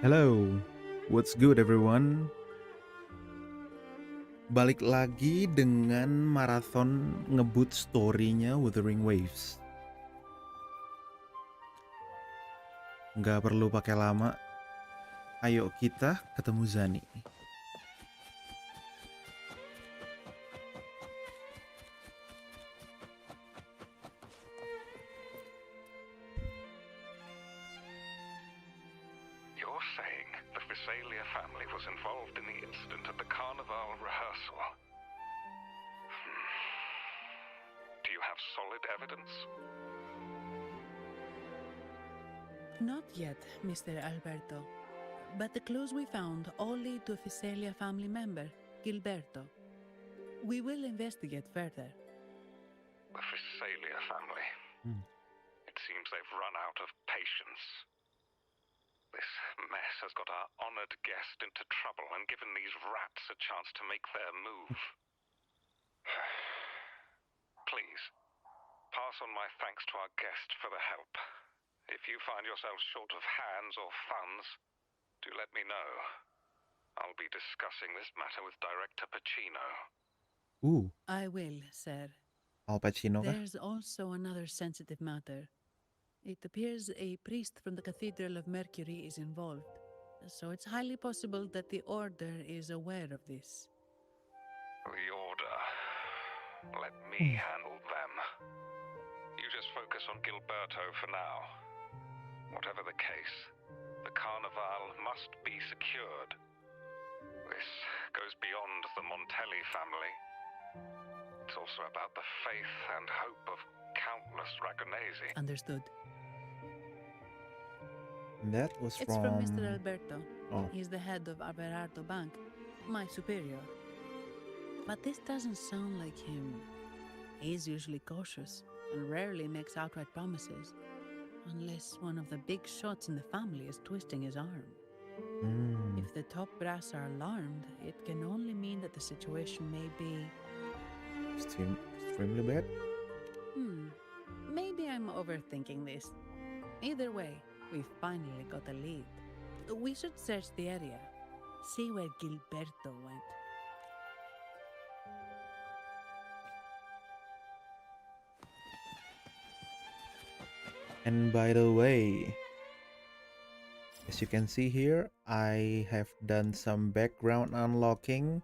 Hello, what's good everyone? Balik lagi dengan marathon ngebut story-nya Wuthering Waves. Nggak perlu pakai lama. Ayo kita ketemu Zani. You're saying the Visalia family was involved in the incident at the carnival rehearsal. Do you have solid evidence? Not yet, Mr. Alberto. But the clues we found all lead to a Visalia family member, Gilberto. We will investigate further. The Visalia family. It seems they've run out of patience. This mess has got our honored guest into trouble and given these rats a chance to make their move. Please, pass on my thanks to our guest for the help. If you find yourself short of hands or funds, do let me know. I'll be discussing this matter with Director Pacino. I will, sir. Al Pacino kah? There's also another sensitive matter. It appears a priest from the Cathedral of Mercury is involved, so it's highly possible that the Order is aware of this. The Order. Let me handle them. You just focus on Gilberto for now. Whatever the case, the Carnival must be secured. This goes beyond the Montelli family. It's also about the faith and hope of countless Ragonesi. Understood. That was It's from Mr. Alberto. Oh. He's the head of Averardo Bank, my superior. But this doesn't sound like him. He's usually cautious and rarely makes outright promises, unless one of the big shots in the family is twisting his arm. If the top brass are alarmed, it can only mean that the situation may be... Extremely bad? Maybe I'm overthinking this. Either way, we finally got a lead. We should search the area, see where Gilberto went. And by the way, as you can see here, I have done some background unlocking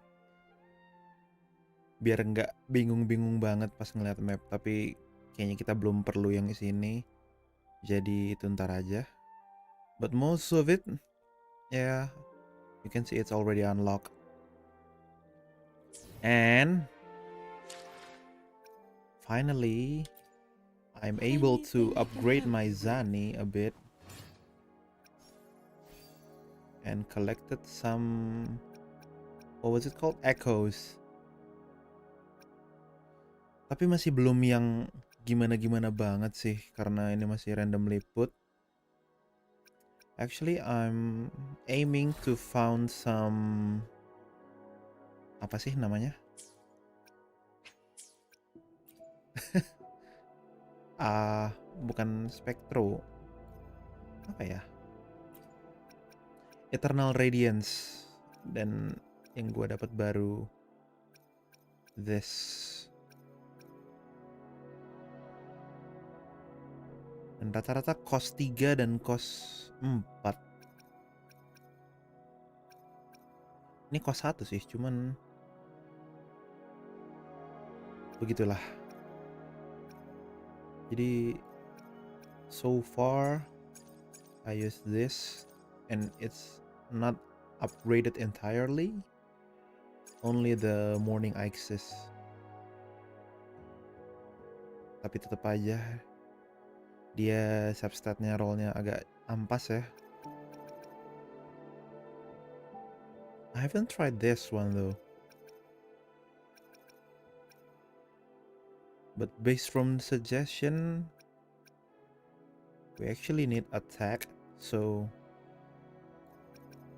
biar nggak bingung-bingung banget pas ngeliat map, tapi kayaknya kita belum perlu yang di sini, jadi itu ntar aja. But most of it, yeah, you can see it's already unlocked. And finally, I'm able to upgrade my Zani a bit and collected some, what was it called? Echoes. Tapi masih belum yang gimana-gimana banget sih, karena ini masih randomly put. Actually, I'm aiming to found some, apa sih namanya? Bukan Spectro. Apa ya? Eternal Radiance. Dan yang gue dapat baru this. Dan rata-rata cost 3 dan cost 4. Ini cost 1 sih, cuman begitulah. Jadi so far I use this and it's not upgraded entirely, only the morning access. Tapi tetap aja dia substatnya rollnya agak ampas ya. I haven't tried this one though. But based from the suggestion, we actually need attack, so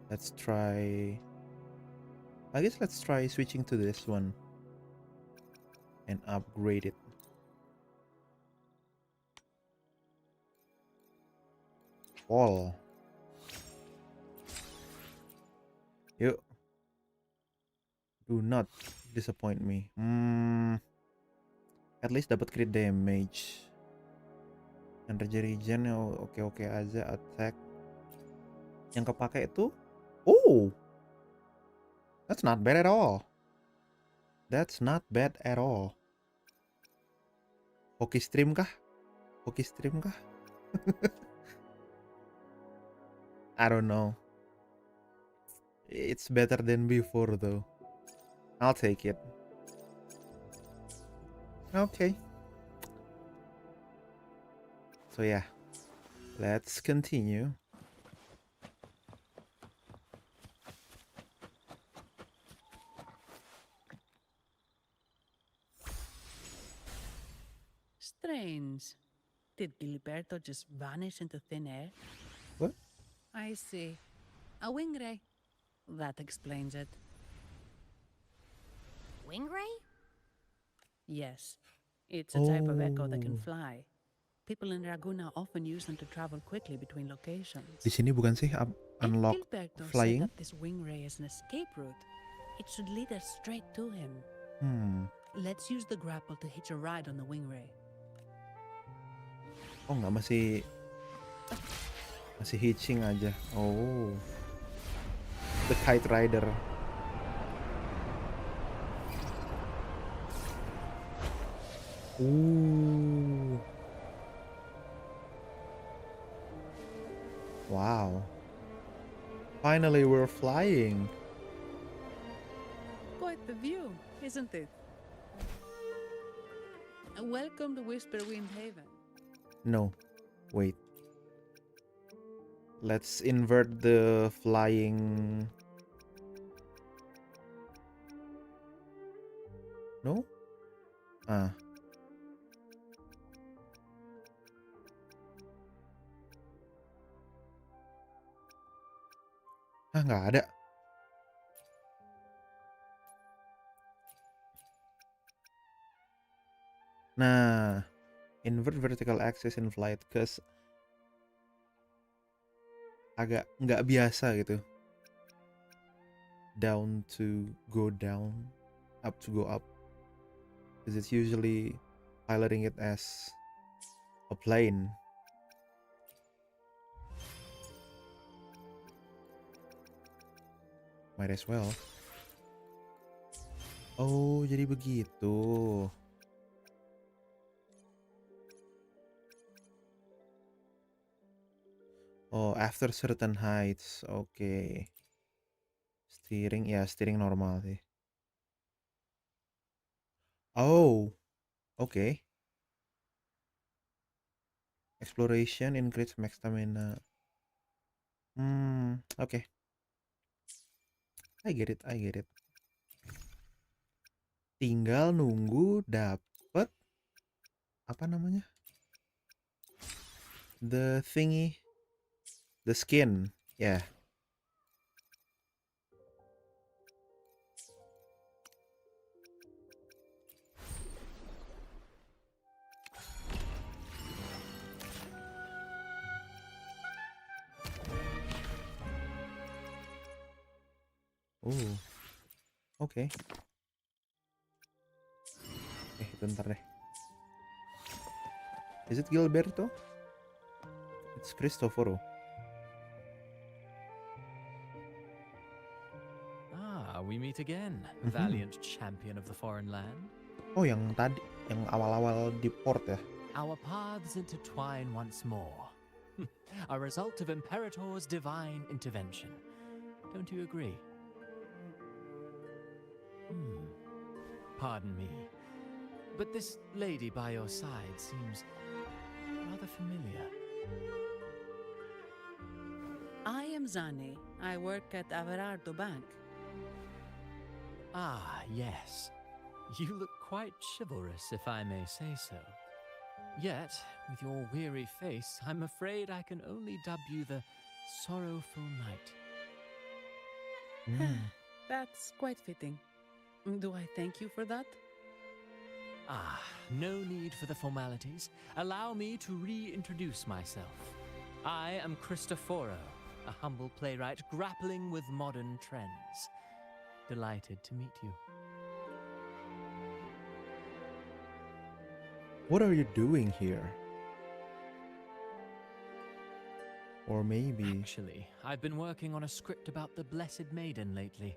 let's try, I guess let's try switching to this one and upgrade it. Fall. Yuk. Do not disappoint me. At least dapat crit damage. Energy regen oke-oke aja. Attack. Yang kepake itu, oh, that's not bad at all. That's not bad at all. Hoki stream kah? Hoki stream kah? I don't know. It's better than before though. I'll take it. Okay. So yeah, let's continue. Strange. Did Gilberto just vanish into thin air? What? I see. A wing ray. That explains it. Wing ray? Yes. It's a type of echo that can Oh. fly. People in Raguna often use them to travel quickly between locations. Di sini bukan sih unlock If Gilberto flying? said that this wing ray is an escape route, it should lead us straight to him. Let's use the grapple to hitch a ride on the wing ray. Oh nggak, masih hitching aja. Oh, the kite rider. Ooh. Wow. Finally we're flying. Quite the view, isn't it? Welcome to Whisperwind Haven. No, wait. Let's invert the flying. No? Ah. Nggak ada. Nah, invert vertical axis in flight, cause agak nggak biasa gitu. Down to go down, up to go up. Because it's usually piloting it as a plane. Might as well. Oh, jadi begitu. Oh, after certain heights. Okay. Steering, ya steering normal sih. Oh, okay. Exploration increase max stamina. Okay. I get it. Tinggal nunggu dapet apa namanya? The thingy, the skin, ya. Oh, oke. Bentar deh. Is it Gilberto? It's Cristoforo. Ah, we meet again, valiant champion of the foreign land. Oh, yang tadi, yang awal-awal di port ya? Our paths intertwine once more. A result of Imperator's divine intervention. Don't you agree? Pardon me, but this lady by your side seems rather familiar. I am Zani. I work at Averardo Bank. Ah, yes. You look quite chivalrous, if I may say so. Yet, with your weary face, I'm afraid I can only dub you the Sorrowful Knight. That's quite fitting. Do I thank you for that? Ah, no need for the formalities. Allow me to reintroduce myself. I am Cristoforo, a humble playwright grappling with modern trends. Delighted to meet you. What are you doing here? Or maybe... Actually, I've been working on a script about the Blessed Maiden lately.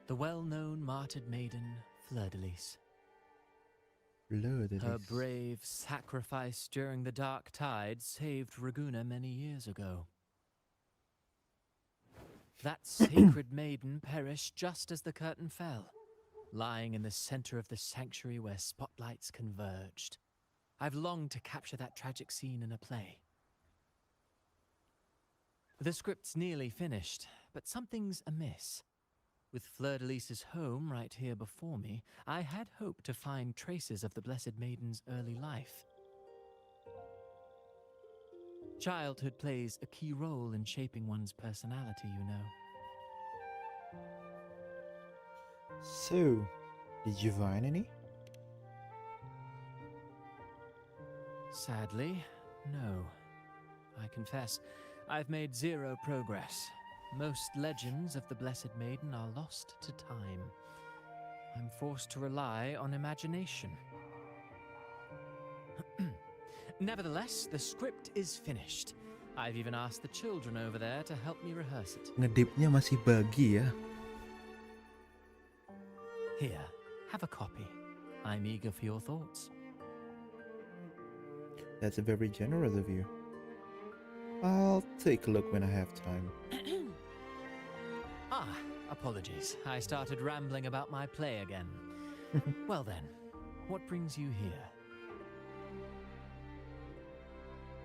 The well-known martyred maiden, Fleur-de-Lis. Her brave sacrifice during the Dark Tide saved Raguna many years ago. That sacred maiden perished just as the curtain fell, lying in the center of the sanctuary where spotlights converged. I've longed to capture that tragic scene in a play. The script's nearly finished, but something's amiss. With Fleur-de-Lis's home right here before me, I had hoped to find traces of the Blessed Maiden's early life. Childhood plays a key role in shaping one's personality, you know. So, did you find any? Sadly, no. I confess, I've made zero progress. Most legends of the Blessed Maiden are lost to time. I'm forced to rely on imagination. Nevertheless, the script is finished. I've even asked the children over there to help me rehearse it. Ngedipnya masih bagi ya. Here, have a copy. I'm eager for your thoughts. That's very generous of you. I'll take a look when I have time. Apologies. I started rambling about my play again. Well then, what brings you here?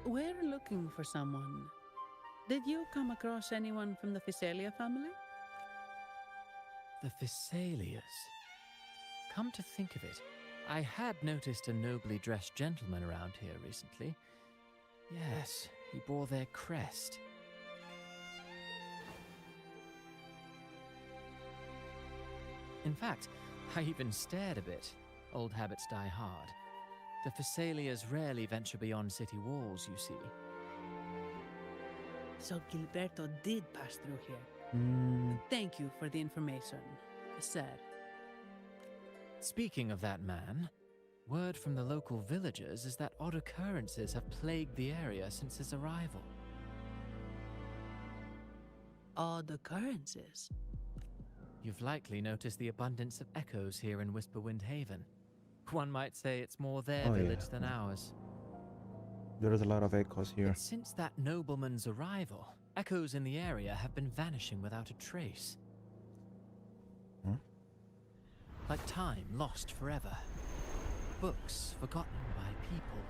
We're looking for someone. Did you come across anyone from the Physalia family? The Physalias. Come to think of it, I had noticed a nobly dressed gentleman around here recently. Yes, he bore their crest. In fact, I even stared a bit. Old habits die hard. The Physalias rarely venture beyond city walls, you see. So Gilberto did pass through here. Thank you for the information, sir. Speaking of that man, word from the local villagers is that odd occurrences have plagued the area since his arrival. Odd occurrences? You've likely noticed the abundance of echoes here in Whisperwind Haven. One might say it's more their village than ours. There's a lot of echoes here. But since that nobleman's arrival, echoes in the area have been vanishing without a trace. Like time lost forever. Books forgotten by people.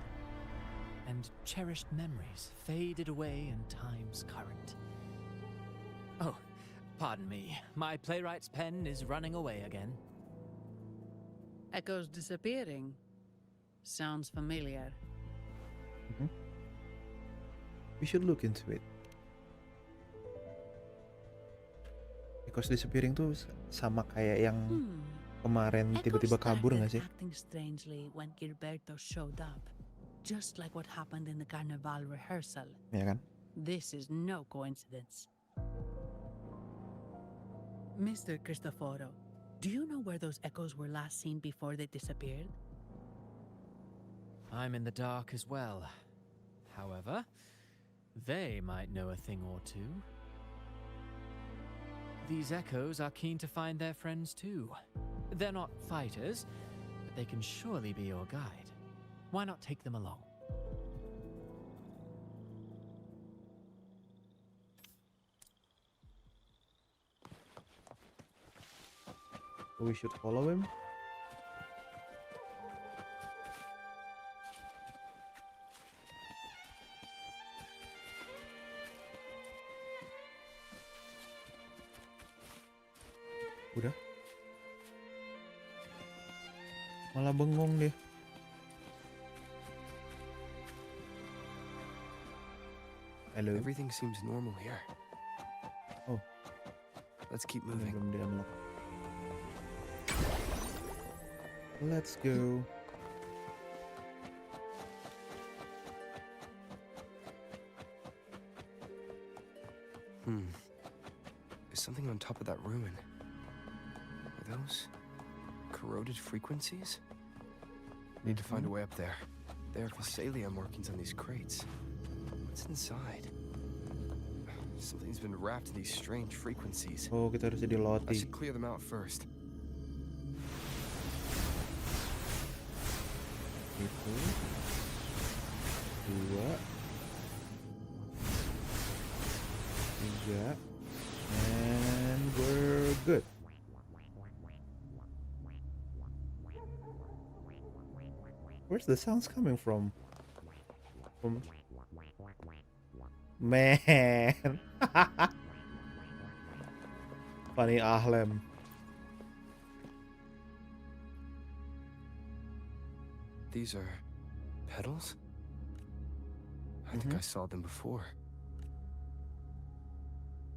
And cherished memories faded away in time's current. Oh, pardon me. My playwright's pen is running away again. Echoes disappearing. Sounds familiar. We should look into it. Because disappearing tuh sama kayak yang kemarin tiba-tiba kabur nggak sih? Acting strangely when Gilberto showed up, just like what happened in the Carnival rehearsal. Ya kan? This is no coincidence. Mr. Cristoforo, do you know where those echoes were last seen before they disappeared? I'm in the dark as well. However, they might know a thing or two. These echoes are keen to find their friends too. They're not fighters, but they can surely be your guide. Why not take them along? We should follow him. Udah. Malah bengong deh. Hello. Everything seems normal here. Oh. Let's keep Ini moving. belum di unlock. Let's go. There's something on top of that ruin. Are those corroded frequencies? Need to find a way up there. There are Thessalian markings on these crates. What's inside? Something's been wrapped in these strange frequencies. Oh, kita harus jadi I Lottie. should clear them out first. Itu. 2. 3. And we're good. Where's the sounds coming from? Man. Funny Ahlem. These are petals? I think I saw them before.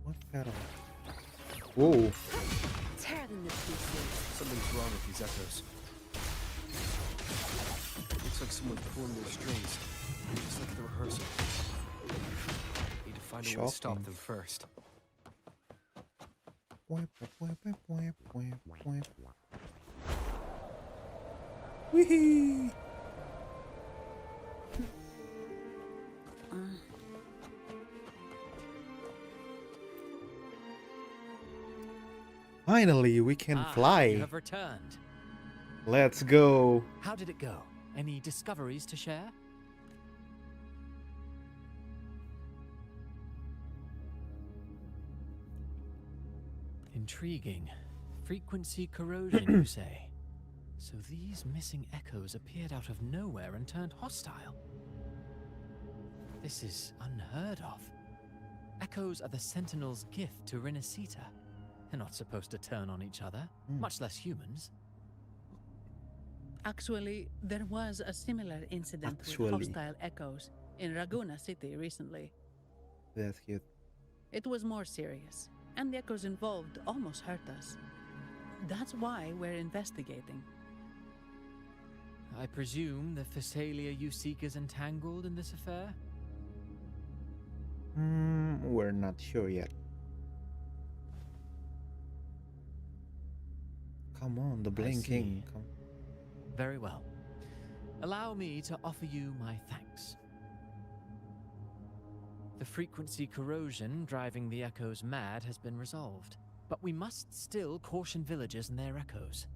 What pedal? Whoa. Tear them to pieces. Something's wrong with these echoes. Looks like someone pulling their strings, just like at the rehearsal. Need to find a way to stop Shocking. them first. Wee. Finally, we can You fly. have returned. Let's go. How did it go? Any discoveries to share? Intriguing. Frequency corrosion, you say? So these missing echoes appeared out of nowhere and turned hostile. This is unheard of. Echoes are the Sentinel's gift to Rinasita. They're not supposed to turn on each other, much less humans. Actually, there was a similar incident Actually. with hostile echoes in Raguna City recently. That's cute. It was more serious, and the echoes involved almost hurt us. That's why we're investigating. I presume the Thessalia you seek is entangled in this affair? We're not sure yet. Come on, the blinking. see. Come. Very well. Allow me to offer you my thanks. The frequency corrosion driving the echoes mad has been resolved, but we must still caution villagers and their echoes.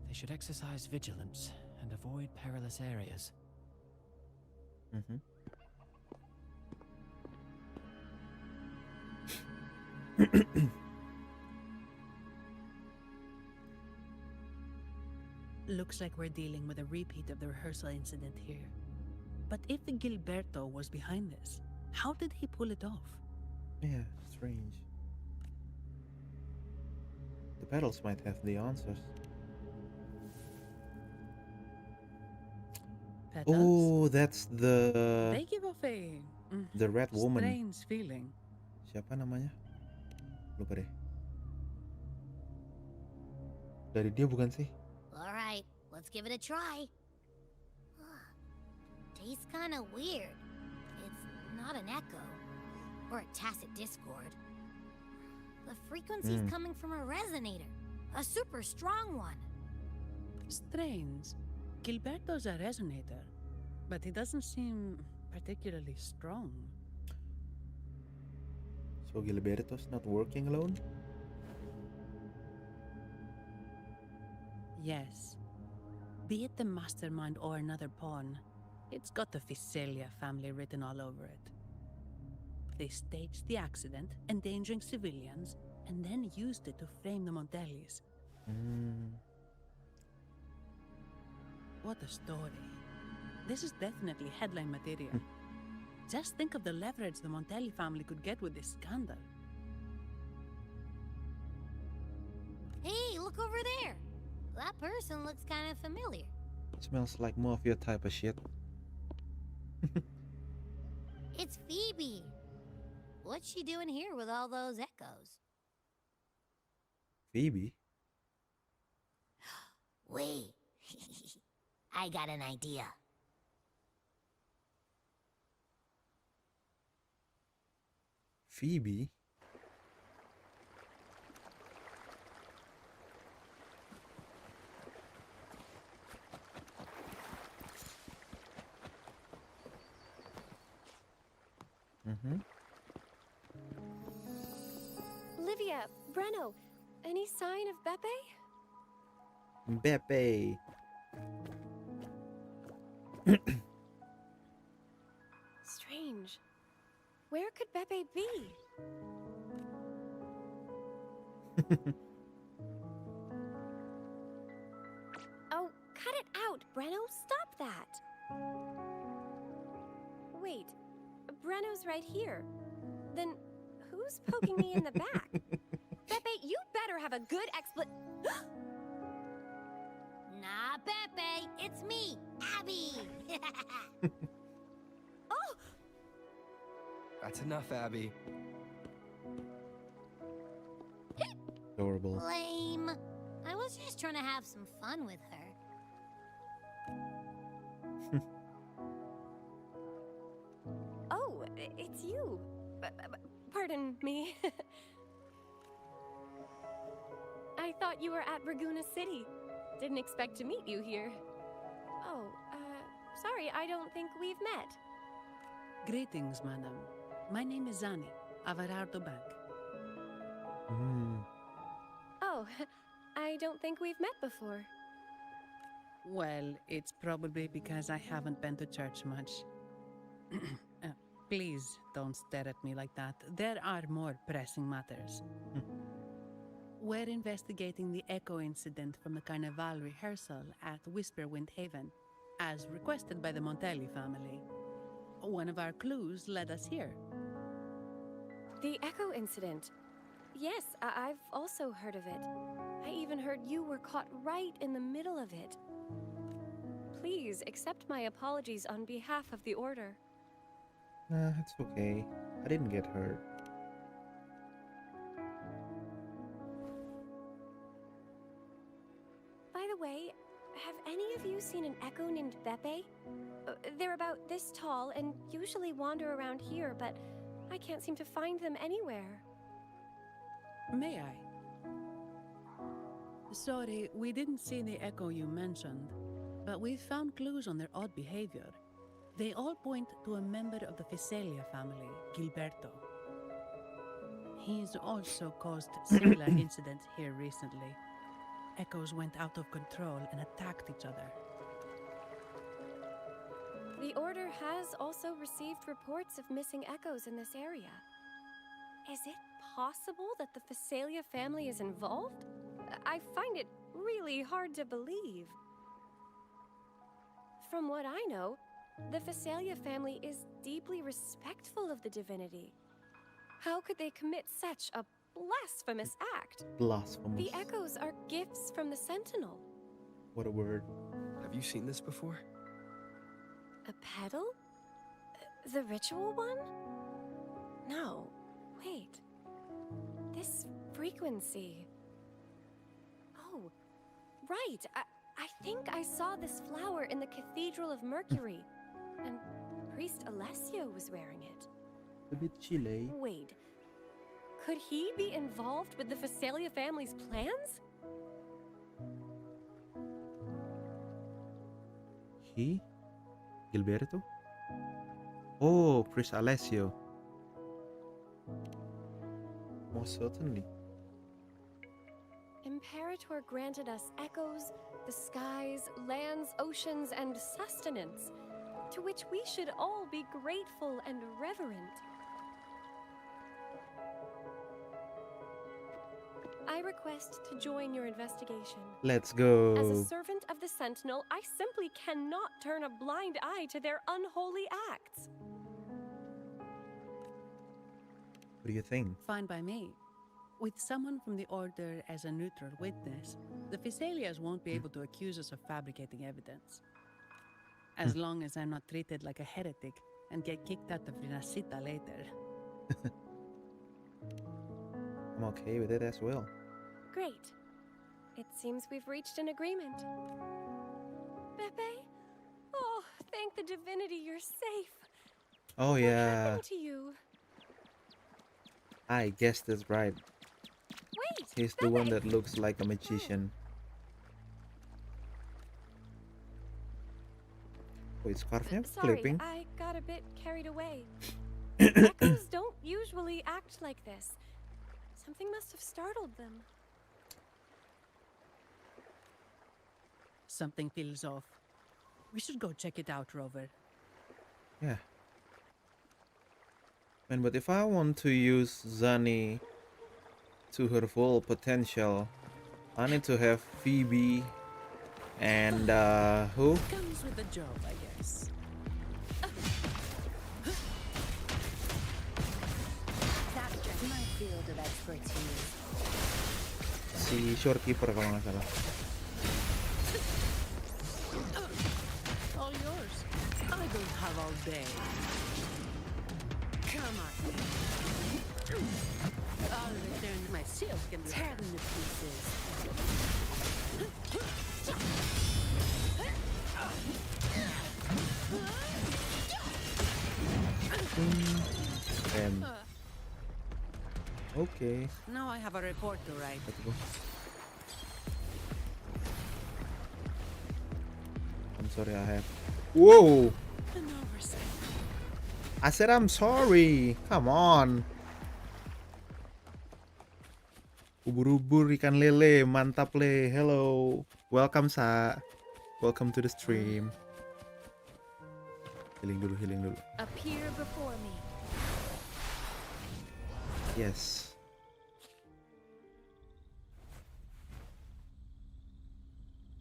They should exercise vigilance and avoid perilous areas. Looks like we're dealing with a repeat of the rehearsal incident here. But if Gilberto was behind this, how did he pull it off? Yeah, strange. The petals might have the answers. Petals? Oh, that's They give off a the red woman. strange feeling. Siapa namanya? Lupa deh. Dari dia bukan sih? All right, let's give it a try. Tastes kind of weird. It's not an echo or a tacit discord. The frequency's coming from a resonator, a super strong one. Strange. Gilberto's a resonator, but he doesn't seem particularly strong. So Gilberto's not working alone? Yes. Be it the mastermind or another pawn, it's got the Thessalia family written all over it. They staged the accident, endangering civilians, and then used it to frame the Montellis. What a story. This is definitely headline material. Just think of the leverage the Montelli family could get with this scandal. Hey, look over there. That person looks kind of familiar. Smells like mafia type of shit. It's Phoebe. What's she doing here with all those echoes? Phoebe? Wait. I got an idea. Phoebe? Mm-hmm. Livia, Breno, any sign of Beppe? Beppe. Strange. Where could Beppe be? Oh, cut it out, Breno. Stop that. Wait, Breno's right here. Then who's poking me in the back? Beppe, you better have a good Nah, Pepe, it's me, Abby. Oh! That's enough, Abby. Adorable. Lame. I was just trying to have some fun with her. Oh, it's you. Pardon me. I thought you were at Raguna City. Didn't expect to meet you here. Oh, sorry, I don't think we've met. Greetings, madam. My name is Zani, Averardo Bank. Oh, I don't think we've met before. Well, it's probably because I haven't been to church much. Please don't stare at me like that. There are more pressing matters. We're investigating the echo incident from the Carnival rehearsal at Whisperwind Haven, as requested by the Montelli family. One of our clues led us here. The Echo incident. Yes, I've also heard of it. I even heard you were caught right in the middle of it. Please accept my apologies on behalf of the Order. It's okay. I didn't get hurt. By the way, have any of you seen an echo named Beppe? They're about this tall and usually wander around here, but I can't seem to find them anywhere. May I? Sorry, we didn't see the echo you mentioned, but we found clues on their odd behavior. They all point to a member of the Fiselia family, Gilberto. He's also caused similar incidents here recently. Echoes went out of control and attacked each other. The Order has also received reports of missing echoes in this area. Is it possible that the Fiselia family is involved? I find it really hard to believe. From what I know, the Fiselia family is deeply respectful of the divinity. How could they commit such a blasphemous act? Blasphemous. The echoes are gifts from the Sentinel. What a word. Have you seen this before? A pedal? The ritual one? No. Wait. This frequency. Oh, right. I think I saw this flower in the Cathedral of Mercury, and Priest Alessio was wearing it. A bit chilly. Wait. Could he be involved with the Fiselia family's plans? He? Gilberto? Oh, Priest Alessio. Most certainly. Imperator granted us echoes, the skies, lands, oceans, and sustenance, to which we should all be grateful and reverent. I request to join your investigation. Let's go. As a servant of the Sentinel, I simply cannot turn a blind eye to their unholy acts. What do you think? Fine by me. With someone from the Order as a neutral witness, the Fiselias won't be able to accuse us of fabricating evidence. As long as I'm not treated like a heretic and get kicked out of Rinascita later. I'm okay with it as well. Great. It seems we've reached an agreement. Beppe? Oh, thank the divinity you're safe. Oh What yeah, happened to you? I guessed that's right. Wait! He's the one Beppe! that looks like a magician. Wait, scarfnya Sorry, flipping? I got a bit carried away. Echoes don't usually act like this. Something must have startled them. Something feels off. We should go check it out, Rover. Yeah. Man, but if I want to use Zani to her full potential, I need to have Phoebe and who? Comes with the job, I guess. That's just my field of expertise. Si Shorekeeper kalau nggak salah. All yours. I don't have all day. Come on. I'll return my silk and tear them to pieces. Okay. Now I have a report to write. Let's go. I'm sorry, I have. Whoa! An oversight. I said I'm sorry. Come on. Ubur-ubur ikan lele, mantap le. Hello. Welcome Sa. Welcome to the stream. Healing dulu. Appear before me. Yes.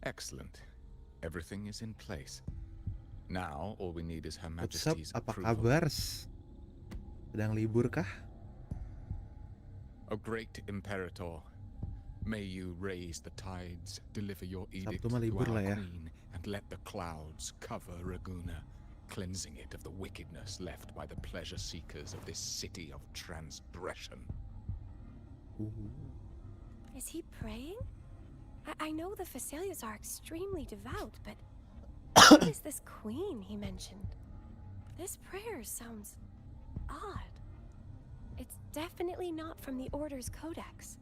Excellent. Everything is in place. Now, all we need is Her What's up? Majesty's Apa approval. kabar? Sedang libur kah? O great Imperator, may you raise the tides, deliver your edict Sabtu mah to libur our lah ya. Queen, and let the clouds cover Raguna, cleansing it of the wickedness left by the pleasure seekers of this city of transgression. Is he praying? I know the Facilias are extremely devout, but what is this queen he mentioned? This prayer sounds odd. It's definitely not from the Order's codex.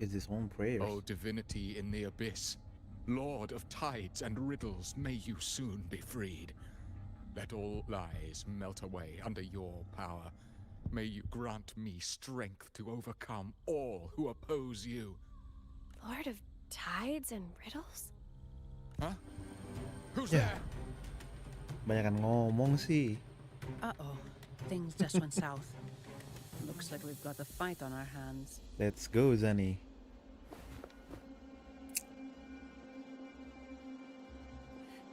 It's his own prayers. O divinity in the abyss, Lord of tides and riddles, may you soon be freed. Let all lies melt away under your power. May you grant me strength to overcome all who oppose you. Lord of tides and riddles? Huh? Who's Yeah. there? Banyakan ngomong sih. Uh-oh. Things just went south. Looks like we've got a fight on our hands. Let's go, Zani.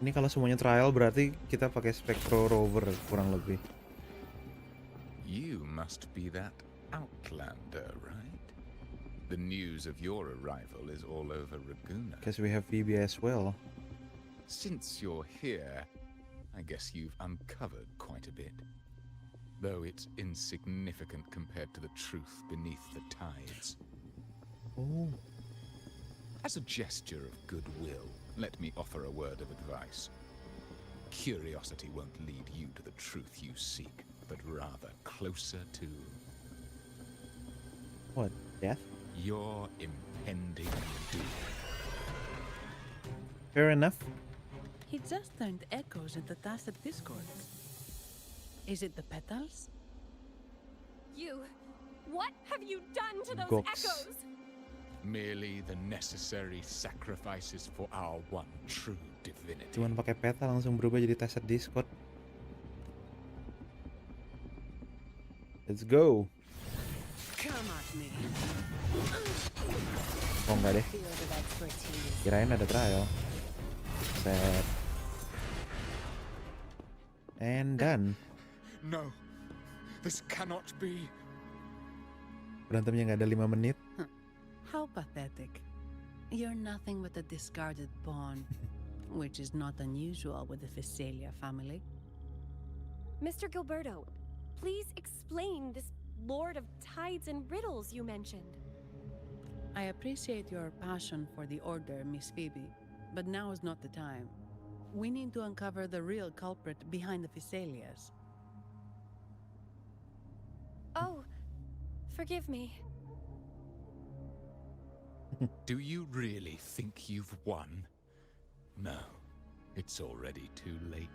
Ini kalau semuanya trial berarti kita pakai Spectro Rover kurang lebih. You must be that outlander, right? The news of your arrival is all over Raguna. Because we have Phoebe as well. Since you're here, I guess you've uncovered quite a bit. Though it's insignificant compared to the truth beneath the tides. Oh. As a gesture of goodwill, let me offer a word of advice. Curiosity won't lead you to the truth you seek, but rather closer to What? Death? your impending doom. Fair enough. He just turned echoes into tacit discords. Is it the petals? What have you done to those Gox. echoes? Merely the necessary sacrifices for our one true divinity. Cuman pakai peta langsung berubah jadi tacit discord. Let's go. Come at me. Oh enggak deh. Field of expertise. Kirain ada trial. Set. And done. No, this cannot be. Berantemnya nggak ada 5 menit. How pathetic. You're nothing but a discarded pawn, which is not unusual with the Visalia family. Mr. Gilberto, please explain this Lord of Tides and Riddles you mentioned. I appreciate your passion for the Order, Miss Phoebe, but now is not the time. We need to uncover the real culprit behind the Visalias. Oh, forgive me. Do you really think you've won? No, it's already too late.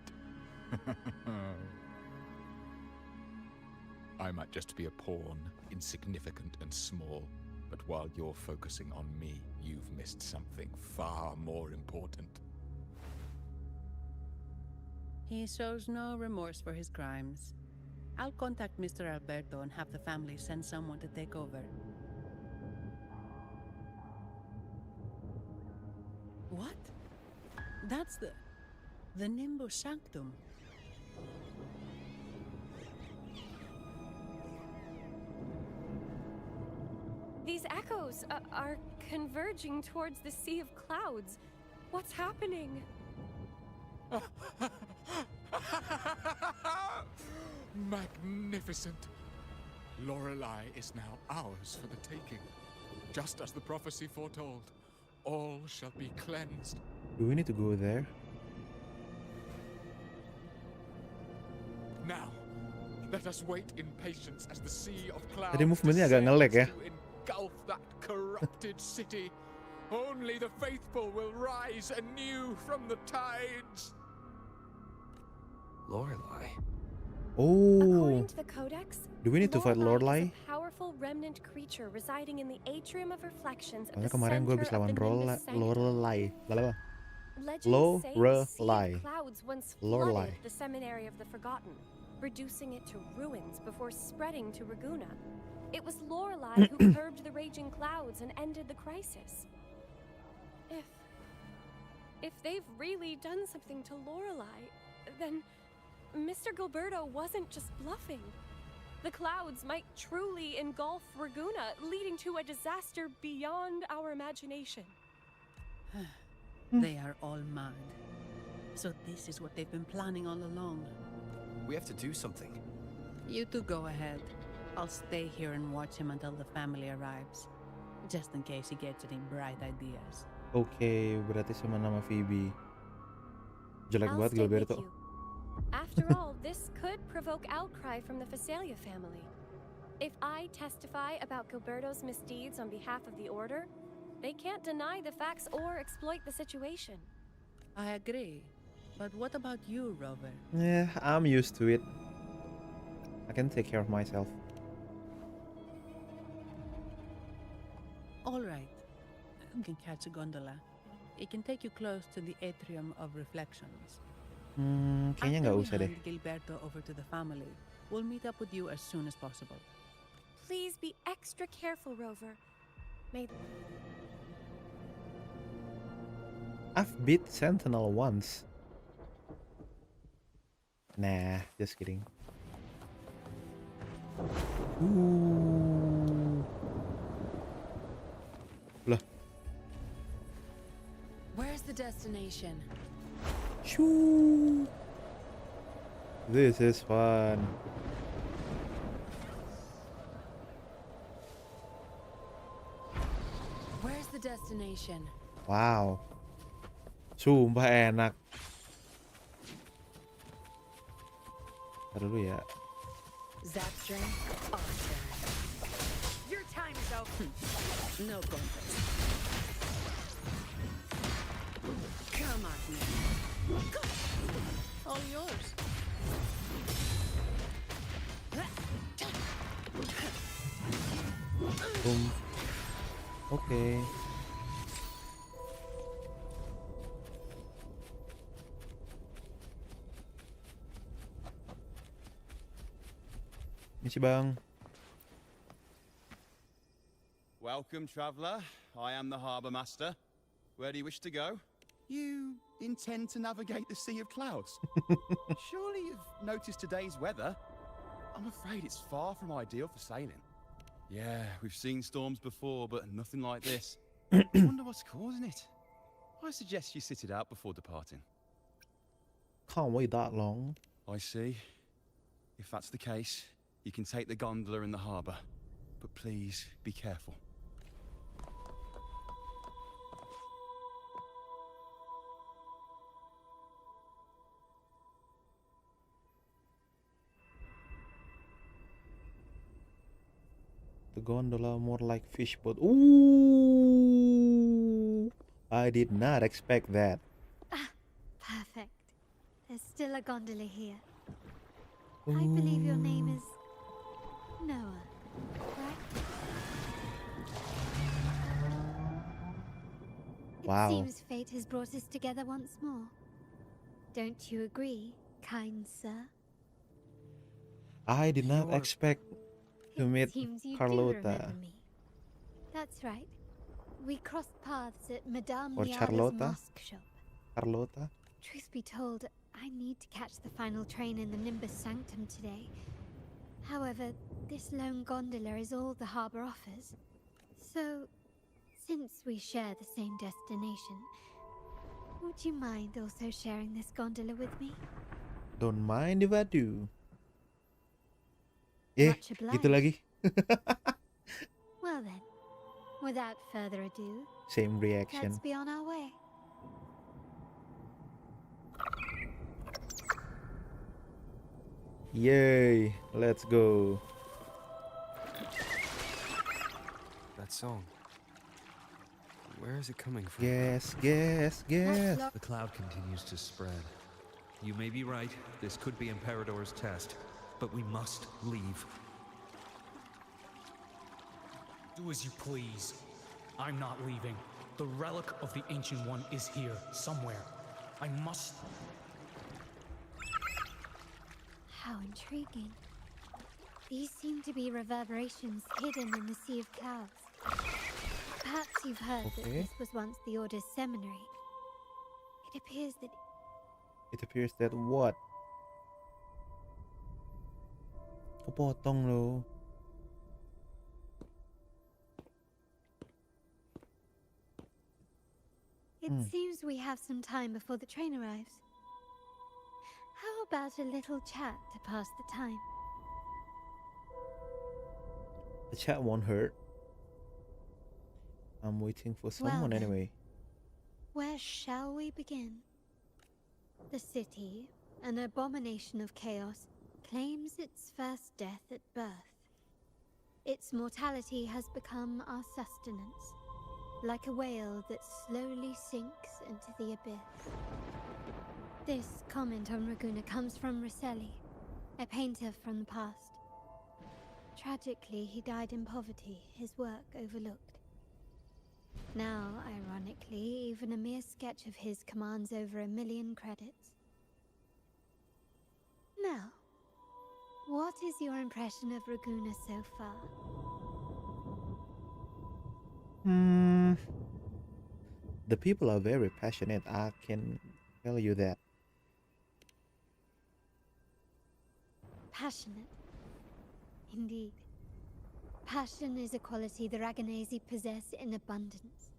I might just be a pawn, insignificant and small, but while you're focusing on me, you've missed something far more important. He shows no remorse for his crimes. I'll contact Mr. Alberto and have the family send someone to take over. What? That's the Nimbus Sanctum. These echoes are converging towards the Sea of Clouds. What's happening? Magnificent! Lorelei is now ours for the taking. Just as the prophecy foretold, all shall be cleansed. Do we need to go there? Now, let us wait in patience as the Sea of Clouds Tadi movementnya agak nge-lag ya. descends to engulf that corrupted city. Only the faithful will rise anew from the tides. Lorelei. Oh, According to the Codex, do we need to fight Lorelei? is a powerful remnant creature residing in the atrium of reflections at Soalnya the kemarin gue center habis of lawan the Nimbus Sanctum. Lorelei. Lalu apa? Legends say the Sea Lorelei. of Clouds once Lorelei. flooded the seminary of the Forgotten, reducing it to ruins before spreading to Raguna. It was Lorelei who curbed the raging clouds and ended the crisis. If they've really done something to Lorelei, then Mr. Gilberto wasn't just bluffing. The clouds might truly engulf Raguna, leading to a disaster beyond our imagination. They are all mad. So this is what they've been planning all along. We have to do something. You two go ahead. I'll stay here and watch him until the family arrives. Just in case he gets any bright ideas. Oke, berarti sama nama Phoebe. Jelek I'll banget stay with Gilberto. you. After all, this could provoke outcry from the Fasalia family. If I testify about Gilberto's misdeeds on behalf of the Order, they can't deny the facts or exploit the situation. I agree. But what about you, Rover? Yeah, I'm used to it. I can take care of myself. All right. You can catch a gondola. It can take you close to the atrium of reflections. Kayaknya nggak usah deh. Hand Gilberto over to the family. We'll meet up with you as soon as possible. Please be extra careful, Rover. May I've beat Sentinel once. Nah, just kidding. Lah, Where's the destination? shoo. This is fun. Where's the destination? Wow. Sumpah enak. Ntar dulu ya. Zapstring, awesome. Your time is out. No contest. Come on, man. All yours. Boom. Oke. Misi bang. Welcome, traveller. I am the harbour master. Where do you wish to go? You intend to navigate the Sea of Clouds? Surely you've noticed today's weather. I'm afraid it's far from ideal for sailing. Yeah, we've seen storms before, but nothing like this. I wonder what's causing it. I suggest you sit it out before departing. Can't wait that long. I see. If that's the case, you can take the gondola in the harbour. But please, be careful. The gondola more like fish boat. Ooh! I did not expect that. Perfect. There's still a gondola here. I believe your name is Noah, right? It Wow. seems fate has brought us together once more. Don't you agree, kind sir? I did not You're- expect to It meet seems you do Carlota remember me. That's right. We crossed paths at Madame or Liada's Charlotta. mosque shop. Carlota. Truth be told, I need to catch the final train in the Nimbus Sanctum today. However, this lone gondola is all the harbor offers. So, since we share the same destination, would you mind also sharing this gondola with me? Don't mind if I do. Much Gitu obliged. lagi. Well then, without further ado, Same reaction. let's be on our way. Yay, let's go. That song. Where is it coming from? Guess, guess, guess. That's The cloud continues to spread. You may be right, this could be Imperador's test, but we must leave. Do as you please. I'm not leaving. The relic of the Ancient One is here, somewhere. I must... How intriguing. These seem to be reverberations hidden in the Sea of Clouds. Perhaps you've heard that Okay. this was once the Order's seminary. It appears that It appears that what? Kepotong loh. it seems we have some time before the train arrives. How about a little chat to pass the time? The chat won't hurt. I'm waiting for Well someone then. anyway. Where shall we begin? The city, an abomination of chaos, claims its first death at birth. Its mortality has become our sustenance, like a whale that slowly sinks into the abyss. This comment on Raguna comes from Rosselli, a painter from the past. Tragically, he died in poverty, his work overlooked. Now, ironically, even a mere sketch of his commands over 1 million credits. Now, what is your impression of Raguna so far? The people are very passionate. I can tell you that. Passionate. Indeed. Passion is a quality the Raganesi possess in abundance.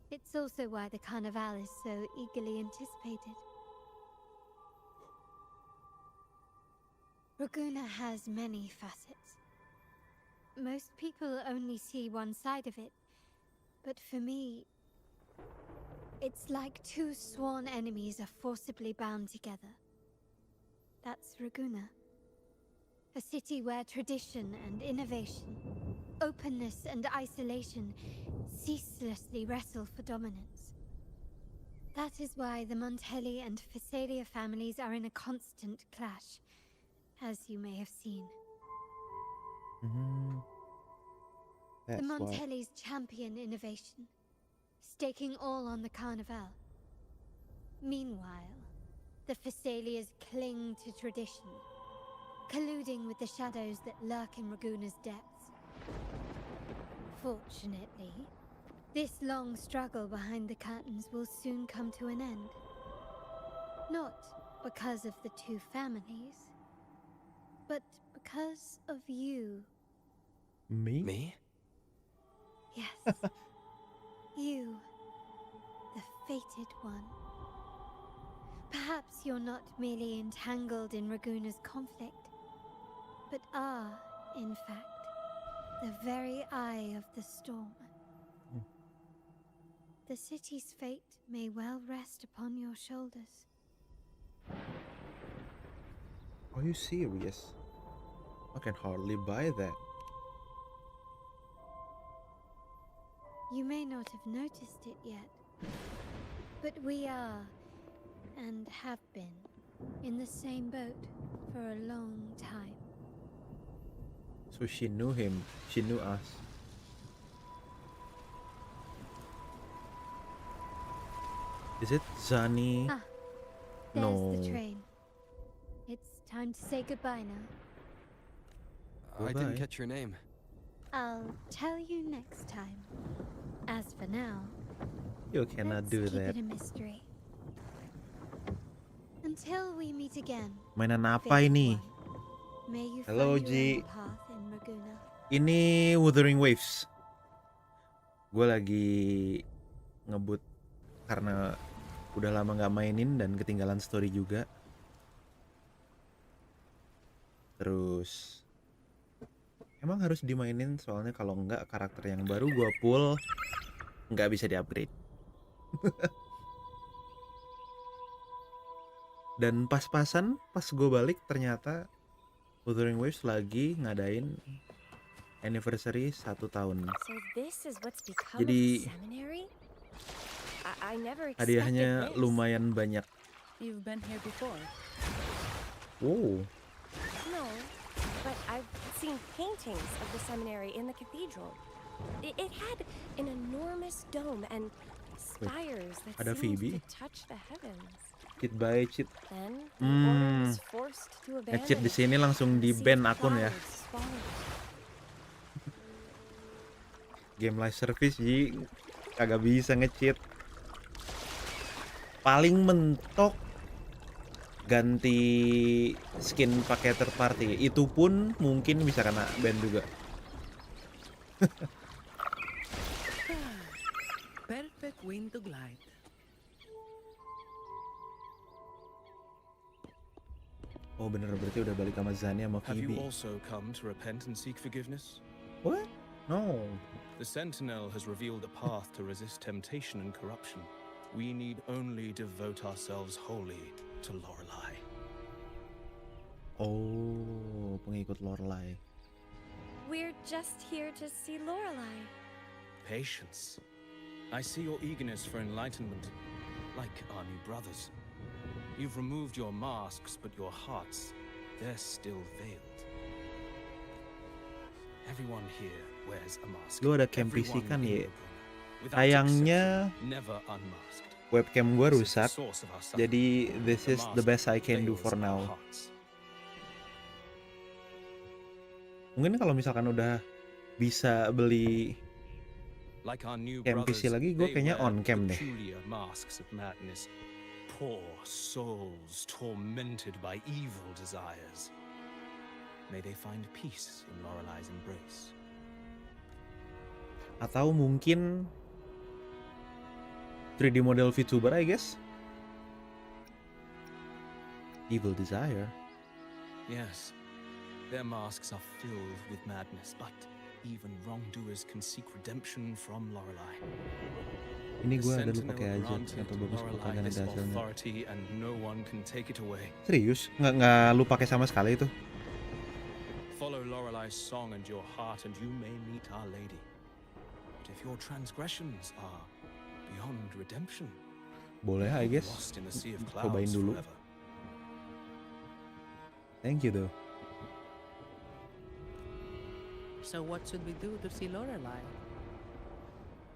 It's also why the Carnival is so eagerly anticipated. Raguna has many facets. Most people only see one side of it, but for me, it's like two sworn enemies are forcibly bound together. That's Raguna. A city where tradition and innovation, openness and isolation ceaselessly wrestle for dominance. That is why the Montelli and Phasalia families are in a constant clash, as you may have seen. That's The why. Montellis champion innovation, staking all on the Carnival. Meanwhile, the Phasalias cling to tradition, colluding with the shadows that lurk in Raguna's depths. Fortunately, this long struggle behind the curtains will soon come to an end. Not because of the two families, but because of you. Me? Me? Yes. You, the fated one. Perhaps you're not merely entangled in Raguna's conflict, but are, in fact, the very eye of the storm. The city's fate may well rest upon your shoulders. Are you serious? I can hardly buy that. You may not have noticed it yet, but we are, and have been, in the same boat for a long time. So she knew him. She knew us. Is it Zani? Ah, there's No. the train. It's time to say goodbye now. I Goodbye. didn't catch your name. I'll tell you next time. As for now, You cannot let's do keep that. it a mystery. Until we meet again. Mainan apa fated ini? one. May you Hello, find your Ji. own path in Maguna. Ini Wuthering Waves. Gue lagi ngebut karena udah lama nggak mainin dan ketinggalan story juga. Terus emang harus dimainin soalnya kalau nggak karakter yang baru gue pull nggak bisa di-upgrade. Dan pas-pasan pas gue balik ternyata Wuthering Waves lagi ngadain anniversary 1 tahun. So this is what's become Jadi of the seminary? I never expected hadiahnya this. lumayan banyak. You've been here before. Wow. No, but I've seen paintings of the seminary in the cathedral. It had an enormous dome and spires that ada seemed Phoebe. to touch the heavens. Cheat by cheat. Then the order was forced to Nge-cheat abandon di sini langsung and di see ban akun ya. clouds falling. Game live service Ji kagak bisa nge-cheat. Paling mentok ganti skin pakai third party. Itu pun mungkin bisa kena ban juga. Perfect wind to glide. Oh bener, berarti udah balik sama Zani sama Have you Phoebe. also come to repent and seek forgiveness? What? No. The Sentinel has revealed a path to resist temptation and corruption. We need only devote ourselves wholly to Lorelei. Oh, pengikut Lorelei. We're just here to see Lorelei. Patience. I see your eagerness for enlightenment, like our new brothers. You've removed your masks, but your hearts, they're still veiled. Everyone here wears a mask. Lu ada cam PC Everyone kan in ya? Laguna, without Sayangnya exception, never unmasked. webcam gua This is the rusak. source of our suffering. Jadi this The is the mask best I can do veils for our now. hearts. Mungkin kalau misalkan udah bisa beli Like our new cam PC brothers, lagi, gue they kayaknya wear on cam deh. peculiar masks of madness. Poor souls tormented by evil desires. May they find peace in Lorelei's embrace. Atau mungkin 3D model VTuber, I guess. Evil desire. Yes, their masks are filled with madness, but even wrongdoers can seek redemption from Lorelei. Ini The gue ada lu Sentinel pakai aja, granted atau bagus kok Lorelei kagak this ada hasilnya. authority, and no one can take it away. Serius? Nggak lu pakai sama sekali itu? Follow Lorelei's song and your heart, and you may meet Our Lady. But if your transgressions are beyond redemption, Boleh, I guess. lost in the sea of Cobain clouds dulu. forever. Thank you though. So what should we do to see Lorelei?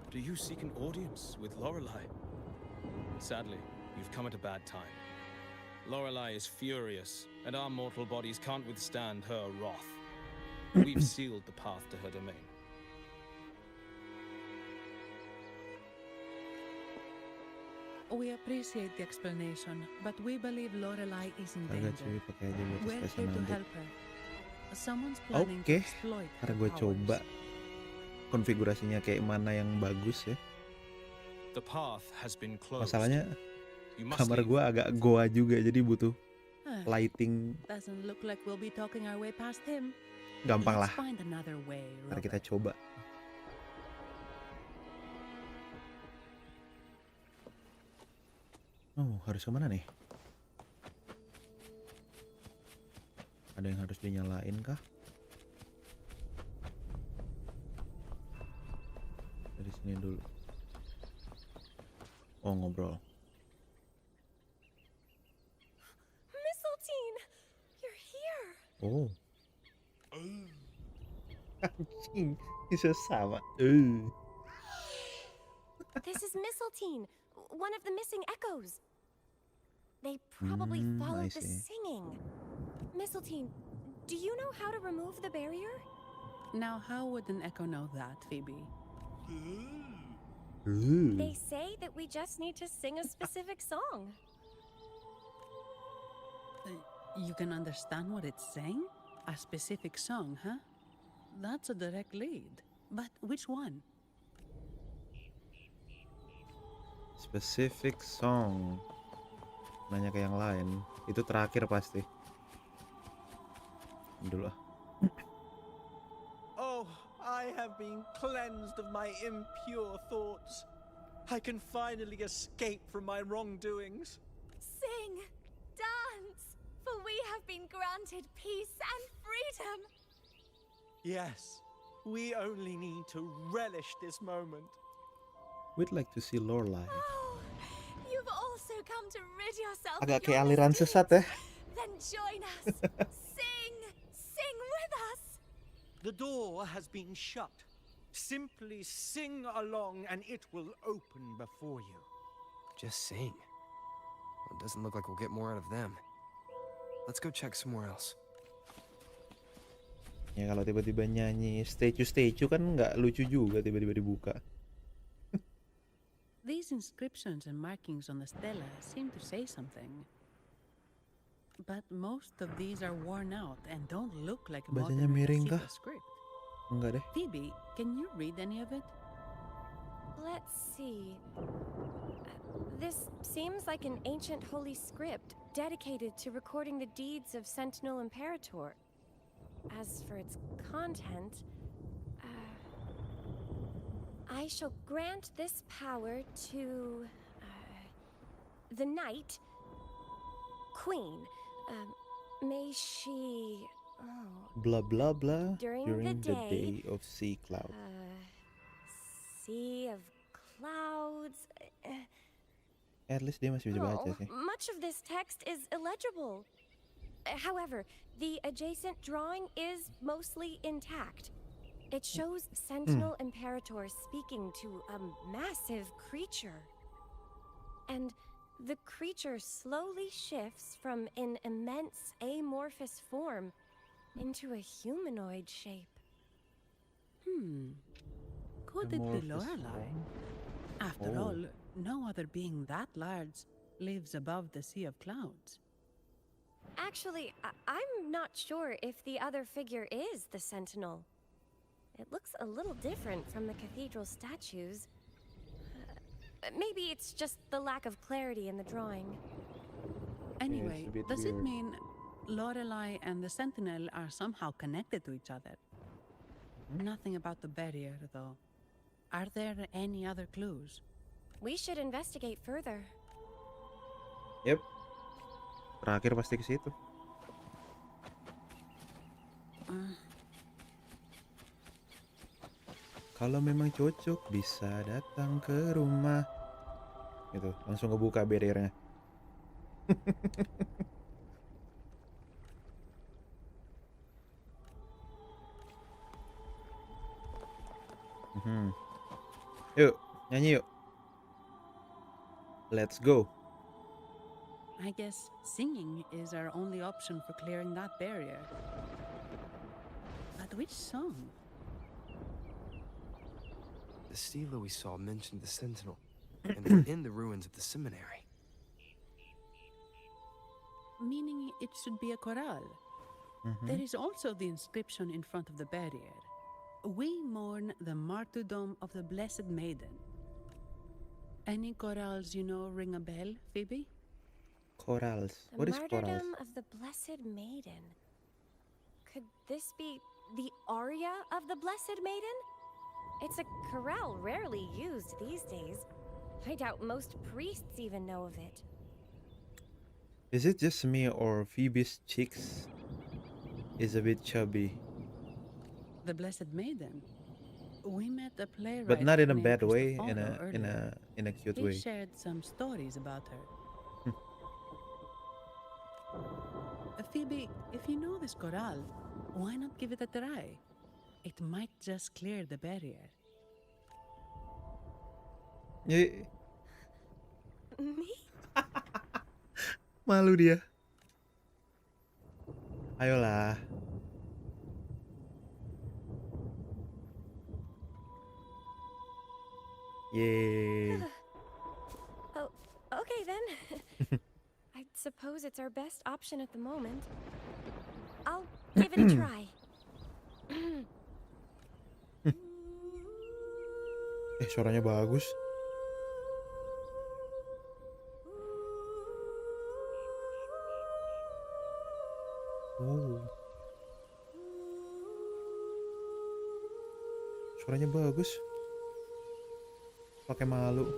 Do you seek an audience with Lorelei? Sadly, you've come at a bad time. Lorelei is furious, and our mortal bodies can't withstand her wrath. We've sealed the path to her domain. We appreciate the explanation, but we believe Lorelei is in Kagak danger. cuy, pakai aja buat We're tes here to nanti. help her. Someone's planning to Oke, exploit ntar her gue powers. coba konfigurasinya kayak mana yang bagus ya. The path has been closed. Masalahnya You must kamar leave. gue agak goa juga, jadi butuh Ah, lighting. Doesn't look like we'll be talking our way past him. Gampang lah, Let's find another way, ntar kita Robert. coba. Oh, harus kemana nih? Ada yang harus dinyalain kah? Dari sini dulu. Oh, ngobrol. Mistletoe, you're here. Oh, Anjing, bisa sama. This is Mistletoe, one of the missing echoes. They probably I followed the see. singing. Mistletoe, do you know how to remove the barrier? Now, how would an echo know that, Phoebe? They say that we just need to sing a specific song. You can understand what it's saying? A specific song, huh? That's a direct lead. But which one? Specific song. Nanya ke yang lain. Itu terakhir pasti. Dulu ah. Oh, I have been cleansed of my impure thoughts. I can finally escape from my wrongdoings. Sing, dance, for we have been granted peace and freedom. Yes, we only need to relish this moment. We'd like to see Lorelai. Oh, you've also come to rid yourself Agak of kayak your aliran sesat ya. Then join us. Sing with us. The door has been shut. Simply sing along and it will open before you. Just sing. Well, it doesn't look like we'll get more out of them. Let's go check somewhere else. Ya kalau tiba-tiba nyanyi statue kan nggak lucu juga tiba-tiba dibuka. These inscriptions and markings on the stela seem to say something. But most of these are worn out and don't look like Bacanya modern miring kah? Mexico script. Enggak deh. Phoebe, can you read any of it? Let's see. This seems like an ancient holy script dedicated to recording the deeds of Sentinel Imperator. As for its content, I shall grant this power to the knight, queen. May she Blah blah blah during during the the day, day of sea cloud. sea of clouds. At least dia masih bisa baca sih. Much of this text is illegible. However, the adjacent drawing is mostly intact. It shows Sentinel Imperator speaking to a massive creature. And the creature slowly shifts from an immense amorphous form into a humanoid shape. Could it be Amorphous Lorelai? form? After Oh. all, no other being that large lives above the sea of clouds. Actually, I'm not sure if the other figure is the Sentinel. It looks a little different from the cathedral statues. Maybe it's just the lack of clarity in the drawing. Anyway, a bit does it weird. mean Lorelai and the Sentinel are somehow connected to each other? Nothing about the barrier, though. Are there any other clues? We should investigate further. Yep. Terakhir pasti ke situ. Kalau memang cocok bisa datang ke rumah. Gitu, langsung ngebuka barriernya. Yuk, nyanyi yuk. Let's go. I guess singing is our only option for clearing that barrier. But which song? The stela we saw mentioned the Sentinel, and we're in the ruins of the seminary. Meaning it should be a chorale. There is also the inscription in front of the barrier. We mourn the martyrdom of the Blessed Maiden. Any chorales you know ring a bell, Phoebe? Chorals. The What is chorals? martyrdom of the Blessed Maiden. Could this be the aria of the Blessed Maiden? It's a chorale rarely used these days. I doubt most priests even know of it. Is it just me or Phoebe's cheeks is a bit chubby? The Blessed Maiden. We met a playwright, But not in a named bad way, Cristoforo earlier. in a cute He way. shared some stories about her. Phoebe, if you know this chorale, why not give it a try? It might just clear the barrier. Ya, Me? malu dia. Ayolah. Yeay. Oh, okay then. I suppose it's our best option at the moment. I'll give it a try. Suaranya bagus. Oh. Suaranya bagus. Pakai malu.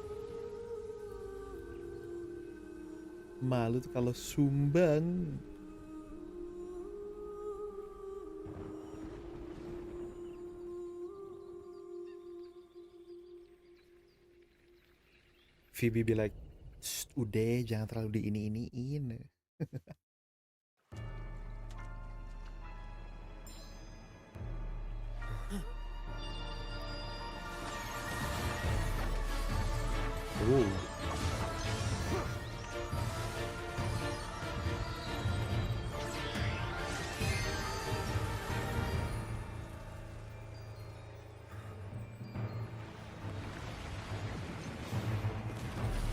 Malu tuh kalau sumbang. Phoebe be like, udah jangan terlalu di ini-iniin. Oh.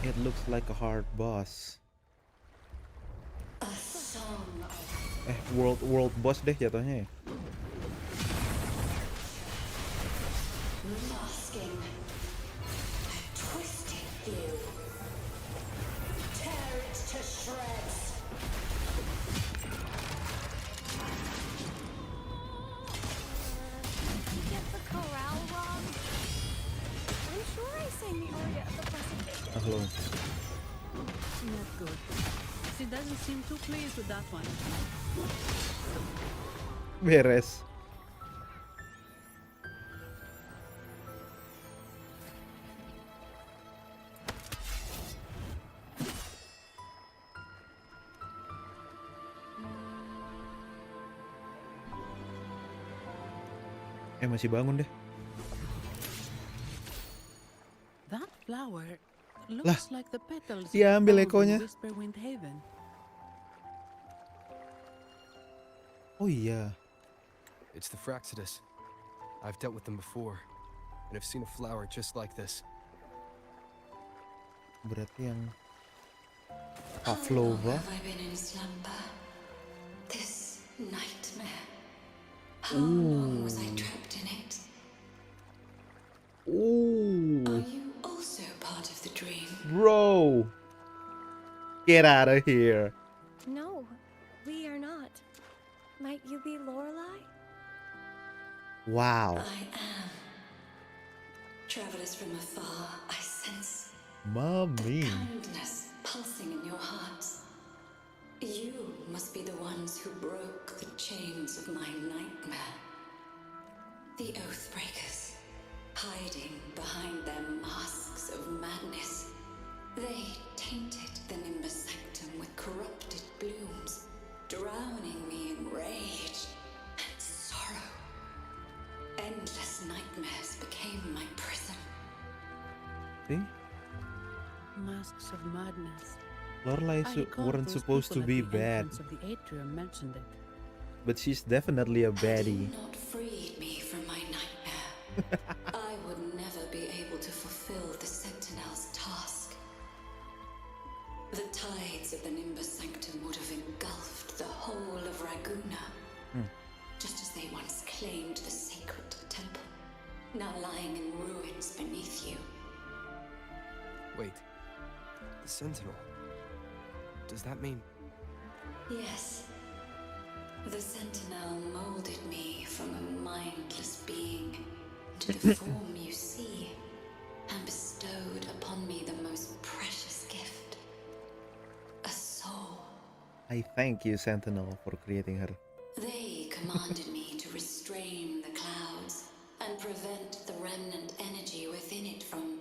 It looks like a hard boss. World boss deh jatuhnya ya. Masking a twisted view. Tear it to shreds. Did you get the chorale wrong? I'm sure I sang the aria of the Blessed Virgin. Hello. Not good. She doesn't seem too pleased with that one. Beres. Masih bangun deh. That flower looks like the petals dia ambil found in ekonya. Whisperwind Haven. Oh iya. It's the Fraxidus. I've dealt with them before, and I've seen a flower just like this. Berarti yang How long Pavlova. have I been in slumber? This nightmare. How long was I trapped in it? Ooh. Are you also part of the dream? Bro. Get out of here. No, we are not. Might you be Lorelei? Wow. I am. Travelers from afar, I sense Mommy. kindness pulsing in your hearts. You must be the ones who broke the chains of my nightmare. The Oathbreakers, hiding behind their masks of madness. They tainted the Nimbus Sanctum with corrupted blooms, drowning me in rage and sorrow. Endless nightmares became my prison. See? Masks of madness. Lorelai I recall weren't those supposed to people be at the bad, entrance of the atrium mentioned it. but she's definitely a baddie. Not freed me from my nightmare. I would never be able to fulfill the Sentinel's task. The tides of the Nimbus Sanctum would have engulfed the whole of Raguna, just as they once claimed the sacred temple, now lying in ruins beneath you. Wait, the Sentinel. Does that mean... Yes. The Sentinel molded me from a mindless being to the form you see, and bestowed upon me the most precious gift. A soul. I thank you, Sentinel, for creating her. They commanded me to restrain the clouds and prevent the remnant energy within it from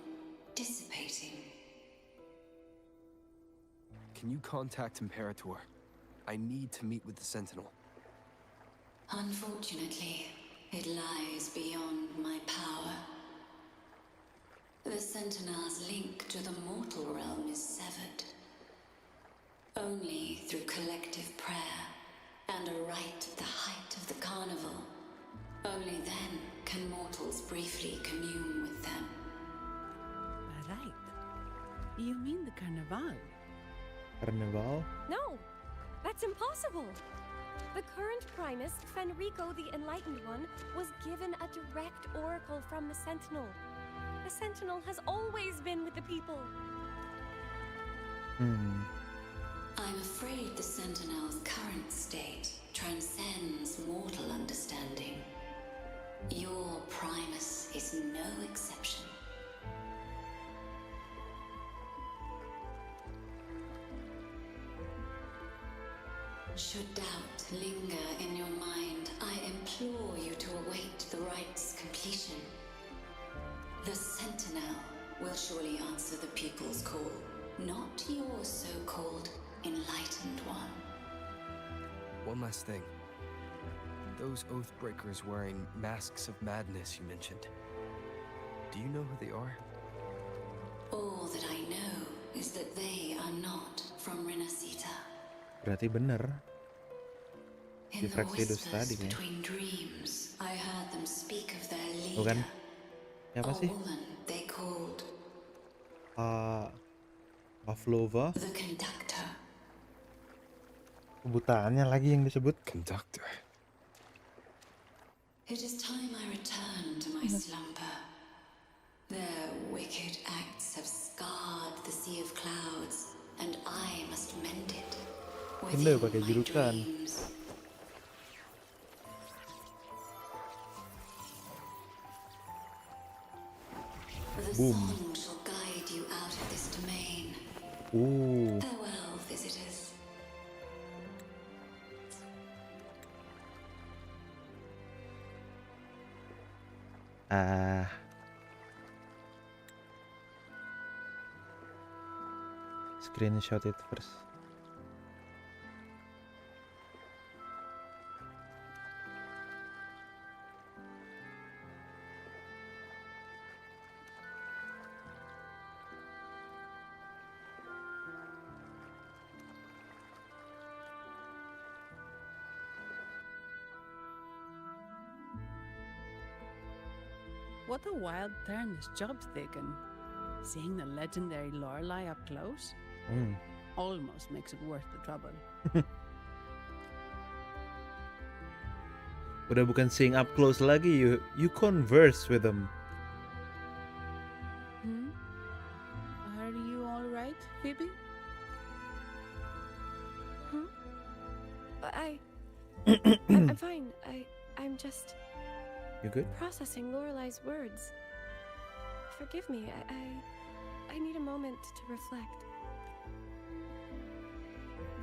dissipating. Can you contact Imperator? I need to meet with the Sentinel. Unfortunately, It lies beyond my power. The Sentinel's link to the mortal realm is severed. Only through collective prayer and a rite at the height of the carnival. Only then can mortals briefly commune with them. Right. You mean the Carnival? Carnival? No, that's impossible. The current Primus, Fenrico the Enlightened One, was given a direct oracle from the Sentinel. The Sentinel has always been with the people. I'm afraid the Sentinel's current state transcends mortal understanding. Your Primus is no exception. Should doubt linger in your mind, I implore you to await the rite's completion. The Sentinel will surely answer the people's call, not your so-called Enlightened One. One last thing. Those Oathbreakers wearing masks of madness you mentioned. Do you know who they are? All that I know is that they are not from Renacita. Berarti bener. In Di the Fraxidus tadi whispers kan. between dreams, I heard them speak of their Bukan? leader, Siapa a sih? woman they called Pavlova. the Conductor. Kebutaannya lagi yang disebut. Conductor. It is time I return to my slumber. Their wicked acts have scarred the sea of clouds, and I must mend it Bener within pakai my julukan. dreams. The Boom. song shall guide you out of this domain. Farewell, visitors. Screenshot it first. What a wild turn this job's taken. Seeing the legendary Lorelei up close almost makes it worth the trouble. Udah bukan seeing up close lagi, you converse with them. Are you all right, Phoebe? I'm fine. I'm just You good? processing Lorelei's words. Forgive me. I need a moment to reflect.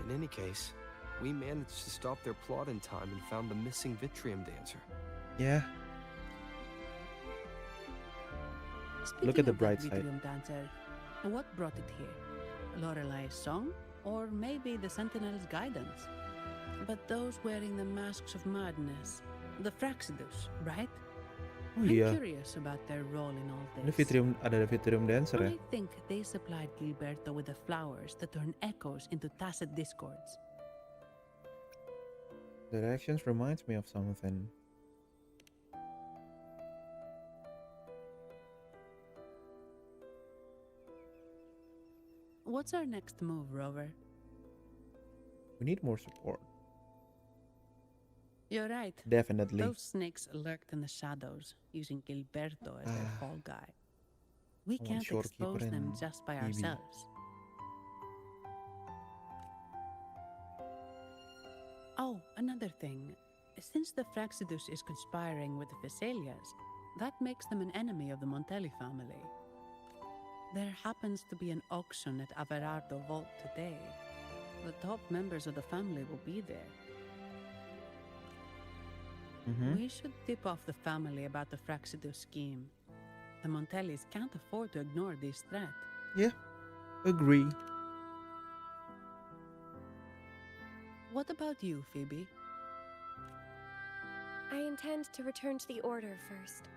In any case, we managed to stop their plot in time and found the missing Vitrium dancer. Yeah. Look Speaking at the of that bright side. Vitrium dancer, what brought it here? Lorelei's song? Or maybe the Sentinel's guidance? But those wearing the masks of madness, the Fraxidus, right? Oh I'm iya. curious about their role in all Ada this. Vitrium dancer ya? I think they supplied Gilberto with the flowers that turn echoes into tacit discords. Their actions reminds me of something. What's our next move, Rover? We need more support. You're right. Definitely. Those snakes lurked in the shadows, using Gilberto as their fall guy. We I want can't Shorekeeper expose them and just by Evie. ourselves. Oh, another thing. Since the Fraxidus is conspiring with the Thessalias, that makes them an enemy of the Montelli family. There happens to be an auction at Averardo Vault today. The top members of the family will be there. We should tip off the family about the Fraxidus scheme. The Montellis can't afford to ignore this threat. Yeah, agree. What about you, Phoebe? I intend to return to the Order first.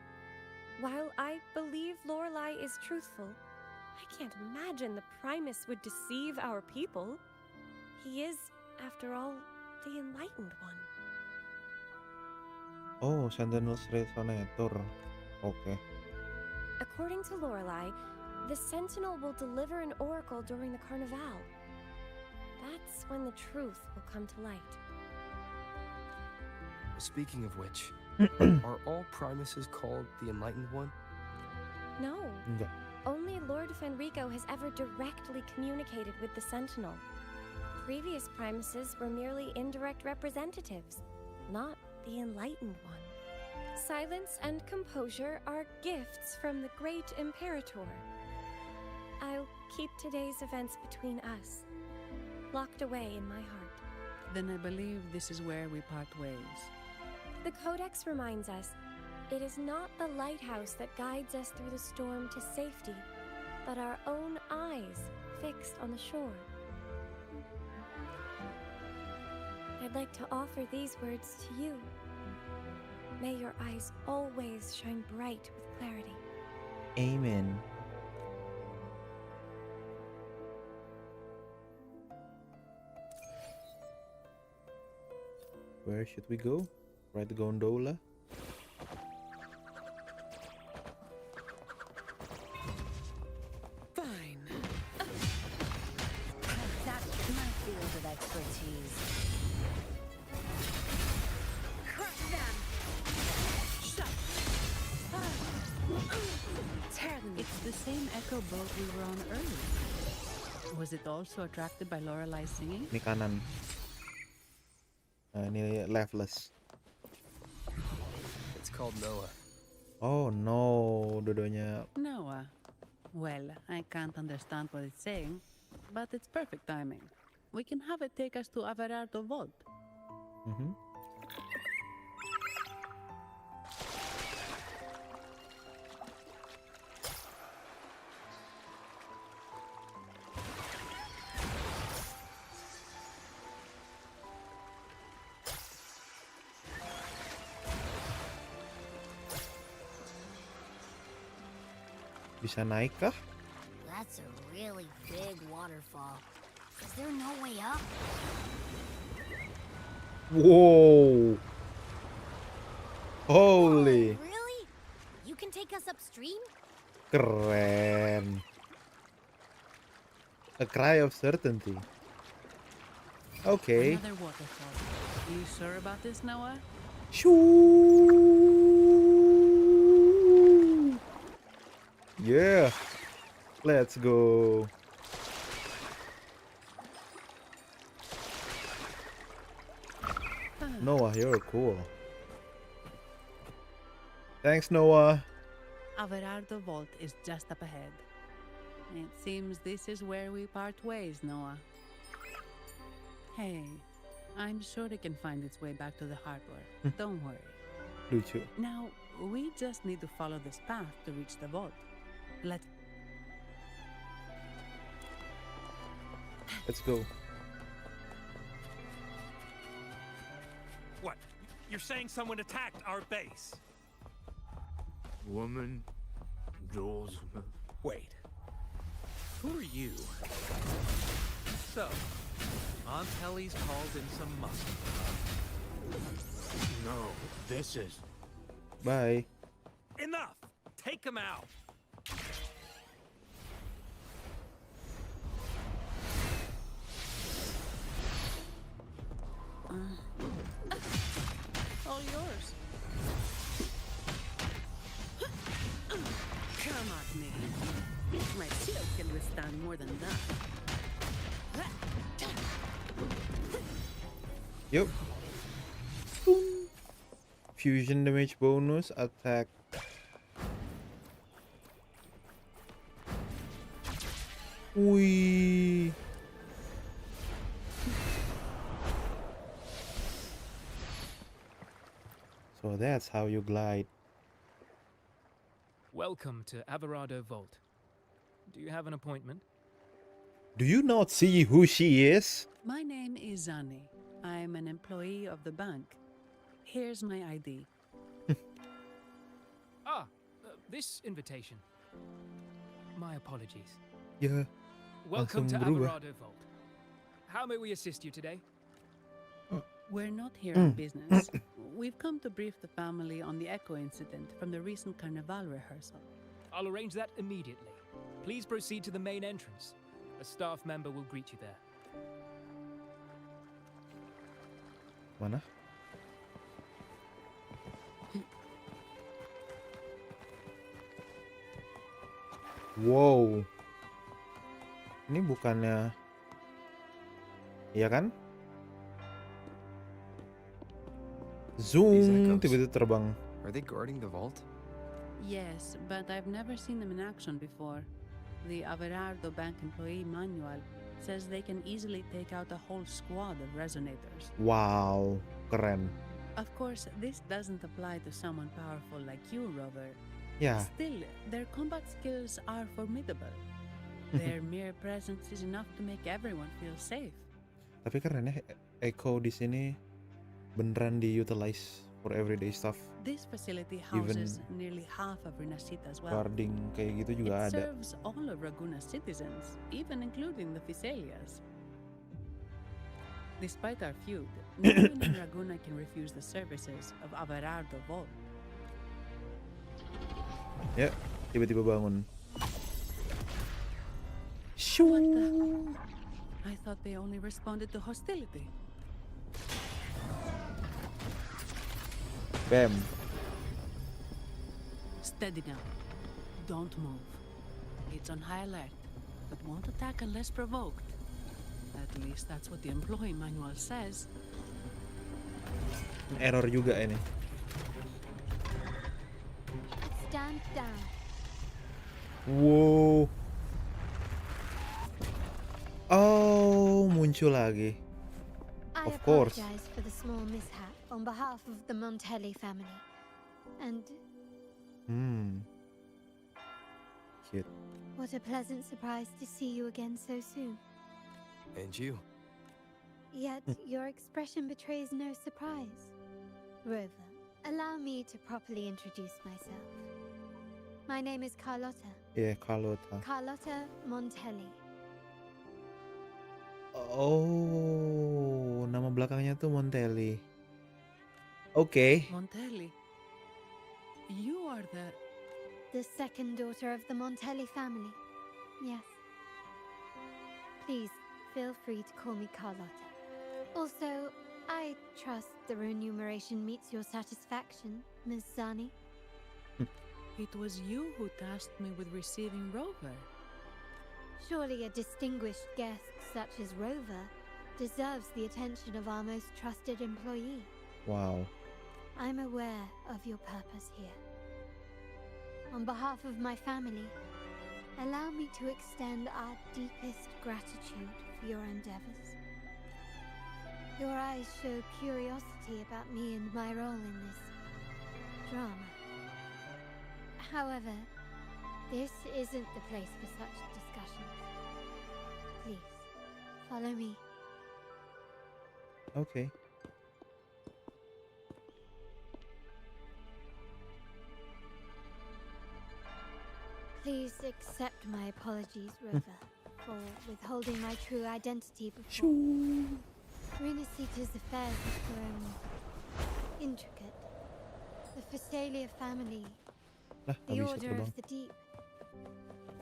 While I believe Lorelei is truthful, I can't imagine the Primus would deceive our people. He is, after all, the Enlightened One. Oh, Sentinel's Resonator. Okay. According to Lorelei, the Sentinel will deliver an oracle during the Carnival. That's when the truth will come to light. Speaking of which, are all Primuses called the Enlightened One? No. Enggak. Only Lord Fenrico has ever directly communicated with the Sentinel. Previous Primuses were merely indirect representatives, not the Enlightened One. Silence and composure are gifts from the great Imperator. I'll keep today's events between us, locked away in my heart. Then I believe this is where we part ways. The Codex reminds us, it is not the lighthouse that guides us through the storm to safety, but our own eyes fixed on the shore. I'd like to offer these words to you. May your eyes always shine bright with clarity. Amen. Where should we go? Ride the gondola? Fine. That's my field of expertise. Crush them! Shut! Tear them! It's the same echo boat we were on earlier. Was it also attracted by Lorelei singing? Ini kanan. Nah, ini leveless. It's called Noah. Oh no, dua-duanya. Noah. Well, I can't understand what it's saying, but it's perfect timing. We can have it take us to Averardo Vault. Mhm. Bisa naik kah? That's a really big waterfall. Is there no way up? Wow. Holy. Really? You can take us upstream? Keren. A cry of certainty. Okay. Another waterfall. You sure about this, Noah? Shoo. Yeah. Let's go. Noah, you're cool. Thanks, Noah. Averardo Vault is just up ahead. It seems this is where we part ways, Noah. Hey, I'm sure it can find its way back to the harbor. Don't worry. Lucu. Now, we just need to follow this path to reach the vault. Let's go. What? You're saying someone attacked our base? Woman, Jules. Wait. Who are you? So, Aunt Helly's called in some muscle. No, this is... Bye. Enough! Take him out! all yours. Come at me. My shield can withstand more than that. Yep. Boom. Fusion damage bonus, attack. Wee. So that's how you glide. Welcome to Averardo Vault. Do you have an appointment? Do you not see who she is? My name is Zani. I'm an employee of the bank. Here's my ID. This invitation. My apologies. Ya, Welcome langsung to berubah. Alvarado Vault. How may we assist you today? We're not here on business. We've come to brief the family on the Echo incident from the recent Carnival rehearsal. I'll arrange that immediately. Please proceed to the main entrance. A staff member will greet you there. Mana? Wow. Ini bukannya... Iya kan? Zoom, tiba-tiba terbang. Are they guarding the vault? Yes, but I've never seen them in action before. The Averardo Bank employee manual says they can easily take out a whole squad of resonators. Wow, keren. Of course, this doesn't apply to someone powerful like you, Rover. Yeah. Still, their combat skills are formidable. Their mere presence is enough to make everyone feel safe. Tapi keren ya, Echo di sini beneran di-utilize for everyday stuff. This facility Even houses nearly half of Renacita as well. Guarding kayak gitu juga It ada. serves all of Raguna's citizens, even including the Thessalias. Despite our feud, no one in Raguna can refuse the services of Averardo Vault. Ya, tiba-tiba bangun. What the? I thought they only responded to hostility. Bam. Steady now. Don't move. It's on high alert, but won't attack unless provoked. At least that's what the employee manual says. Error juga ini. Stand down. Wow. Oh, muncul lagi. I Of course. apologize for the small mishap on behalf of the Montelli family. And Cute. what a pleasant surprise to see you again so soon. And you. Yet your expression betrays no surprise. Rover, allow me to properly introduce myself. My name is Carlotta. Yeah, Carlotta. Carlotta Montelli. Oh, nama belakangnya tuh Montelli. Okay. Montelli, you are The second daughter of the Montelli family. Yes. Please, feel free to call me Carlotta. Also, I trust the remuneration meets your satisfaction, Ms. Zani. It was you who tasked me with receiving Rover. Surely a distinguished guest such as Rover deserves the attention of our most trusted employee. Wow. I'm aware of your purpose here. On behalf of my family, allow me to extend our deepest gratitude for your endeavors. Your eyes show curiosity about me and my role in this drama. However, this isn't the place for such discussions. Please, follow me. Okay. Please accept my apologies, Rover, for withholding my true identity before. Renacita's affairs have grown intricate. The Thessalia family, the Order of the Deep.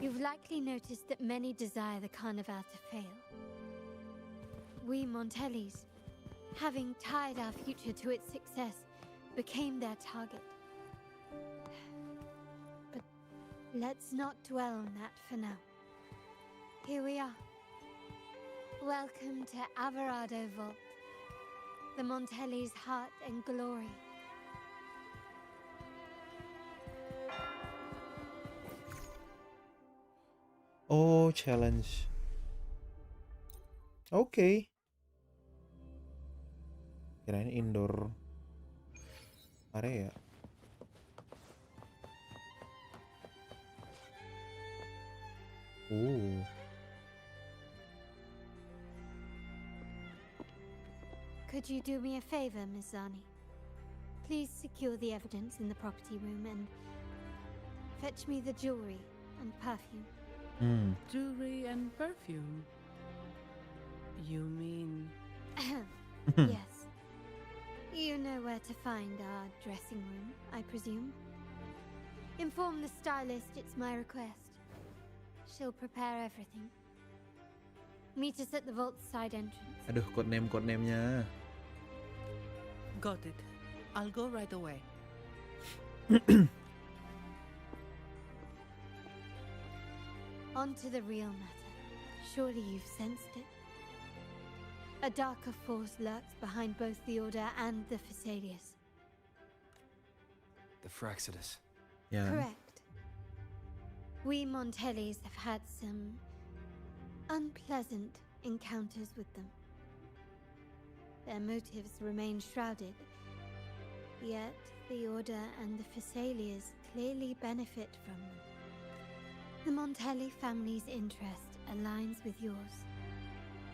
You've likely noticed that many desire the Carnival to fail. We Montellis, having tied our future to its success, became their target. But let's not dwell on that for now. Here we are. Welcome to Averardo Vault, the Montelli's heart and glory. Oh, challenge. Okay. Kirain indoor area. Could you do me a favor, Ms. Zani? Please secure the evidence in the property room and fetch me the jewelry and perfume. Jewelry and perfume? You mean... Yes. You know where to find our dressing room, I presume. Inform the stylist it's my request. She'll prepare everything. Meet us at the vault's side entrance. Aduh, code-name-nya. Got it. I'll go right away. On to the real matter. Surely you've sensed it. A darker force lurks behind both the Order and the Phasaelius. The Fraxidus. Yeah. Correct. We Montellis have had some unpleasant encounters with them. Their motives remain shrouded, yet the Order and the Phasaelius clearly benefit from them. The Montelli family's interest aligns with yours.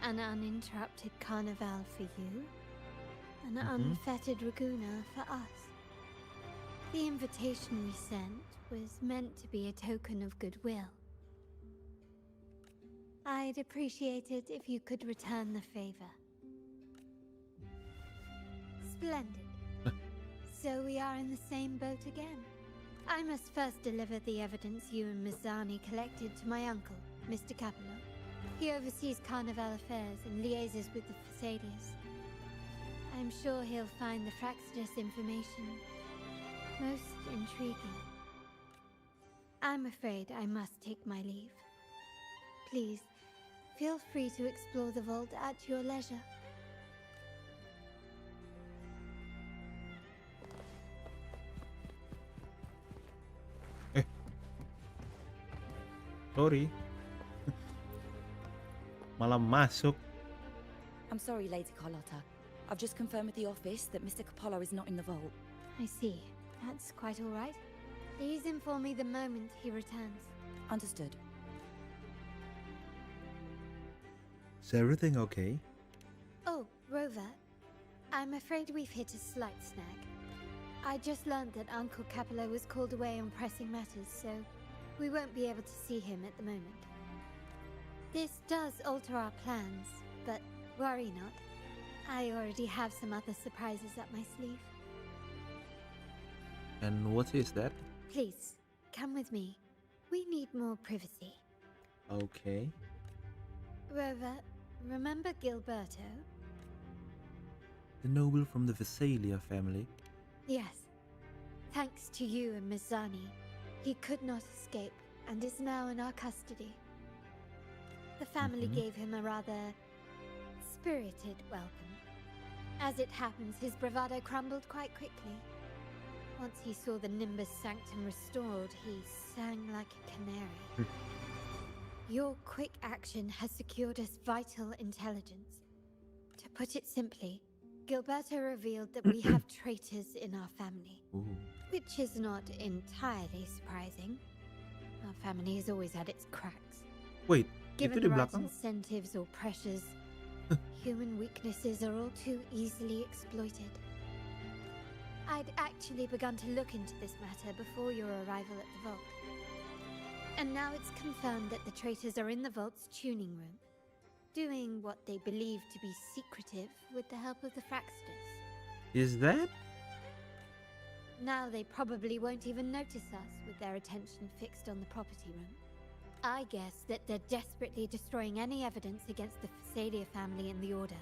An uninterrupted carnival for you, an unfettered Raguna for us. The invitation we sent was meant to be a token of goodwill. I'd appreciate it if you could return the favor. Splendid. So we are in the same boat again. I must first deliver the evidence you and Mizani collected to my uncle, Mr. Capello. He oversees Carnival affairs and liaises with the Phasaelius. I'm sure he'll find the Fraxidus information most intriguing. I'm afraid I must take my leave. Please, feel free to explore the vault at your leisure. Sorry. Malah masuk. I'm sorry, Lady Carlotta. I've just confirmed with the office that Mr. Capello is not in the vault. I see. That's quite all right. Please inform me the moment he returns. Understood. Is everything okay? Oh, Rover. I'm afraid we've hit a slight snag. I just learned that Uncle Capello was called away on pressing matters, so we won't be able to see him at the moment. This does alter our plans, but worry not. I already have some other surprises up my sleeve. And what is that? Please, come with me. We need more privacy. Okay. Rover, remember Gilberto? The noble from the Phasaelia family. Yes. Thanks to you and Mizani, he could not escape and is now in our custody. The family gave him a rather spirited welcome. As it happens, his bravado crumbled quite quickly. Once he saw the Nimbus Sanctum restored, he sang like a canary. Your quick action has secured us vital intelligence. To put it simply, Gilberto revealed that we have traitors in our family. Which is not entirely surprising. Our family has always had its cracks. Wait, Given itu the di right belakang? incentives or pressures, human weaknesses are all too easily exploited. I'd actually begun to look into this matter before your arrival at the vault. And now it's confirmed that the traitors are in the vault's tuning room, doing what they believe to be secretive with the help of the Fraxidus. Is that? Now they probably won't even notice us with their attention fixed on the property room. I guess that they're desperately destroying any evidence against the Phasaelia family and the Order.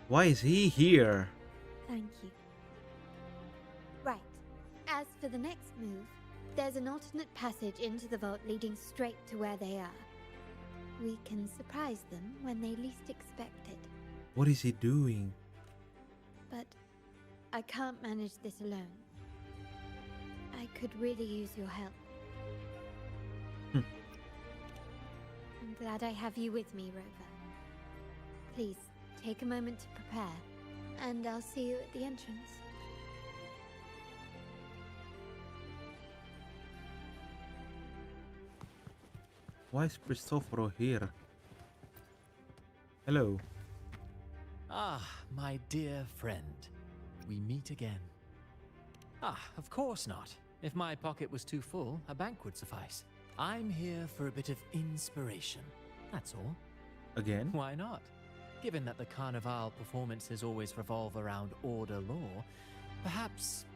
Why is he here? Thank you. Right. As for the next move, there's an alternate passage into the vault leading straight to where they are. We can surprise them when they least expect it. What is he doing? But I can't manage this alone. I could really use your help. I'm glad I have you with me, Rover. Please, take a moment to prepare, and I'll see you at the entrance. Why is Cristoforo here? Hello. Ah, my dear friend. we meet again. Ah, of course not. If my pocket was too full, a bank would suffice. I'm here for a bit of inspiration, that's all. Again? Why not? Given that the Carnival performances always revolve around order law, perhaps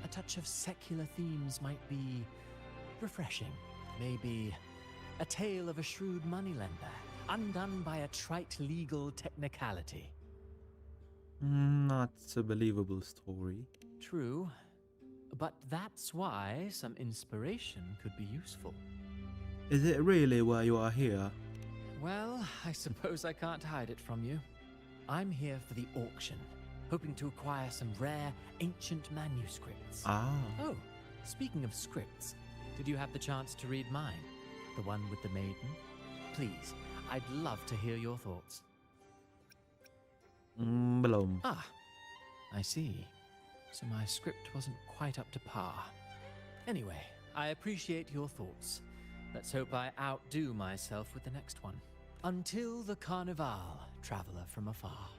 a touch of secular themes might be refreshing. Maybe a tale of a shrewd moneylender, undone by a trite legal technicality. Not a believable story. True, but that's why some inspiration could be useful. Is it really why you are here? Well, I suppose I can't hide it from you. I'm here for the auction, hoping to acquire some rare, ancient manuscripts. Ah. Oh, speaking of scripts, did you have the chance to read mine? The one with the maiden? Please, I'd love to hear your thoughts. Belum. Ah, I see. So my script wasn't quite up to par. Anyway, I appreciate your thoughts. Let's hope I outdo myself with the next one. Until the Carnival, traveler from afar.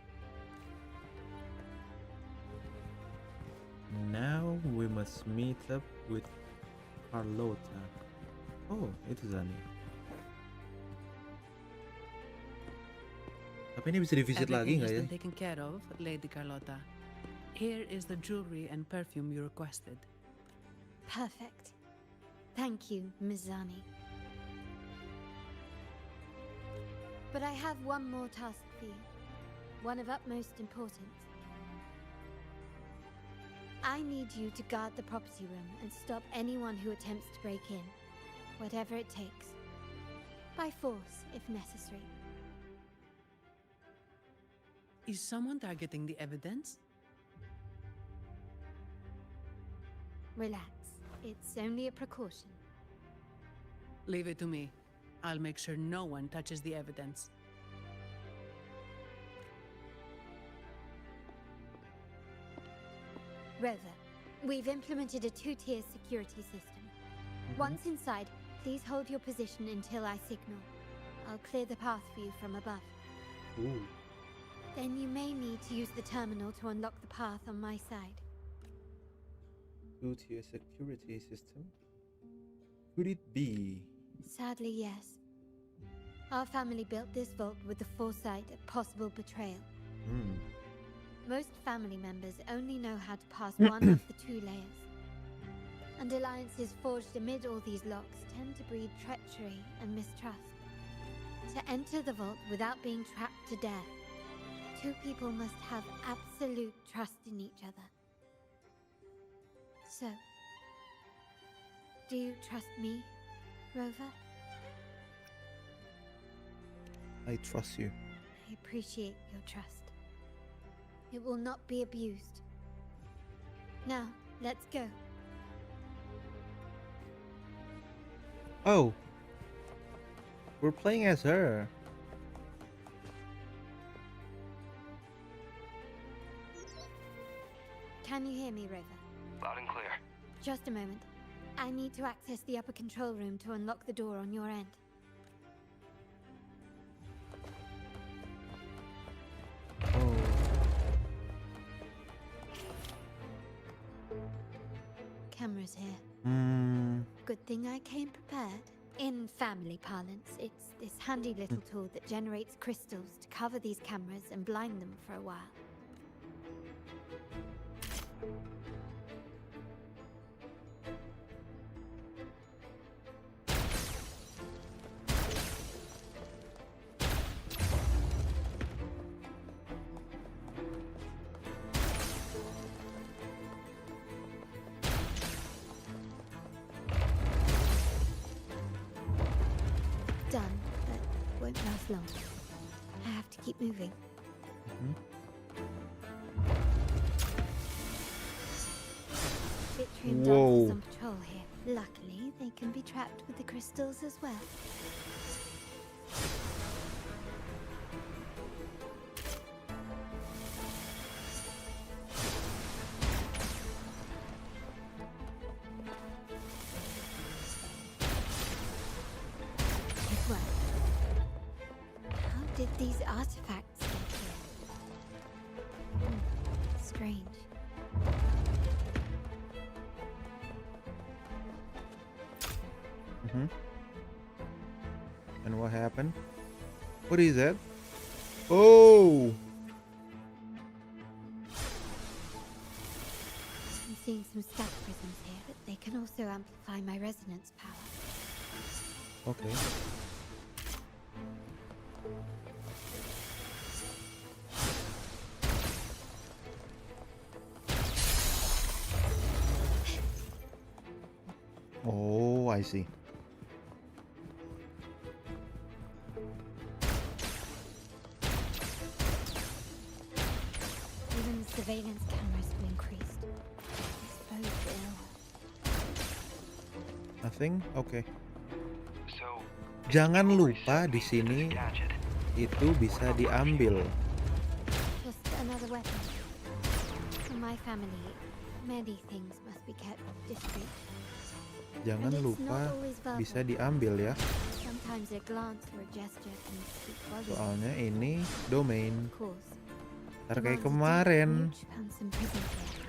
Now we must meet up with Carlota. Oh, itu Zani. Tapi ini bisa di-visit lagi Everything nggak has ya? been taken care of, Lady Carlotta. Here is the jewelry and perfume you requested. Perfect. Thank you, Ms. Zani. But I have one more task for you. One of utmost importance. I need you to guard the property room and stop anyone who attempts to break in. Whatever it takes. By force, if necessary. Is someone targeting the evidence? Relax. It's only a precaution. Leave it to me. I'll make sure no one touches the evidence. Rover, we've implemented a two-tier security system. Once inside, please hold your position until I signal. I'll clear the path for you from above. Ooh. Then you may need to use the terminal to unlock the path on my side. Two-tier security system? Could it be? Sadly, yes. Our family built this vault with the foresight of possible betrayal. Most family members only know how to pass one of the two layers. And alliances forged amid all these locks tend to breed treachery and mistrust. To enter the vault without being trapped to death, two people must have absolute trust in each other. So, do you trust me, Rover? I trust you. I appreciate your trust. It will not be abused. Now, let's go. Oh. We're playing as her. Can you hear me, Rover? Loud and clear. Just a moment. I need to access the upper control room to unlock the door on your end. Cameras here. Good thing I came prepared. In family parlance, it's this handy little tool that generates crystals to cover these cameras and blind them for a while. Done, but won't last long. I have to keep moving. Vitrium dogs on patrol here. Luckily, they can be trapped with the crystals as well. It worked. How did these artifacts get here? Strange. And what happened? What is that? Oh! I'm seeing some staff prisms here, but they can also amplify my resonance power. Okay. Oh, I see. Even the surveillance cameras have increased. This bodes ill. Nothing? Okay. So, Jangan lupa di sini itu bisa diambil. Just another weapon. For my family, many things must be kept discreet. Jangan And it's lupa not always verbal. bisa diambil ya. Sometimes a glance or a gesture can speak volumes. Soalnya ini domain. Of course. Ntar kayak Demands a kemarin. deep reach on some prisons here.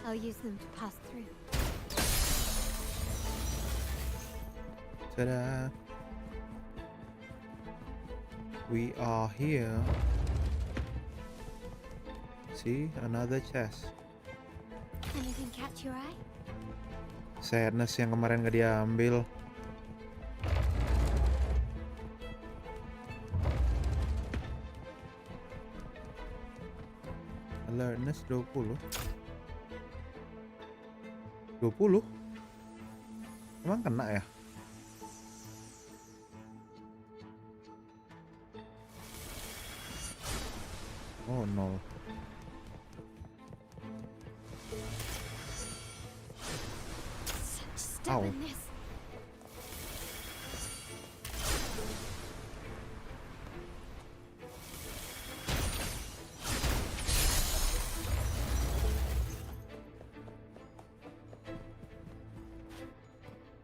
I'll use them to pass through. Tada. We are here. See, another chest. Anything catch your eye? Sadness yang kemarin gak diambil. Alertness 20. 20? Emang kena ya? Oh no. Ow. Stubbornness.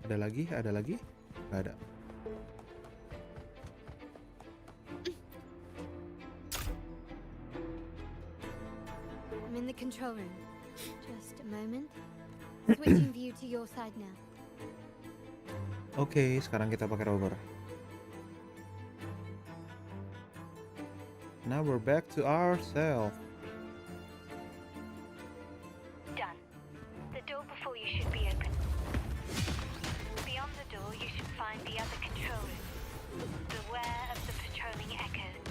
Ada lagi? Ada lagi? Gak ada. I'm in the control room. Just a moment. Switching view to your side now. Oke, sekarang kita pakai rover. Now we're back to our cell. Done. The door before you should be open. Beyond the door, you should find the other control room. Beware of the patrolling echoes.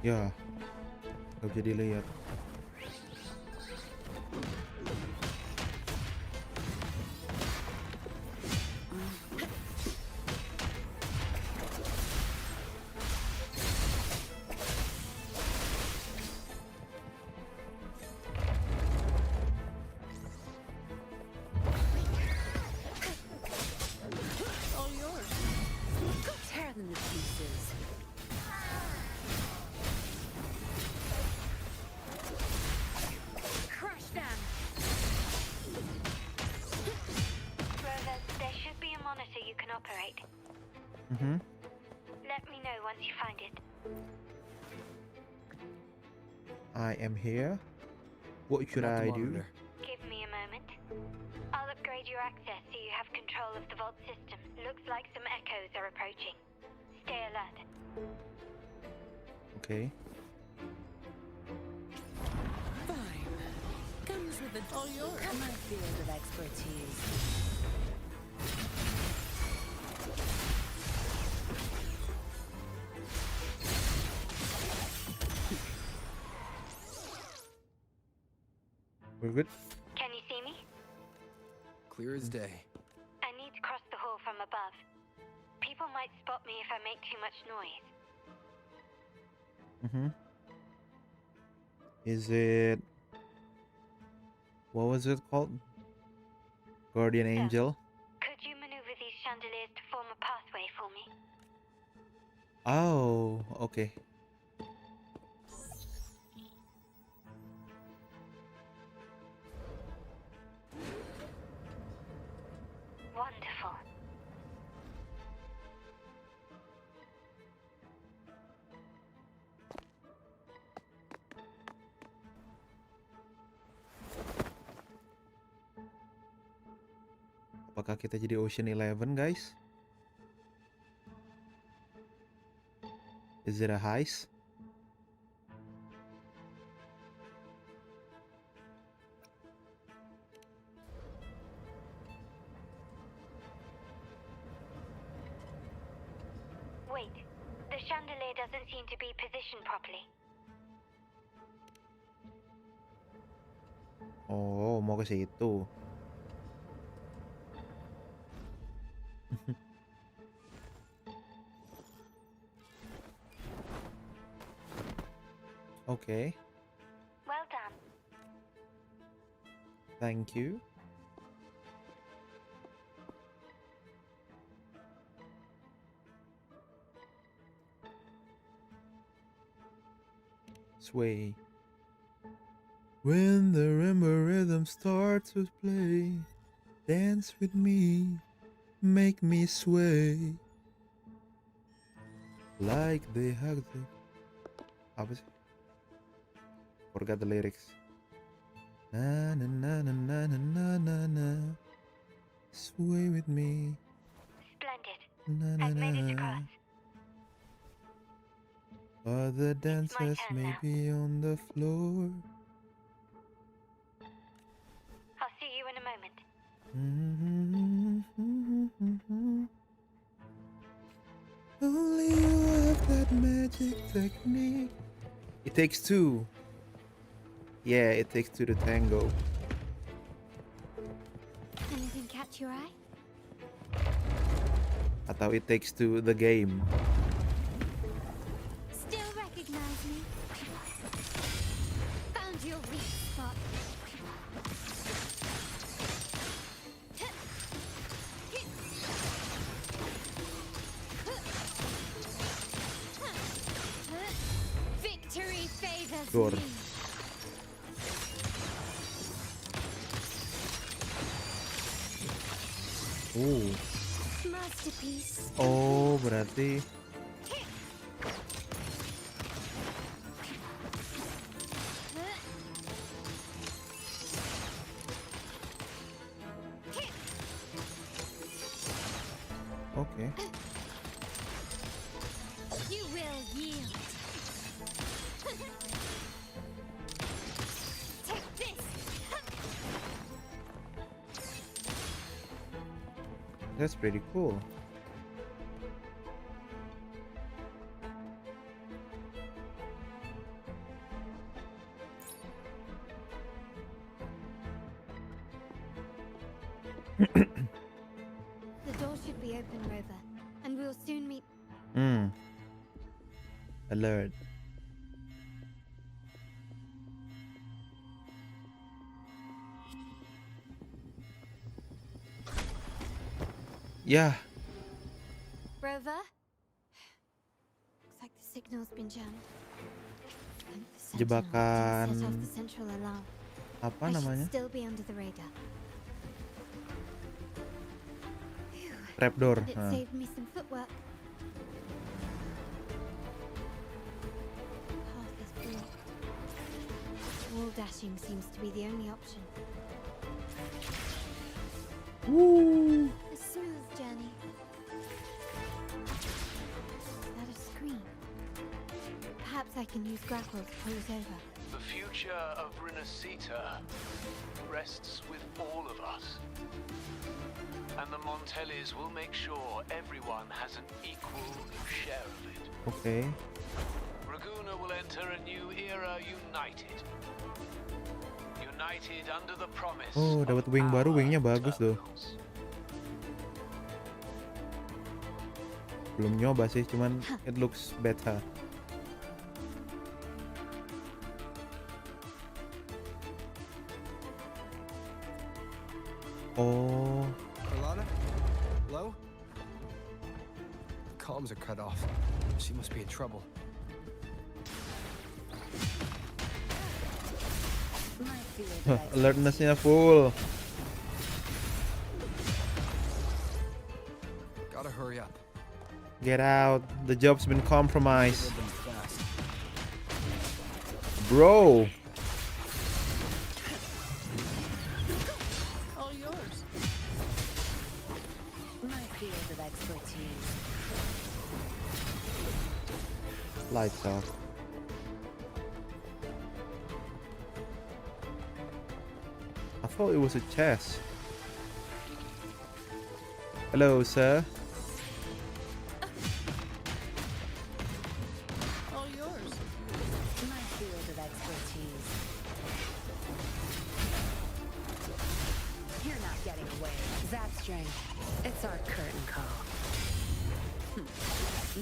Ya, gak bisa dilihat. All yours. Tear them to pieces. Crush them. Rover, there should be a monitor you can operate. Let me know once you find it. I am here. What should Not the I do? monitor. Give me a moment. I'll upgrade your access so you have control of the vault system. Looks like some echoes are approaching. Stay alert. Okay. Fine. Comes with the all yours. My field of expertise. We're good. Can you see me? Clear as day. I need to cross the hall from above. People might spot me if I make too much noise. Is it... What was it called? Guardian Angel? Could you maneuver these chandeliers to form a pathway for me? Oh, okay. Wonderful. Apakah kita jadi Ocean 11 guys? Is it a heist? Wait, the chandelier doesn't seem to be positioned properly. Oh, mau ke situ. Okay, Well done. thank you. Sway. When the rumba rhythm starts to play, dance with me, make me sway. Like they hug the... Apa sih? Forgot the lyrics. Na na na na na na na na na. Sway with me. Splendid. Na na I've made it na. across. Other dancers turn may now. be on the floor. I'll see you in a moment. Only you have that magic technique. It takes two. Yeah, it takes two to tango. Anything catch your eye? Atau it takes two the game. Still recognize me? Found your weak spot. Victory favors Door. me. Masterpiece. Oh, berarti okay. You will yield. Take this. That's pretty cool. The door should be open, Rover, and we'll soon meet. Alert. Yeah. Rover? Looks like the signal's been jammed. Think the Sentinel didn't Jebakan set off the central alarm. apa I should namanya? still be under the radar. Phew. Trapdoor. It Nah. saved me some footwork. Path is blocked. Wall dashing seems to be the only option. Woo! A smooth journey. Is that a screen? Perhaps I can use grapple to pull it over. The future of Renacita rests with all of us. And the Montellis will make sure everyone has an equal share of it. Okay. Raguna will enter a new era united. United under the promise. Oh, dapat wing baru, wingnya bagus tuh. Belum nyoba sih, cuman it looks better. Oh, Alana? Hello? Comms are cut off. She must be in trouble. alertnessnya full. Gotta hurry up. Get out. The job's been compromised. Build them fast. Bro. All yours. expertise. Lights off. I thought it was a chest. Hello, sir. All yours. My field of expertise. You're not getting away. That's strange. It's our curtain call.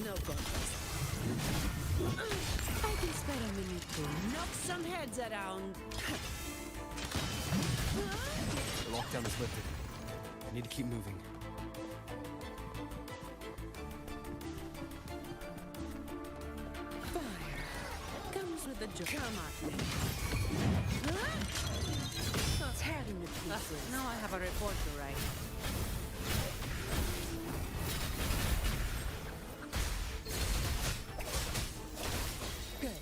No contest. I can spare a minute to knock some heads around. The lockdown is lifted. I need to keep moving. Fire comes with the job. Come at me. Tear them to pieces. Now I have a report to write. Good.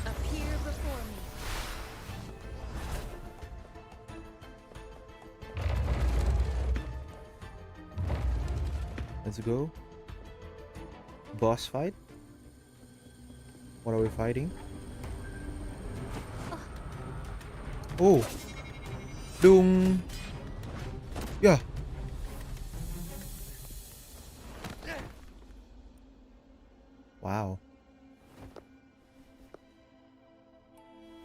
Appear before me. Let's go. Boss fight? What are we fighting? Oh! Doom! Yeah! Wow.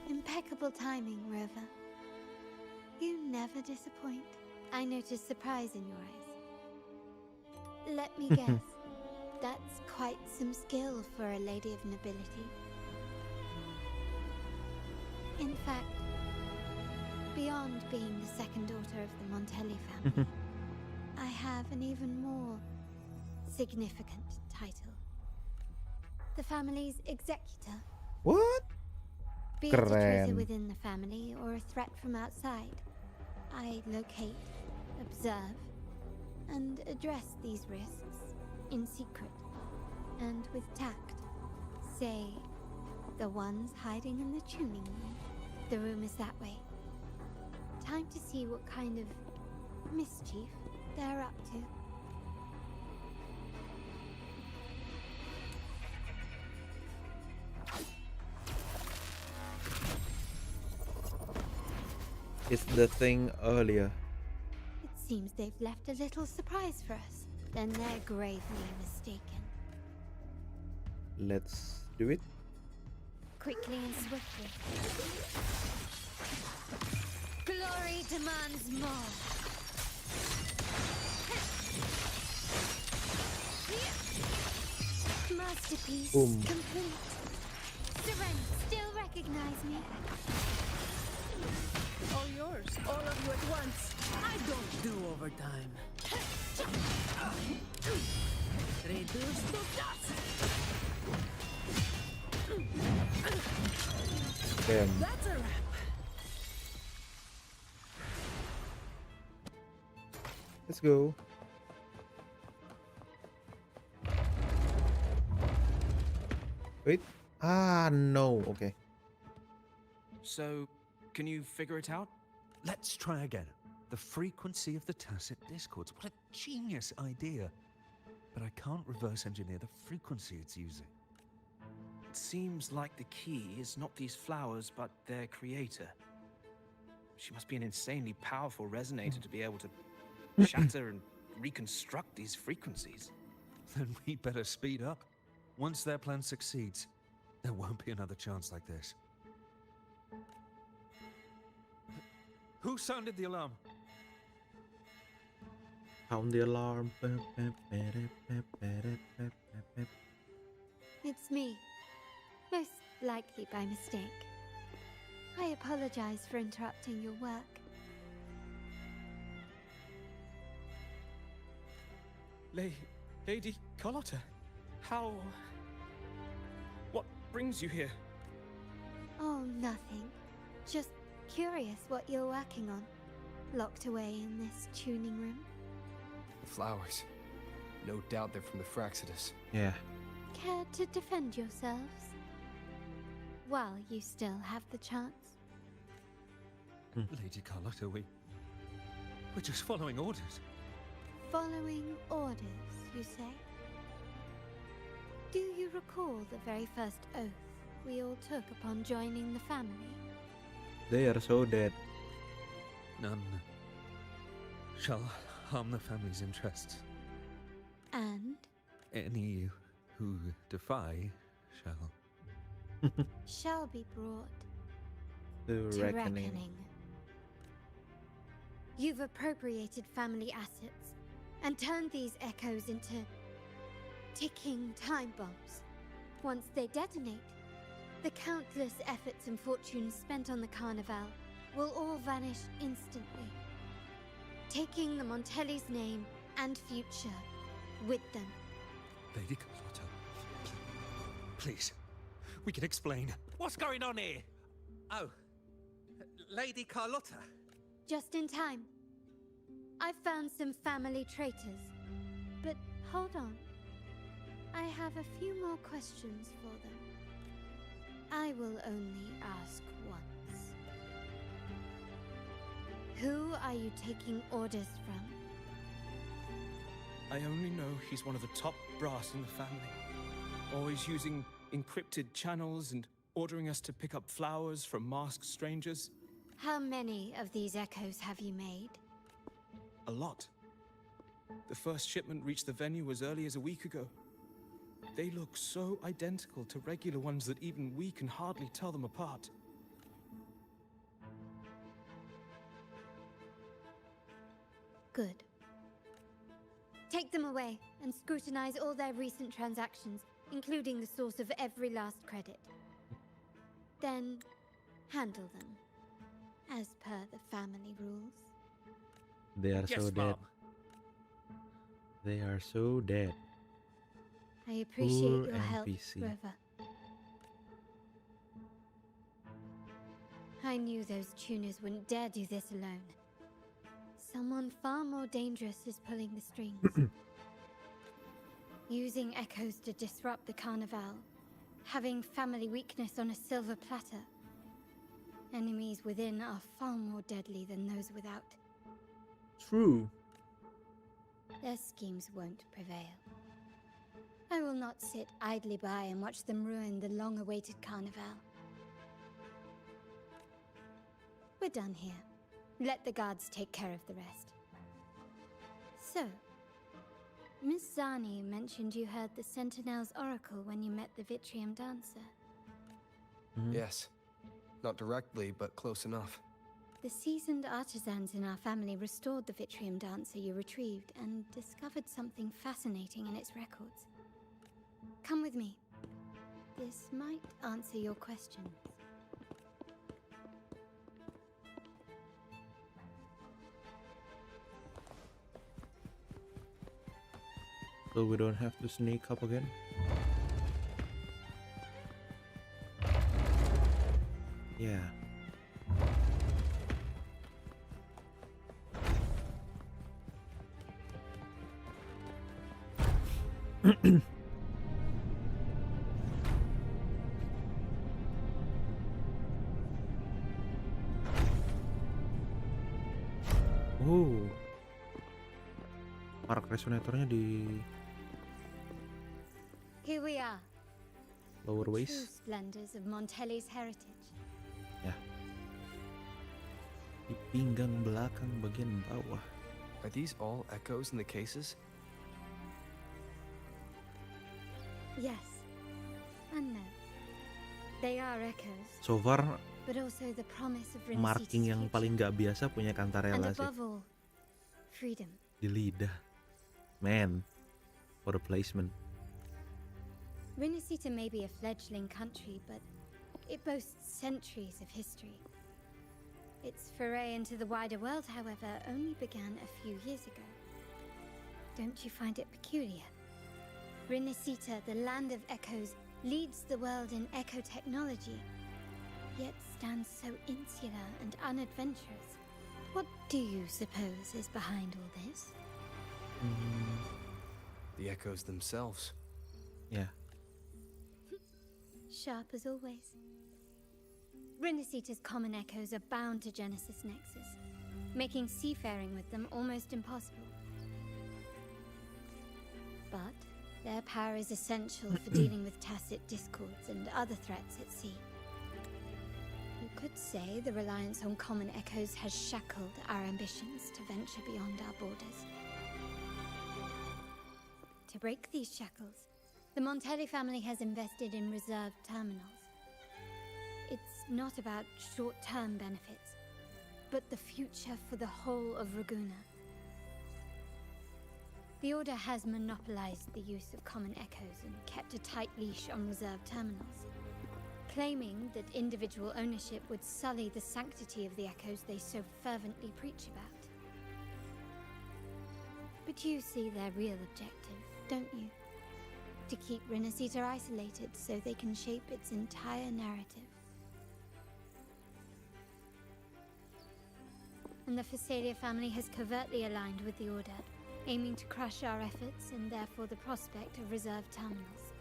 Impeccable timing, Rover. You never disappoint. I notice surprise in your eyes. Let me guess. That's quite some skill for a lady of nobility. In fact, beyond being the second daughter of the Montelli family, I have an even more significant title. The family's executor. What? Be it a traitor Keren. within the family or a threat from outside, I locate, observe, and address these risks in secret and with tact. Say, the ones hiding in the tuning room. The room is that way. Time to see what kind of mischief they're up to. It's the thing earlier. It seems they've left a little surprise for us. Then they're gravely mistaken. Let's do it. Quickly and swiftly. Glory demands more. Masterpiece Boom. complete. Seren, still recognize me? All yours. All of you at once. I don't do overtime. Reduce to dust. Damn. That's a wrap. Let's go. Wait. Ah, no. Okay. So, can you figure it out? Let's try again. The frequency of the tacit discords. What a genius idea. But I can't reverse engineer the frequency it's using. It seems like the key is not these flowers, but their creator. She must be an insanely powerful resonator to be able to shatter and reconstruct these frequencies. Then we better speed up. Once their plan succeeds, there won't be another chance like this. Who sounded the alarm? Sound the alarm. It's me. Most likely by mistake. I apologize for interrupting your work. Lady Carlotta, how... What brings you here? Oh, nothing. Just curious what you're working on. Locked away in this tuning room. The flowers. No doubt they're from the Fraxidus. Yeah. Care to defend yourselves? While you still have the chance. Lady Carlotta, we're just following orders. Following orders, you say? Do you recall the very first oath we all took upon joining the family? They are so dead. None shall harm the family's interests. And? Any who defy shall. Shall be brought The to reckoning. reckoning. You've appropriated family assets and turned these echoes into ticking time bombs. Once they detonate, the countless efforts and fortunes spent on the Carnival will all vanish instantly, taking the Montelli's name and future with them. Lady Carlotta, please, we can explain. What's going on here? Oh, Lady Carlotta. Just in time. I found some family traitors. But hold on. I have a few more questions for them. I will only ask once. Who are you taking orders from? I only know he's one of the top brass in the family. Always using encrypted channels and ordering us to pick up flowers from masked strangers. How many of these echoes have you made? A lot. The first shipment reached the venue as early as a week ago. They look so identical to regular ones that even we can hardly tell them apart. Good. Take them away and scrutinize all their recent transactions, including the source of every last credit. Then, handle them, as per the family rules. They are so dead. They are so dead. I appreciate Poor your help, NPC. Rover. I knew those tuners wouldn't dare do this alone. Someone far more dangerous is pulling the strings. Using echoes to disrupt the Carnival. Having family weakness on a silver platter. Enemies within are far more deadly than those without. True. Their schemes won't prevail. I will not sit idly by and watch them ruin the long-awaited Carnival. We're done here. Let the guards take care of the rest. So, Miss Zani mentioned you heard the Sentinel's oracle when you met the Vitrium Dancer. Yes. Not directly, but close enough. The seasoned artisans in our family restored the Vitrium Dancer you retrieved and discovered something fascinating in its records. Come with me. This might answer your questions. So we don't have to sneak up again. Yeah. Oh. Arc resonatornya di Here we are. lower True waist. splendors of Montelli's heritage. Ya. Di pinggang belakang bagian bawah. Are these all echoes in the cases? Yes. And no. They are echoes. So far But also the promise of marking Renacita's yang future. paling nggak biasa punya And Cantarella sih. above all, freedom. Di lidah. Man. What a placement. Renacita may be a fledgling country, but it boasts centuries of history. Its foray into the wider world, however, only began a few years ago. Don't you find it peculiar? Renacita, the land of echoes, leads the world in echo technology, yet stands so insular and unadventurous. What do you suppose is behind all this? The echoes themselves. Yeah. Sharp as always. Renacita's common echoes are bound to Genesis Nexus, making seafaring with them almost impossible. but their power is essential for dealing with tacit discords and other threats at sea. You could say the reliance on common echoes has shackled our ambitions to venture beyond our borders. To break these shackles, the Montelli family has invested in reserved terminals. It's not about short-term benefits, but the future for the whole of Raguna. The Order has monopolized the use of common echoes and kept a tight leash on reserved terminals, claiming that individual ownership would sully the sanctity of the echoes they so fervently preach about. But you see their real objective, don't you? To keep Renacita isolated so they can shape its entire narrative. And the Phasalia family has covertly aligned with the Order, aiming to crush our efforts and therefore the prospect of reserved terminals.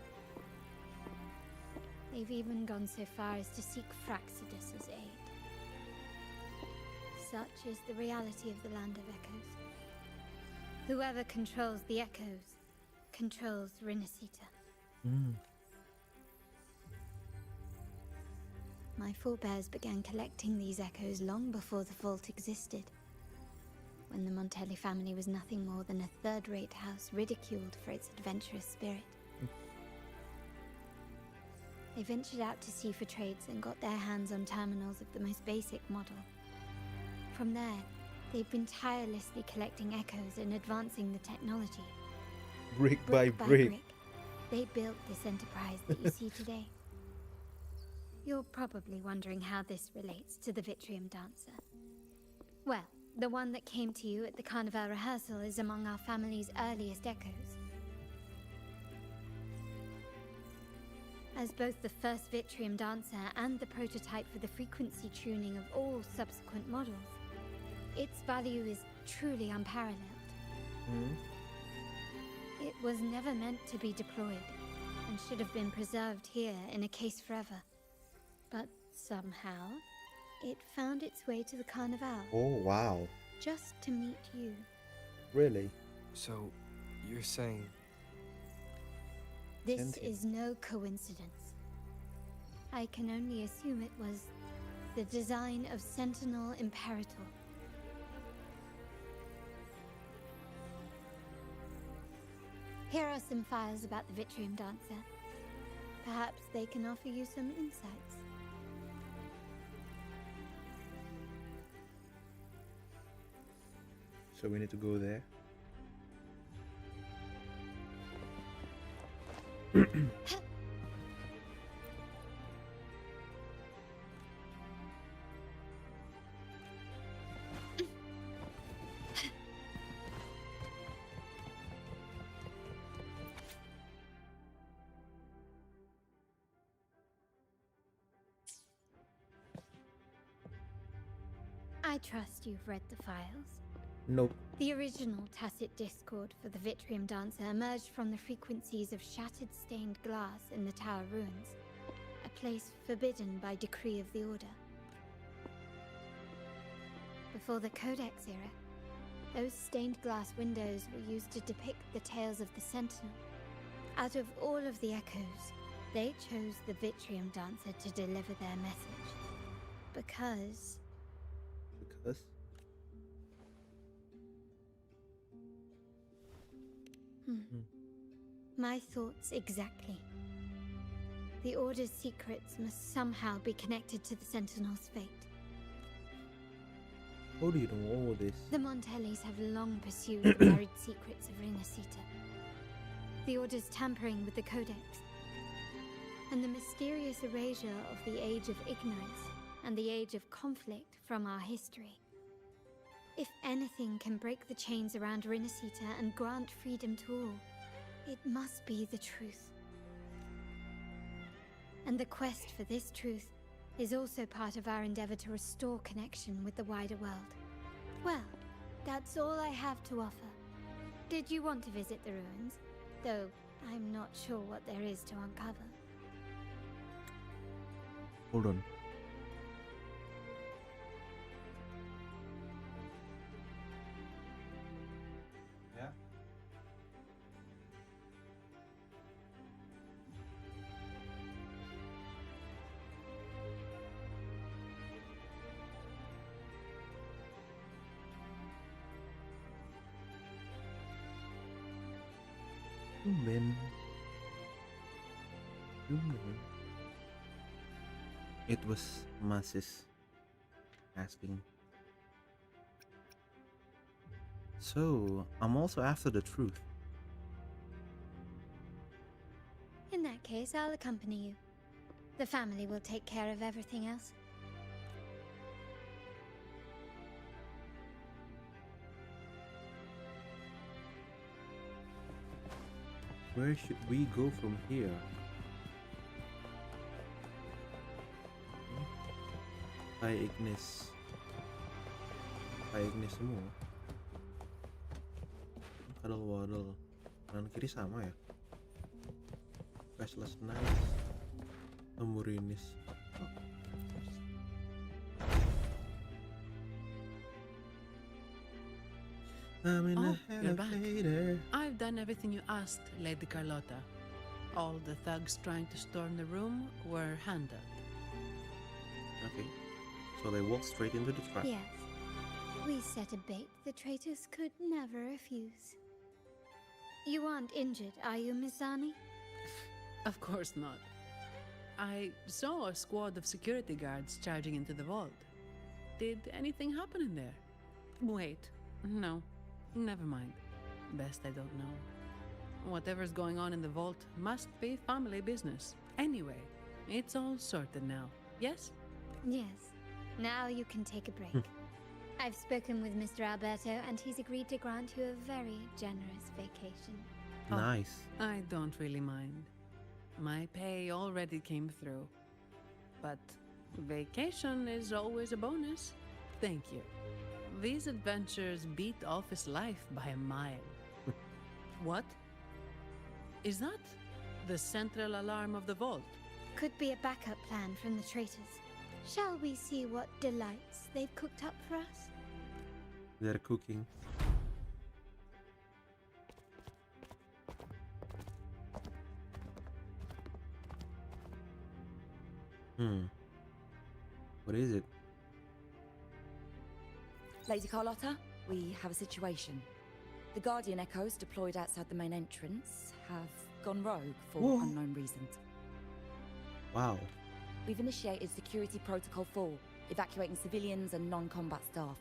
They've even gone so far as to seek Fraxidus's aid. Such is the reality of the Land of Echoes. Whoever controls the Echoes controls Renacita. My forebears began collecting these echoes long before the vault existed, when the Montelli family was nothing more than a third-rate house ridiculed for its adventurous spirit. They ventured out to sea for trades and got their hands on terminals of the most basic model. From there, they've been tirelessly collecting echoes and advancing the technology. Brick by brick. They built this enterprise that you see today. You're probably wondering how this relates to the Vitrium Dancer. Well, the one that came to you at the Carnival rehearsal is among our family's earliest echoes. As both the first Vitrium Dancer and the prototype for the frequency tuning of all subsequent models, its value is truly unparalleled. It was never meant to be deployed, and should have been preserved here in a case forever. But somehow, it found its way to the Carnival. Oh, wow. Just to meet you. Really? So, you're saying... This is no coincidence. I can only assume it was the design of Sentinel Imperator. Here are some files about the Vitrium Dancer. Perhaps they can offer you some insights. So we need to go there. I trust you've read the files. Nope. The original tacit discord for the Vitrium Dancer emerged from the frequencies of shattered stained glass in the tower ruins, a place forbidden by decree of the Order. Before the Codex era, those stained glass windows were used to depict the tales of the Sentinel. Out of all of the echoes, they chose the Vitrium Dancer to deliver their message. Because... My thoughts exactly. The Order's secrets must somehow be connected to the Sentinel's fate. How do you know all this? The Montellis have long pursued the buried secrets of Renacita. The Order's tampering with the Codex, and the mysterious erasure of the Age of Ignorance and the Age of Conflict from our history. If anything can break the chains around Renacita and grant freedom to all, it must be the truth. And the quest for this truth is also part of our endeavor to restore connection with the wider world. Well, that's all I have to offer. Did you want to visit the ruins? Though I'm not sure what there is to uncover. Hold on. Tumben. Tumben. It was Masis asking. So, I'm also after the truth. In that case, I'll accompany you. The family will take care of everything else. Where should we go from here? Kayak Ignis. Kayak Ignis semua. Kadal wadal. Kanan kiri sama ya? Faceless Knight. Tamburinis. I'm in Oh, a you're back. elevator. I've done everything you asked, Lady Carlotta. All the thugs trying to storm the room were handled. Okay. So they walked straight into the trap. Yes. We set a bait the traitors could never refuse. You aren't injured, are you, Mizani? Of course not. I saw a squad of security guards charging into the vault. Did anything happen in there? Wait, no. Never mind. Best I don't know. Whatever's going on in the vault must be family business. Anyway, it's all sorted now, yes? Yes. Now you can take a break. I've spoken with Mr. Alberto, and he's agreed to grant you a very generous vacation. Nice. I don't really mind. My pay already came through. But vacation is always a bonus. Thank you. These adventures beat office life by a mile. What? Is that the central alarm of the vault? Could be a backup plan from the traitors. Shall we see what delights they've cooked up for us? They're cooking. What is it? Lady Carlotta, we have a situation. The Guardian Echoes deployed outside the main entrance have gone rogue for Whoa. unknown reasons. Wow. We've initiated Security Protocol 4, evacuating civilians and non-combat staff.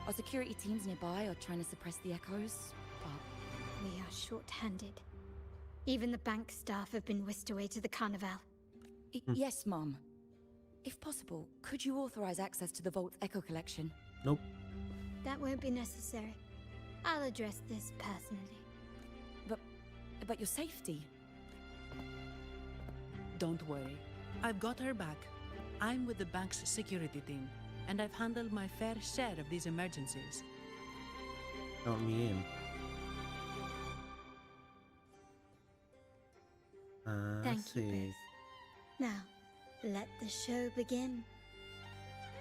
Our security teams nearby are trying to suppress the echoes, but... We are short-handed. Even the bank staff have been whisked away to the Carnival. Yes, Mum. If possible, could you authorize access to the Vault's echo collection? Nope. That won't be necessary. I'll address this personally. But your safety? Don't worry. I've got her back. I'm with the bank's security team, and I've handled my fair share of these emergencies. Count me in. Thank you, see. Beth. Now, let the show begin.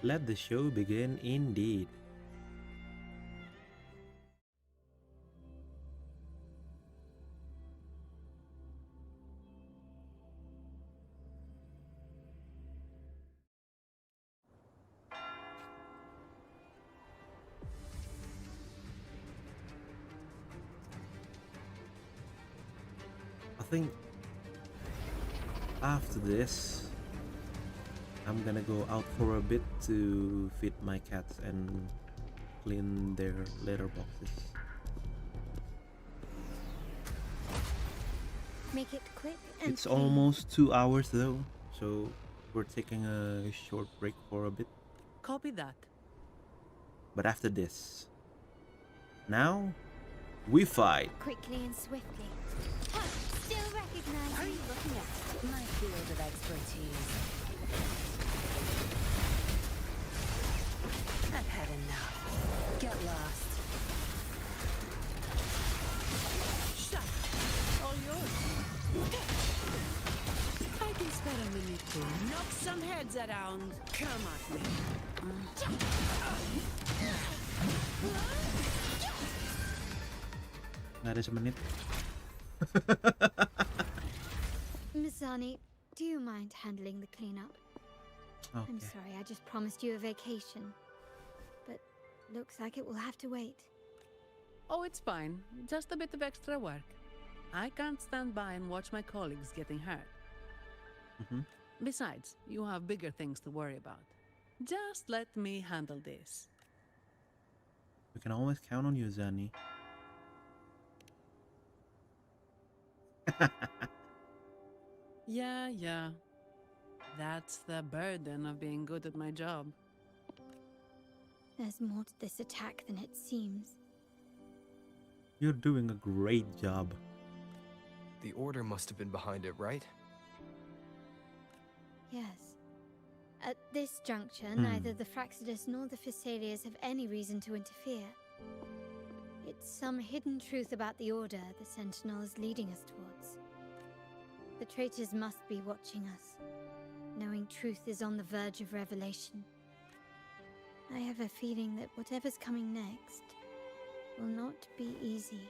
Let the show begin indeed. I think after this, I'm gonna go out for a bit to feed my cats and clean their litter boxes. Make it quick and It's clean. almost 2 hours though, so we're taking a short break for a bit. Copy that. But after this, now we fight. Quickly and swiftly. Still recognize What are me? you looking at? My field of expertise. I've had enough. Get lost. Shut. All yours. I can spare a minute to knock some heads around. Come at me. Nggak ada semenit. Mizani, do you mind handling the cleanup? I'm Okay. sorry, I just promised you a vacation. But looks like it will have to wait. Oh, it's fine. Just a bit of extra work. I can't stand by and watch my colleagues getting hurt. Besides, you have bigger things to worry about. Just let me handle this. We can always count on you, Zani. Yeah. That's the burden of being good at my job. There's more to this attack than it seems. You're doing a great job. The Order must have been behind it, right? Yes. At this juncture, neither the Fraxidus nor the Physaelians have any reason to interfere. It's some hidden truth about the Order the Sentinel is leading us towards. The traitors must be watching us, knowing truth is on the verge of revelation. I have a feeling that whatever's coming next will not be easy.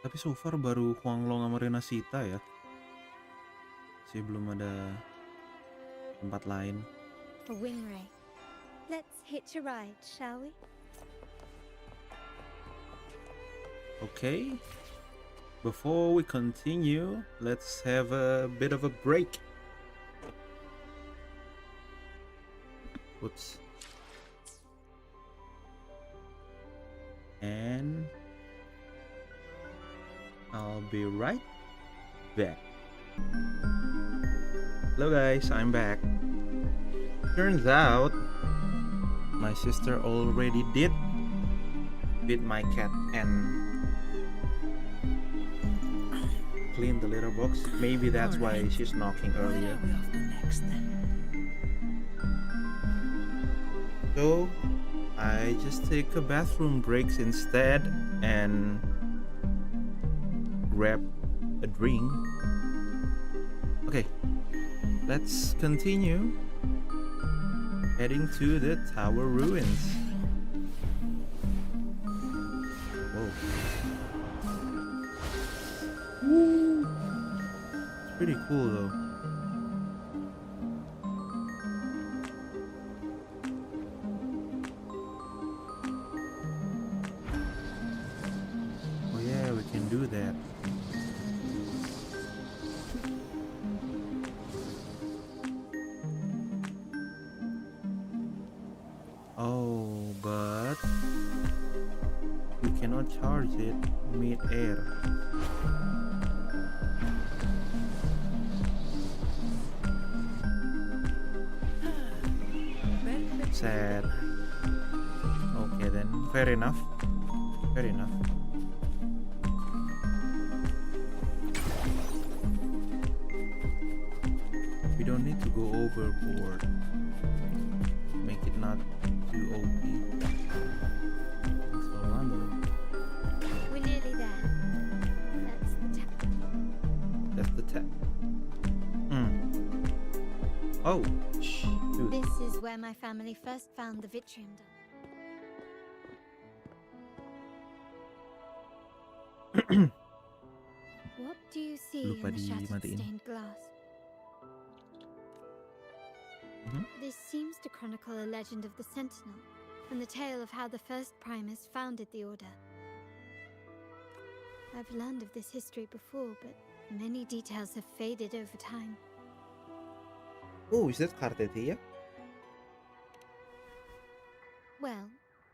Tapi so far baru Huanglong sama Renacita ya. Masih belum ada tempat lain. A Wingray. Let's hitch a ride, shall we? Okay. Before we continue, let's have a bit of a break. Whoops. And I'll be right back. Hello guys, I'm back. Turns out my sister already did feed my cat and clean the litter box. Maybe that's why she's knocking earlier. So I just take a bathroom breaks instead and grab a drink. Okay, let's continue heading to the tower ruins. Whoa. Woo. It's pretty cool though. Oh yeah, we can do that. Oh, but we cannot charge it mid-air. Sad. Okay then, fair enough. Fair enough. We don't need to go overboard. Make it not too OP. So random. We're nearly there. That's the tap. That's the tap. Oh, shoot. This is where my family first found the Vitrium done. What do you see Lupa in the shattered dimatiin. stained glass? This seems to chronicle a legend of the Sentinel and the tale of how the first Primus founded the Order. I've learned of this history before, but many details have faded over time. Oh, is that Cartetia? Well,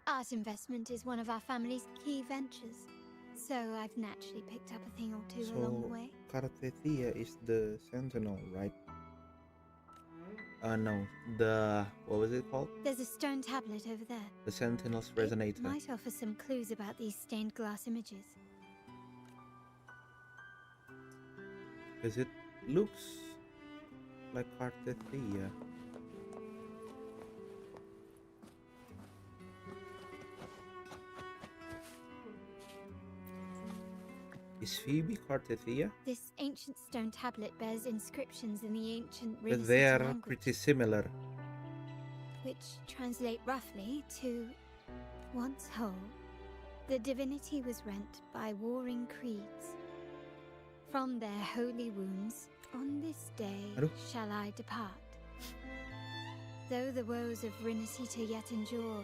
art investment is one of our family's key ventures, so I've naturally picked up a thing or two along the way. Cartetia is the Sentinel, right? No, what was it called? There's a stone tablet over there. The Sentinel's It Resonator. might offer some clues about these stained glass images. Because it looks like Cartetia. Is Phoebe Cartetia? This ancient stone tablet bears inscriptions in the ancient But Renaissance they are language, pretty similar. which translate roughly to once whole, the divinity was rent by warring creeds. From their holy wounds, on this day Aduh. shall I depart. Though the woes of Renacita yet endure,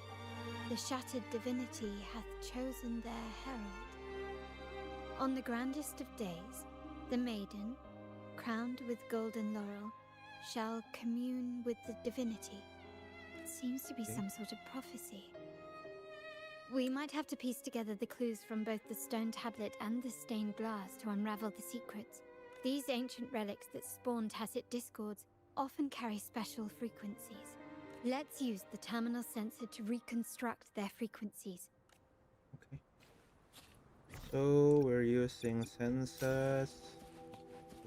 the shattered divinity hath chosen their herald. On the grandest of days, the maiden, crowned with golden laurel, shall commune with the divinity. It seems to be some sort of prophecy. We might have to piece together the clues from both the stone tablet and the stained glass to unravel the secrets. These ancient relics that spawn tacit discords often carry special frequencies. Let's use the terminal sensor to reconstruct their frequencies. Okay. So we're using sensors.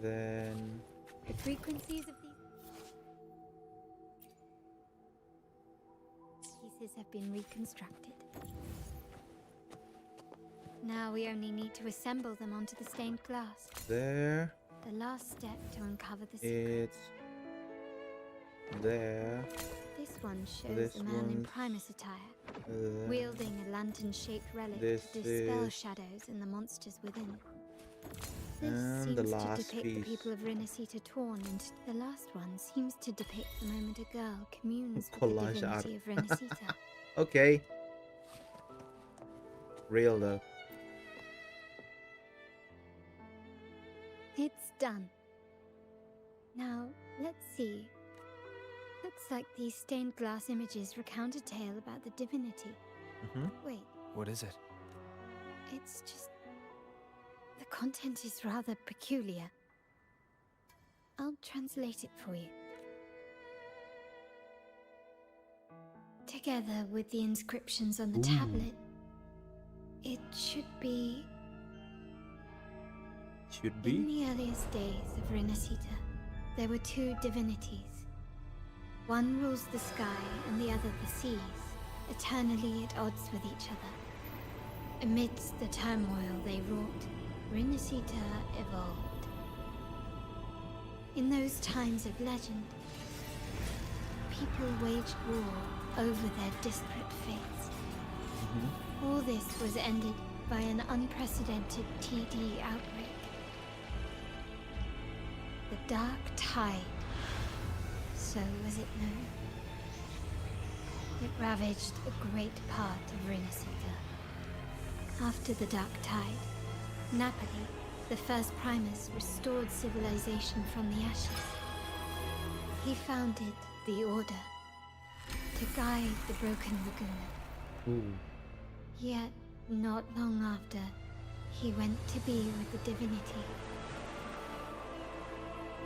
Then The frequencies of these pieces have been reconstructed. Now we only need to assemble them onto the stained glass. there. The last step to uncover the secret. It's there. This one shows This a man in one's Primus attire, there. wielding a lantern-shaped relic This to dispel is- shadows and the monsters within. This And seems the to last depict the piece. people of Rinascita torn, and the last one seems to depict the moment a girl communes with the Collage divinity of Rinascita. Okay. Real though. It's done. Now, let's see. Looks like these stained glass images recount a tale about the divinity. Wait, What is it? it's just... the content is rather peculiar. I'll translate it for you. Together with the inscriptions on the tablet, it should be... Should In the earliest days of Rinascita, there were two divinities. One rules the sky and the other the seas, eternally at odds with each other. Amidst the turmoil they wrought, Rinascita evolved. In those times of legend, people waged war over their disparate fates. All this was ended by an unprecedented TD outbreak. The Dark Tide, so was it known. It ravaged a great part of Rinascita. After the Dark Tide, Napoli, the first Primus, restored civilization from the ashes. He founded the Order to guide the broken Laguna. Yet, not long after, he went to be with the divinity.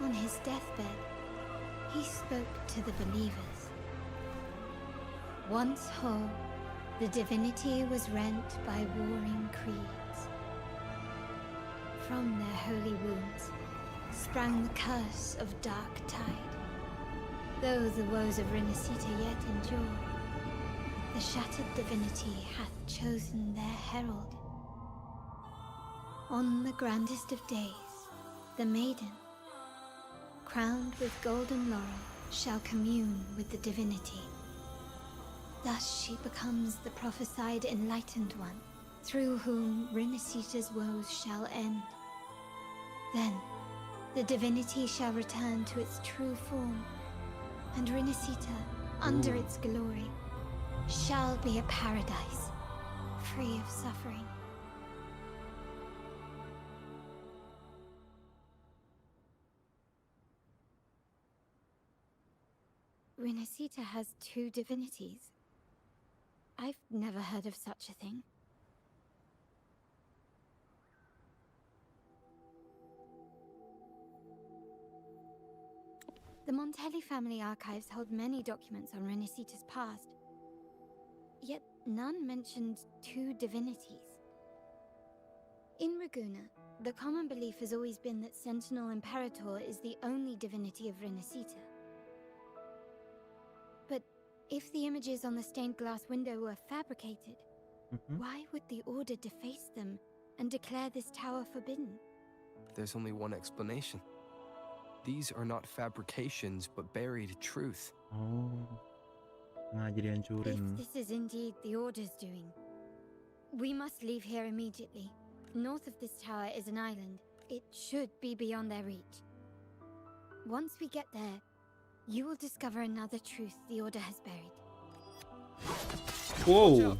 On his deathbed, he spoke to the believers. Once whole, the divinity was rent by warring creeds. From their holy wounds sprang the curse of Dark Tide. Though the woes of Rinascita yet endure, the shattered divinity hath chosen their herald. On the grandest of days, the maiden, crowned with golden laurel, shall commune with the divinity. Thus she becomes the prophesied enlightened one, through whom Rinascita's woes shall end. Then, the divinity shall return to its true form, and Rinascita, under its glory, shall be a paradise, free of suffering. Rinascita has two divinities. I've never heard of such a thing. The Montelli family archives hold many documents on Rinascita's past, yet none mentioned two divinities. In Ragusa, the common belief has always been that Sentinel Imperator is the only divinity of Rinascita. But if the images on the stained glass window were fabricated, why would the Order deface them and declare this tower forbidden? There's only one explanation. These are not fabrications, but buried truth. Jadi If hancurin. this is indeed the Order's doing, we must leave here immediately. North of this tower is an island. It should be beyond their reach. Once we get there, you will discover another truth the Order has buried. Whoa.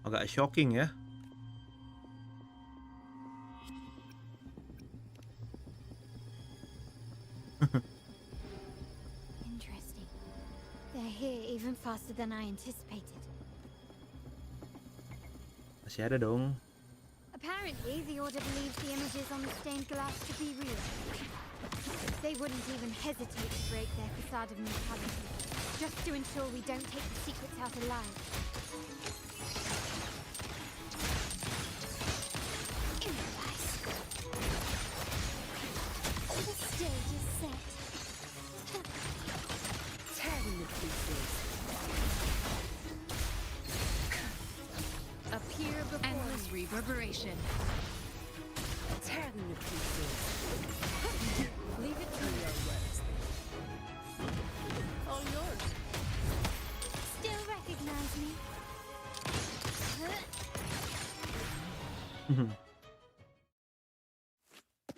Agak shocking ya. Interesting. They're here even faster than I anticipated. Masih ada dong. Apparently, the Order believes the images on the stained glass to be real. They wouldn't even hesitate to break their facade of neutrality, just to ensure we don't take the secrets out alive. The stage is set. Tearing the pieces. Appear before endless reverberation. Tearing the pieces. Leave it to your words. All yours. Still recognize me?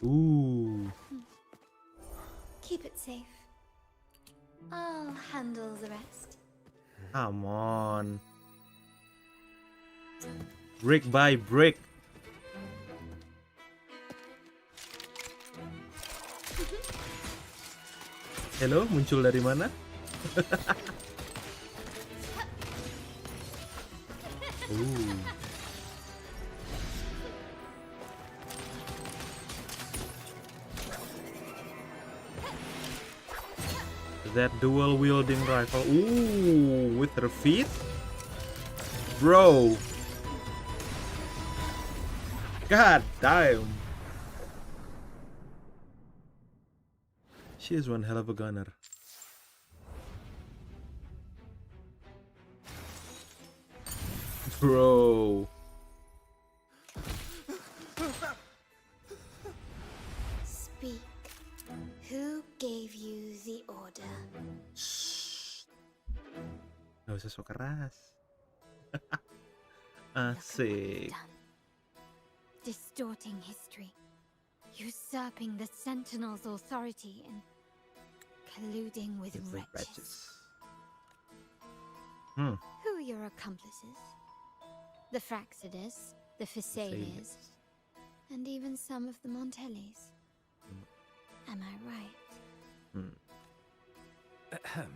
Ooh. Keep it safe. I'll handle the rest. Come on. Brick by brick. Hello, muncul dari mana? Ooh. That dual wielding rifle. Ooh, with her feet? Bro. God damn. She is one hell of a gunner. Bro. Speak. Who gave you the order? Gak usah sok keras. Asik. Distorting history. Usurping the Sentinel's authority and colluding with wretches. Who are your accomplices? The Fraxidus, the Phasaelians, and even some of the Montellis. Am I right? Ahem.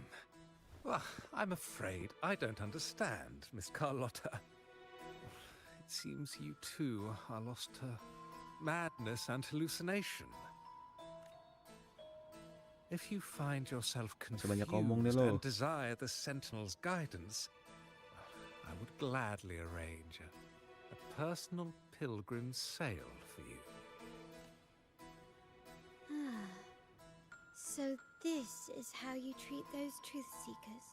Well, I'm afraid I don't understand, Miss Carlotta. It seems you too are lost to madness and hallucination. If you find yourself confused and desire the Sentinel's guidance, I would gladly arrange a personal pilgrim sail for you. Ah, so this is how you treat those truth seekers.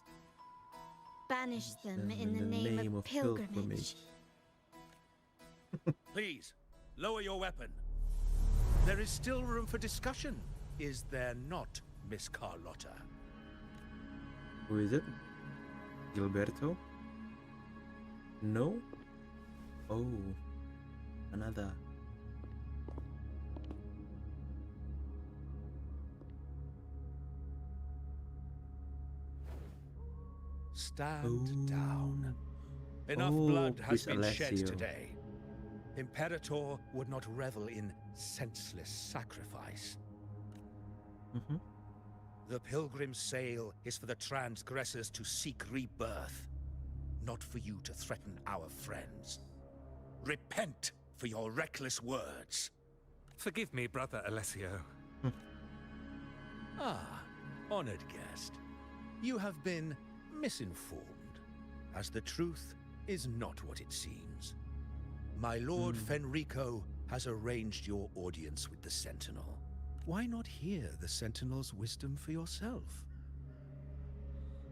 Banish them in the name of pilgrimage. Please, lower your weapon. There is still room for discussion, is there not, Miss Carlotta? Who is it? Gilberto? No? Oh, another. Stand down. Enough blood has been shed today. Imperator would not revel in senseless sacrifice. The pilgrim's sail is for the transgressors to seek rebirth, not for you to threaten our friends. Repent for your reckless words. Forgive me, Brother Alessio. Ah, honored guest. You have been misinformed, as the truth is not what it seems. My Lord Fenrico has arranged your audience with the Sentinel. Why not hear the Sentinel's wisdom for yourself?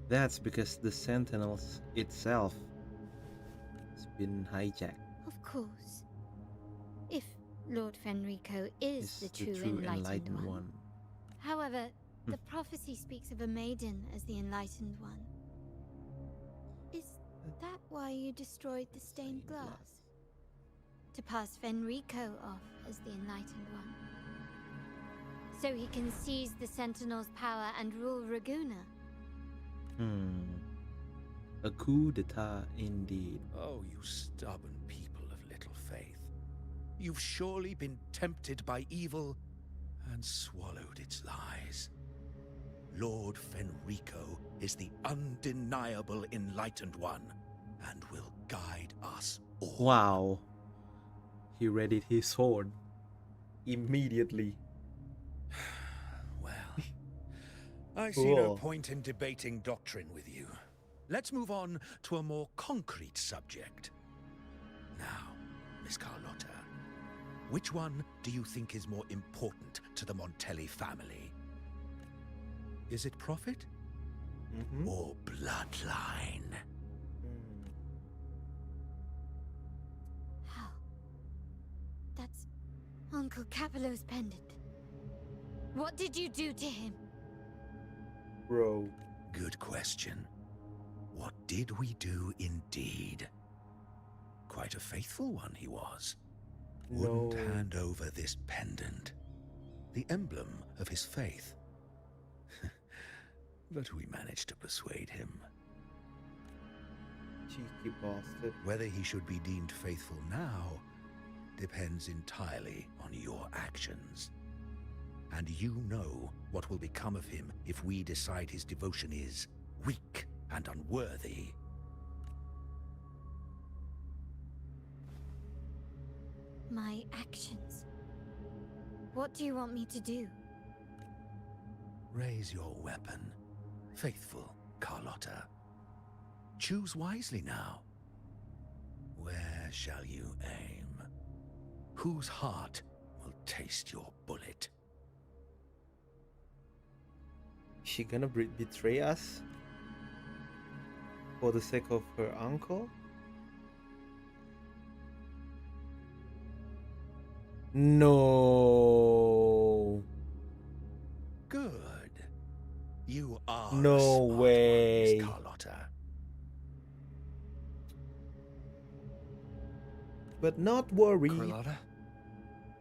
That's because the Sentinels itself has been hijacked. Of course. If Lord Fenrico is the true enlightened one. However, the prophecy speaks of a maiden as the enlightened one. Is that why you destroyed the stained glass? To pass Fenrico off as the enlightened one? So he can seize the Sentinel's power and rule Raguna? A coup d'etat indeed. Oh, you stubborn people of little faith. You've surely been tempted by evil and swallowed its lies. Lord Fenrico is the undeniable enlightened one and will guide us all. Wow. He readied his sword immediately. Well, I see no point in debating doctrine with you. Let's move on to a more concrete subject. Now, Miss Carlotta, which one do you think is more important to the Montelli family? Is it profit or bloodline? How? That's Uncle Capello's pendant. What did you do to him? Bro. Good question. What did we do indeed? Quite a faithful one he was. Wouldn't hand over this pendant, the emblem of his faith. But we managed to persuade him. Cheeky bastard. Whether he should be deemed faithful now depends entirely on your actions. And you know what will become of him if we decide his devotion is weak and unworthy. My actions. What do you want me to do? Raise your weapon, faithful Carlotta. Choose wisely now. Where shall you aim? Whose heart will taste your bullet? Is she gonna betray us? For the sake of her uncle? No. Good. You are no a smart way. one, Miss Carlotta. But not worry. Carlotta?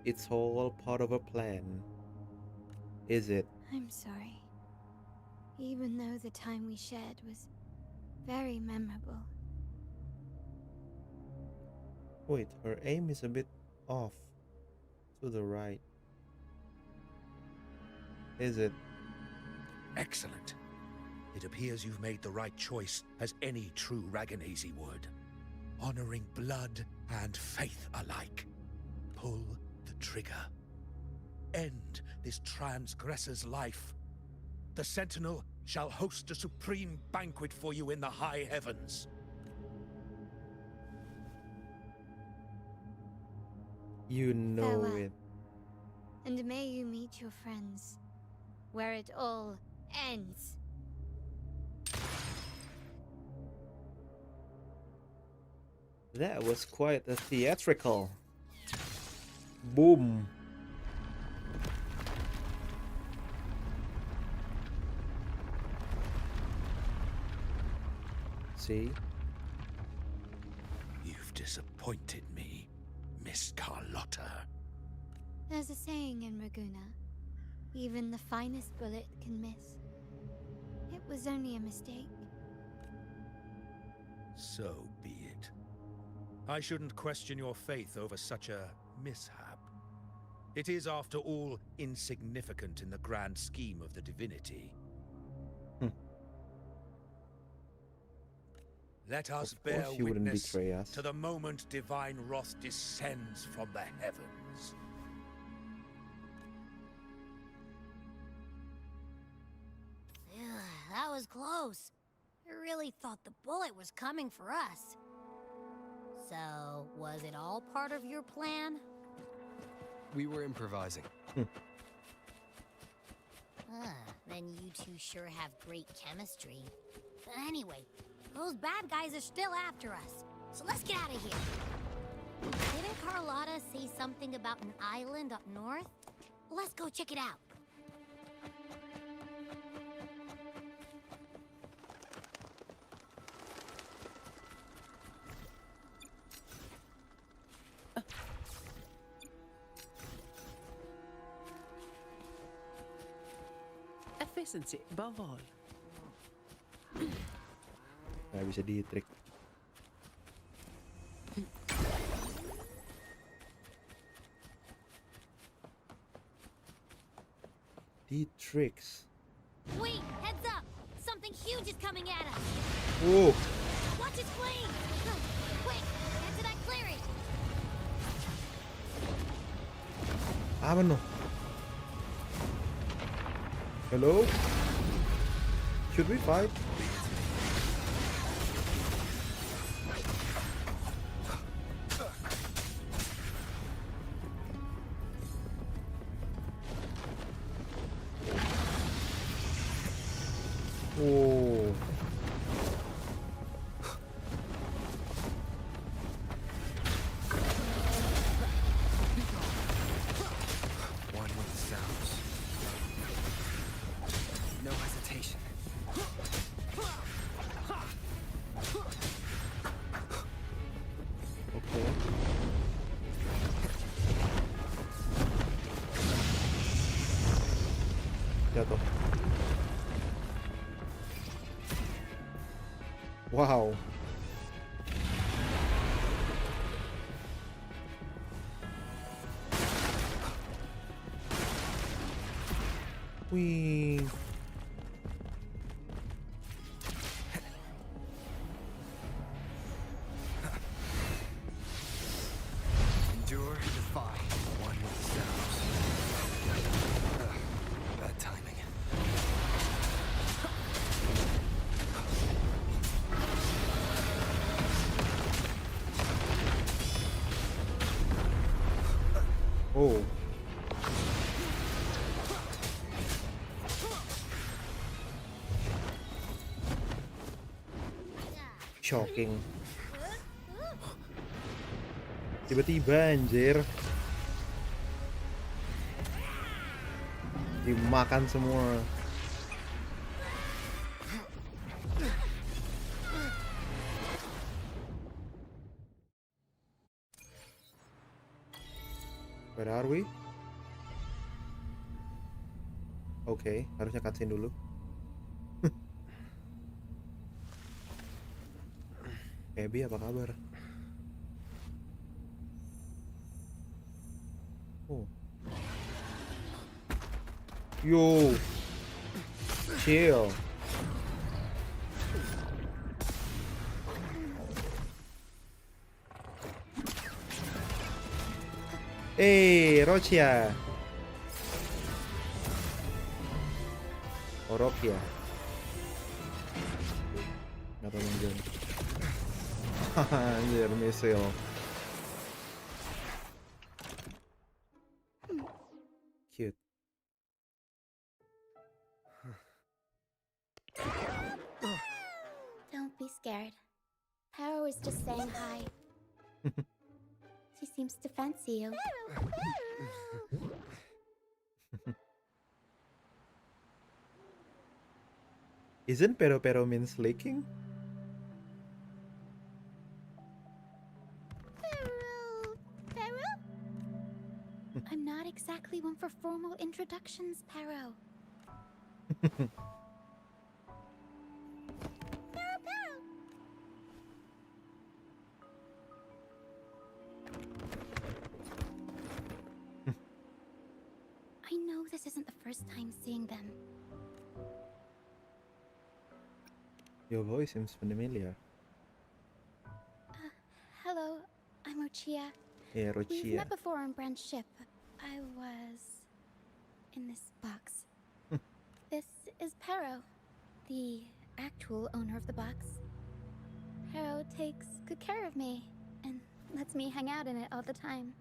It's all part of a plan. Is it? I'm sorry. Even though the time we shared was very memorable. Wait, her aim is a bit off. To the right. Is it? Excellent. It appears you've made the right choice, as any true Ragganese would. Honoring blood and faith alike. Pull the trigger. End this transgressor's life. The Sentinel shall host a supreme banquet for you in the high heavens. You know Farewell. it. And may you meet your friends, where it all ends. That was quite a theatrical. Boom. See? You've disappointed me, Miss Carlotta. There's a saying in Raguna, even the finest bullet can miss. It was only a mistake. So be it. I shouldn't question your faith over such a mishap. It is, after all, insignificant in the grand scheme of the divinity. Let us bear you wouldn't witness betray us. to the moment divine wrath descends from the heavens. That was close. I really thought the bullet was coming for us. So, was it all part of your plan? We were improvising. Then you two sure have great chemistry. But anyway, those bad guys are still after us. So let's get out of here. Didn't Carlotta say something about an island up north? Let's go check it out. Efficiency above all. nggak bisa di trik. Di tricks. Wait, heads up! Something huge is coming at us! Oh. Watch its flame! Quick, get to that clearing! Apa no? Hello? Should we fight? Oh. One with the sounds. No hesitation. Okay. Jatuh. Wow. Wih. Endure, defy. One with the sounds. Bad timing. Oh. Shocking. Tiba-tiba anjir. Dimakan semua. Where are we? Oke, harusnya cutscene dulu. Abby, apa kabar? Oh. Yo. Chill. Rocia. Oropia. Nggak tahu manggil. Anjir, misil. Cute. Don't be scared. Paro is just saying hi. She seems to fancy you. Isn't pero means licking? Paro? I'm not exactly one for formal introductions, Paro. I know this isn't the first time seeing them. Your voice seems familiar. Hello, I'm Rochia. Yeah, We've Rochia. met before on Brand's ship. I was in this box. This is Pero, the actual owner of the box. Pero takes good care of me and lets me hang out in it all the time.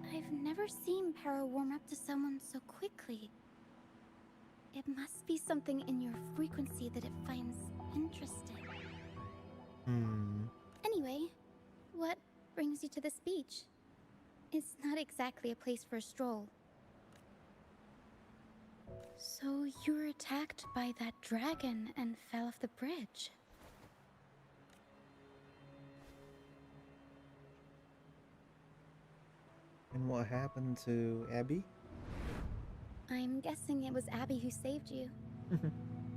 I've never seen Pero warm up to someone so quickly. It must be something in your frequency that it finds interesting. Anyway, what brings you to this beach? It's not exactly a place for a stroll. So you were attacked by that dragon and fell off the bridge. And what happened to Abby? I'm guessing it was Abby who saved you.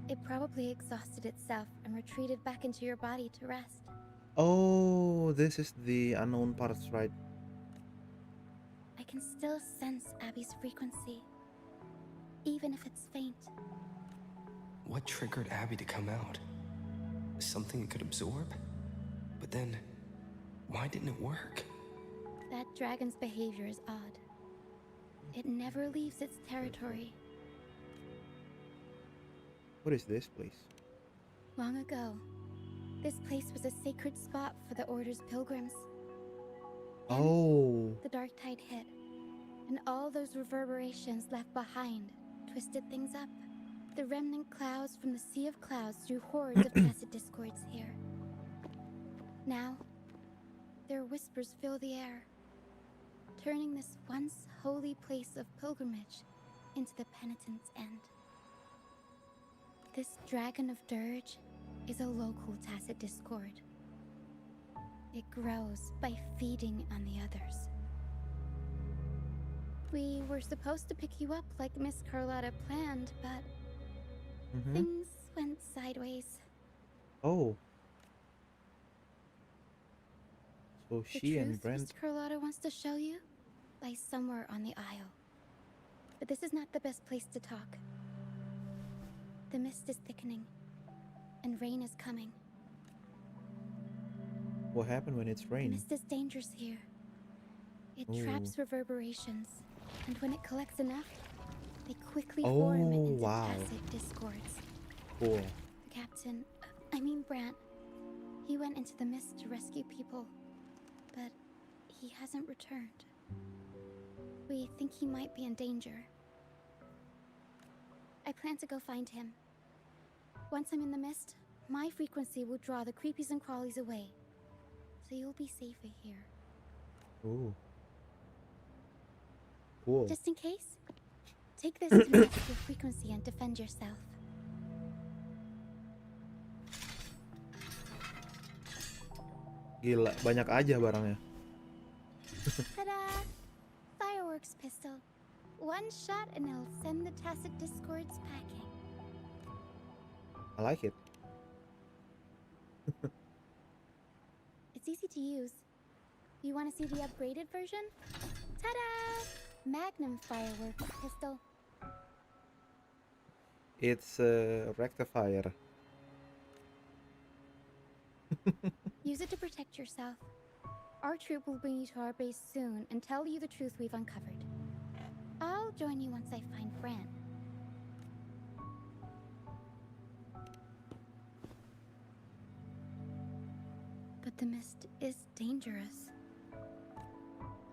It probably exhausted itself and retreated back into your body to rest. Oh, this is the unknown parts, right? I can still sense Abby's frequency, even if it's faint. What triggered Abby to come out? Something it could absorb? But then, why didn't it work? That dragon's behavior is odd. It never leaves its territory. What is this place? Long ago, this place was a sacred spot for the Order's pilgrims. Oh. The dark tide hit, and all those reverberations left behind twisted things up. The remnant clouds from the Sea of Clouds drew hordes of tacit discords here. Now, their whispers fill the air, turning this once holy place of pilgrimage into the penitent's end. This Dragon of Dirge is a local tacit discord. It grows by feeding on the others. We were supposed to pick you up like Miss Carlotta planned, but things went sideways. Oh. So The she and truth Brent. Miss Carlotta wants to show you lies somewhere on the aisle. But this is not the best place to talk. The mist is thickening, and rain is coming. What happened when it's The rain? mist is dangerous here. It Ooh. traps reverberations, and when it collects enough, they quickly form into wow. tacit discords. Cool. The captain, Brant, he went into the mist to rescue people, but he hasn't returned. We think he might be in danger. I plan to go find him. Once I'm in the mist, my frequency will draw the creepies and crawlies away, so you'll be safer here. Ooh. Cool. Just in case, take this to match your frequency and defend yourself. Gila, banyak aja barangnya. Ta-da! Fireworks pistol. One shot and it'll send the tacit discords packing. I like it. It's easy to use. You want to see the upgraded version? Ta-da! Magnum fireworks pistol. It's a rectifier. Use it to protect yourself. Our troop will bring you to our base soon and tell you the truth we've uncovered. I'll join you once I find Brant. But the mist is dangerous.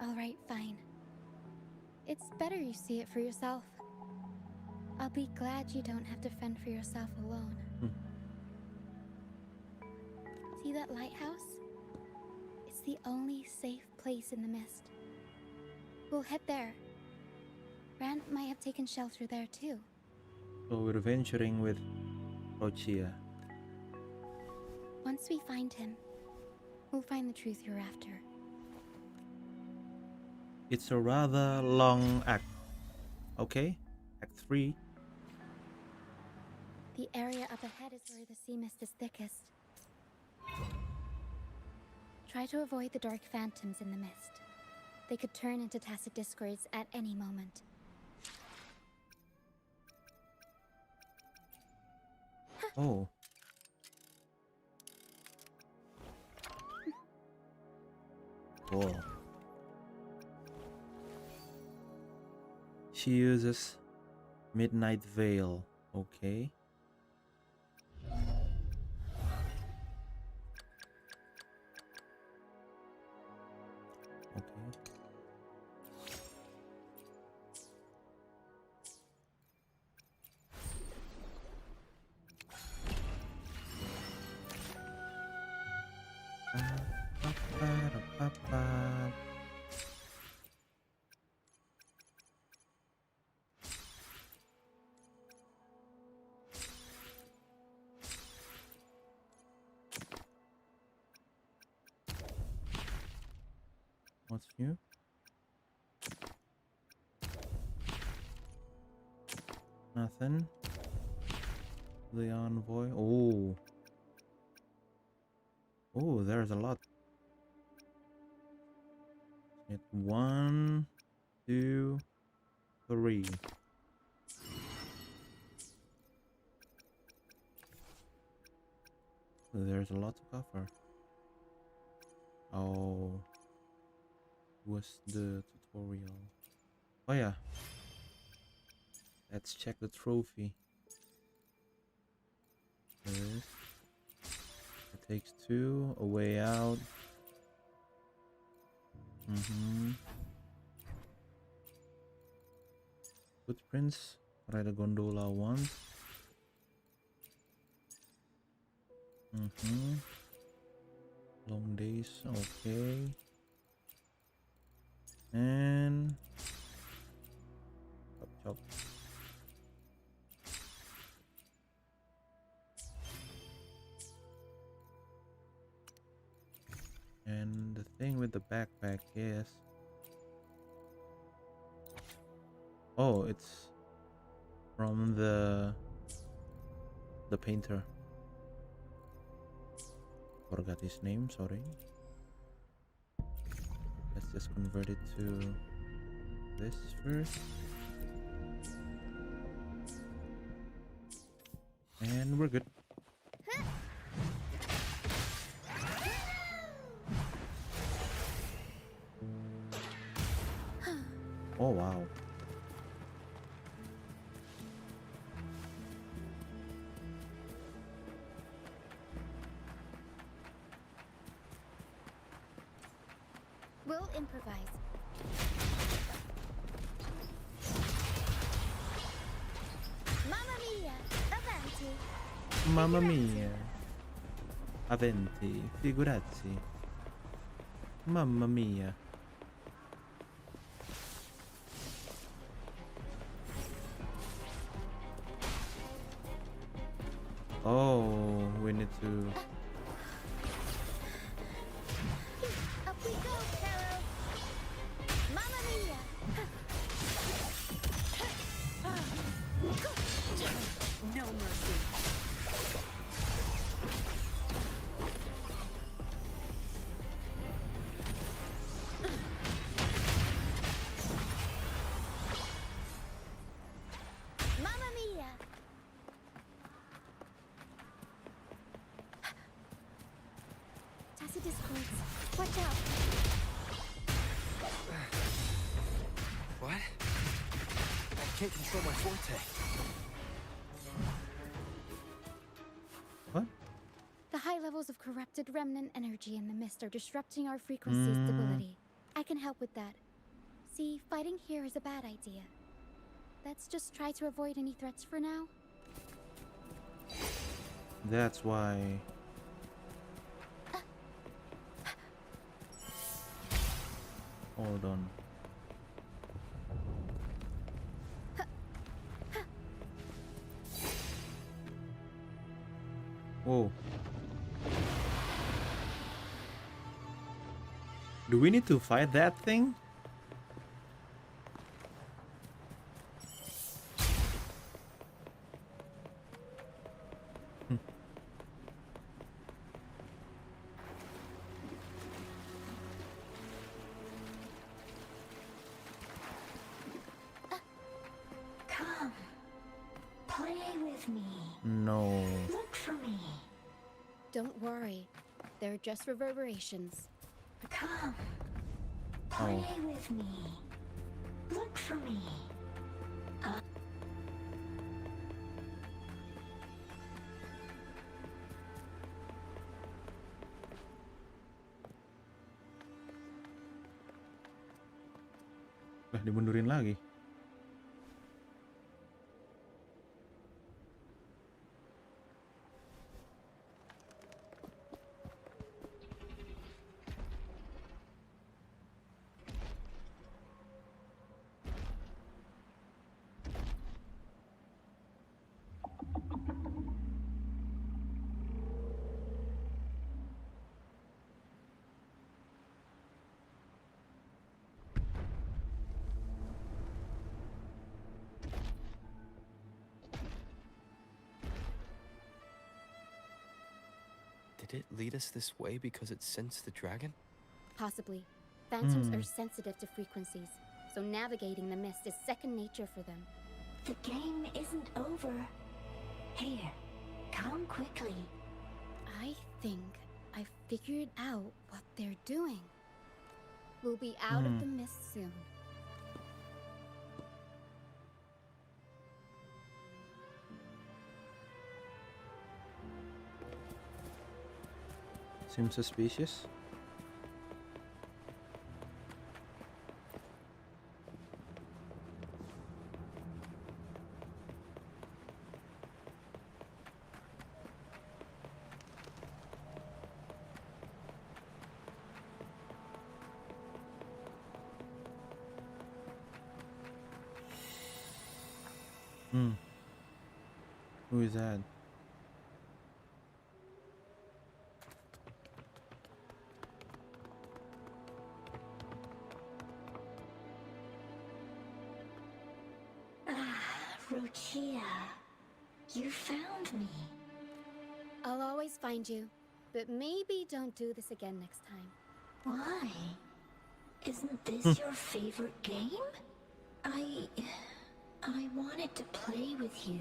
Alright, fine. It's better you see it for yourself. I'll be glad you don't have to fend for yourself alone. See that lighthouse? It's the only safe place in the mist. We'll head there. Brant might have taken shelter there too. So we're venturing with Rochia. Once we find him, we'll find the truth you're after. It's a rather long act. Okay, Act 3. The area up ahead is where the sea mist is thickest. Try to avoid the dark phantoms in the mist. They could turn into tacit discords at any moment. Oh. Cool. She uses Midnight Veil. Okay. What's new? Nothing. The envoy. Oh. Oh, there's a lot. Hit 1, 2, 3. There's a lot to cover. Oh, was the tutorial? Oh yeah. Let's check the trophy. This. It takes 2. A way out. Footprints. Ride a gondola once. Long days. Okay. And chop chop. And the thing with the backpack is, oh, it's from the painter. Forgot his name, sorry. Let's just convert it to this first. And we're good. Oh wow. We'll improvise. Mamma mia, avanti. Mamma mia. Aventi, figurati. Mamma mia. Oh, we need to. Up we go, Carol. Mamma mia. No mercy. Mamma mia. Tacit discords. Watch out. What? I can't control my forte. What? The high levels of corrupted remnant energy in the mist are disrupting our frequency stability. I can help with that. See, fighting here is a bad idea. Let's just try to avoid any threats for now. That's why. Hold on. Whoa. Do we need to fight that thing? Come, play with me. No. Look for me. Don't worry. They're just reverberations. Come, play with me. Look for me. Lah dimundurin lagi. Did it lead us this way because it sensed the dragon? Possibly. Phantoms are sensitive to frequencies, so navigating the mist is second nature for them. The game isn't over. Here, come quickly. I think I figured out what they're doing. We'll be out of the mist soon. Seems suspicious. Who is that? Rochia, you found me. I'll always find you, but maybe don't do this again next time. Why? Isn't this your favorite game? I wanted to play with you.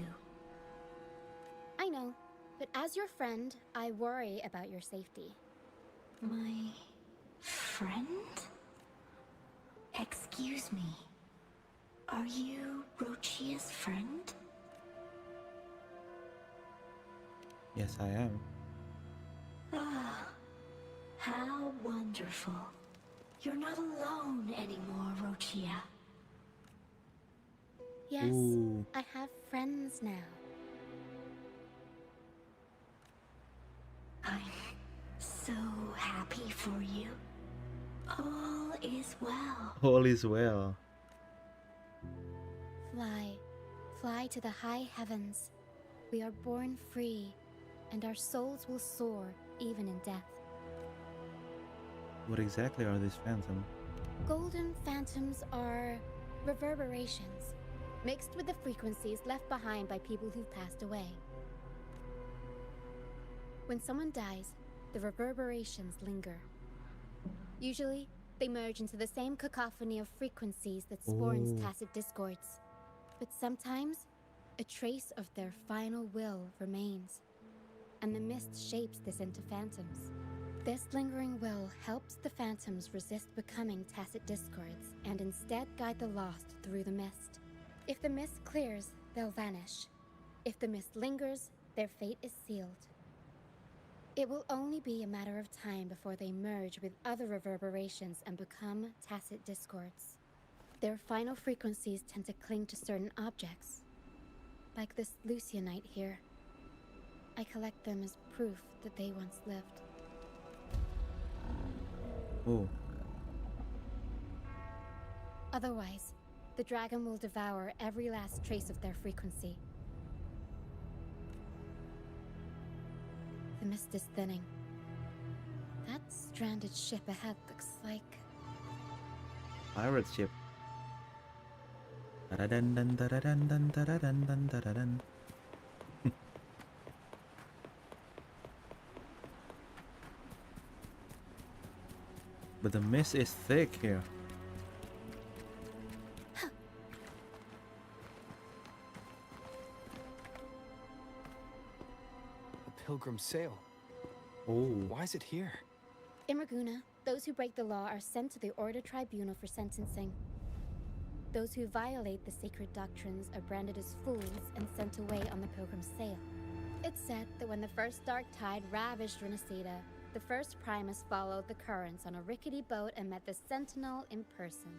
I know, but as your friend, I worry about your safety. My friend? Excuse me. Are you Rochia's friend? Yes, I am. Ah, how wonderful. You're not alone anymore, Rochia. Yes, Ooh. I have friends now. I'm so happy for you. All is well. All is well. Fly, fly to the high heavens. We are born free, and our souls will soar even in death. What exactly are these phantom? Golden phantoms are reverberations, mixed with the frequencies left behind by people who've passed away. When someone dies, the reverberations linger. Usually, they merge into the same cacophony of frequencies that spawns tacit discords. But sometimes, a trace of their final will remains, and the mist shapes this into phantoms. This lingering will helps the phantoms resist becoming tacit discords and instead guide the lost through the mist. If the mist clears, they'll vanish. If the mist lingers, their fate is sealed. It will only be a matter of time before they merge with other reverberations and become tacit discords. Their final frequencies tend to cling to certain objects, like this Lucianite here. I collect them as proof that they once lived. Oh. Otherwise, the dragon will devour every last trace of their frequency. The mist is thinning. That stranded ship ahead looks like... Pirate ship. Da-da-dun-dun, da-da-dun-dun, da-da-dun-dun, da-da-dun. But the mist is thick here. A pilgrim sail. Oh. Why is it here? In Raguna, those who break the law are sent to the Order Tribunal for sentencing. Those who violate the sacred doctrines are branded as fools and sent away on the pilgrim's sail. It's said that when the first dark tide ravaged Renacida, the first Primus followed the currents on a rickety boat and met the Sentinel in person.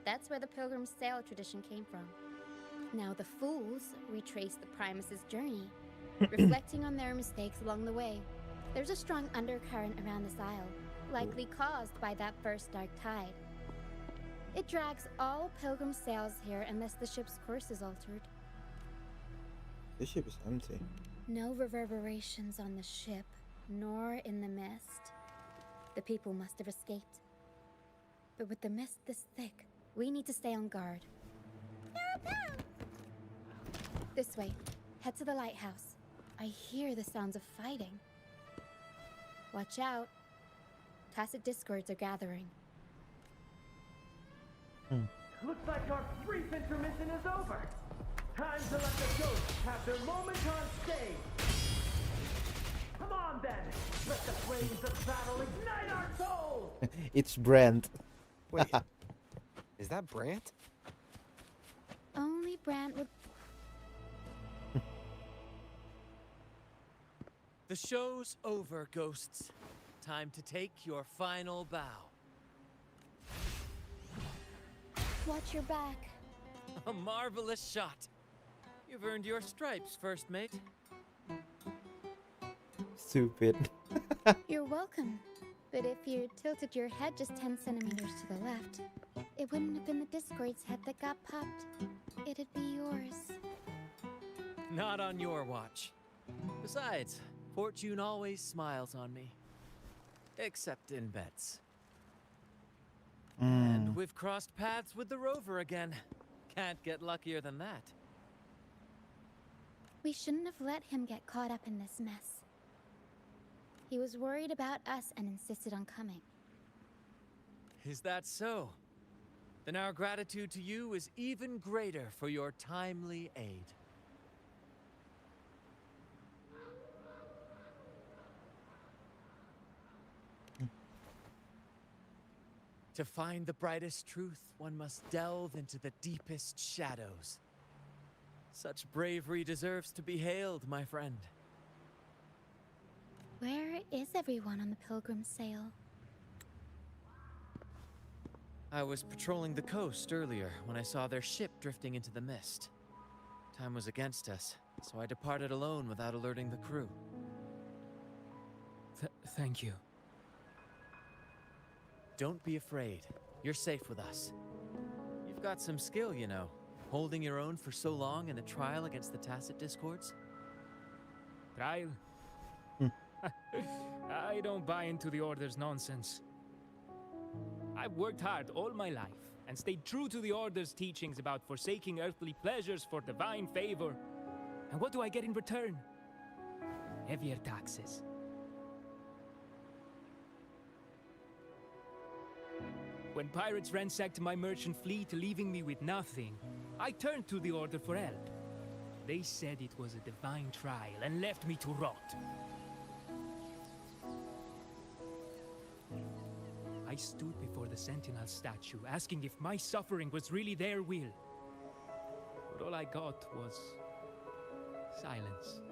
That's where the pilgrim's sail tradition came from. Now the fools retrace the Primus's journey, reflecting on their mistakes along the way. There's a strong undercurrent around this isle, likely caused by that first dark tide. It drags all pilgrim sails here unless the ship's course is altered. This ship is empty. No reverberations on the ship, nor in the mist. The people must have escaped. But with the mist this thick, we need to stay on guard. This way. Head to the lighthouse. I hear the sounds of fighting. Watch out. Tacit discords are gathering. Looks like our brief intermission is over. Time to let the ghosts have their moment on stage. Come on then, let the flames of battle ignite our souls. It's Brent. Wait, is that Brant? Only Brant would. The show's over, ghosts. Time to take your final bow. Watch your back. A marvelous shot. You've earned your stripes, first mate. Stupid. You're welcome. But if you tilted your head just 10 centimeters to the left, it wouldn't have been the Discord's head that got popped. It'd be yours. Not on your watch. Besides, fortune always smiles on me. Except in bets. And we've crossed paths with the rover again. Can't get luckier than that. We shouldn't have let him get caught up in this mess. He was worried about us and insisted on coming. Is that so? Then our gratitude to you is even greater for your timely aid. To find the brightest truth, one must delve into the deepest shadows. Such bravery deserves to be hailed, my friend. Where is everyone on the Pilgrim Sail? I was patrolling the coast earlier when I saw their ship drifting into the mist. Time was against us, so I departed alone without alerting the crew. Thank you. Don't be afraid. You're safe with us. You've got some skill, you know, holding your own for so long in a trial against the Tacit Discords. Trial? I don't buy into the Order's nonsense. I've worked hard all my life and stayed true to the Order's teachings about forsaking earthly pleasures for divine favor. And what do I get in return? Heavier taxes. When pirates ransacked my merchant fleet, leaving me with nothing, I turned to the Order for help. They said it was a divine trial and left me to rot. I stood before the Sentinel statue, asking if my suffering was really their will. But all I got was silence.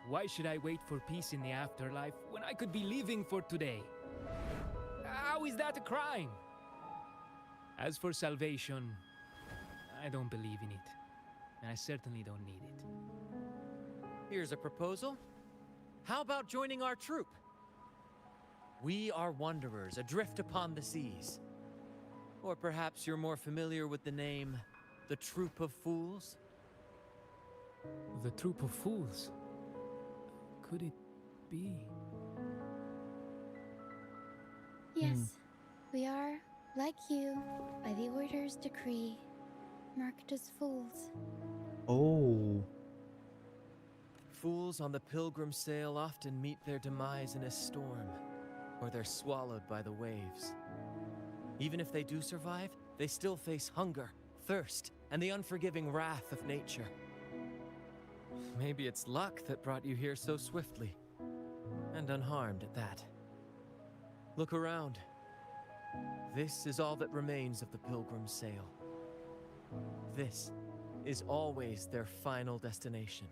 Why should I wait for peace in the afterlife when I could be living for today? How is that a crime? As for salvation, I don't believe in it. And I certainly don't need it. Here's a proposal. How about joining our troop? We are wanderers adrift upon the seas. Or perhaps you're more familiar with the name, the Troop of Fools? The Troop of Fools? Could it be? Yes, we are, like you, by the Order's decree, marked as fools. Oh. Fools on the Pilgrim Sail often meet their demise in a storm, or they're swallowed by the waves. Even if they do survive, they still face hunger, thirst, and the unforgiving wrath of nature. Maybe it's luck that brought you here so swiftly, and unharmed at that. Look around. This is all that remains of the Pilgrim Sail. This is always their final destination,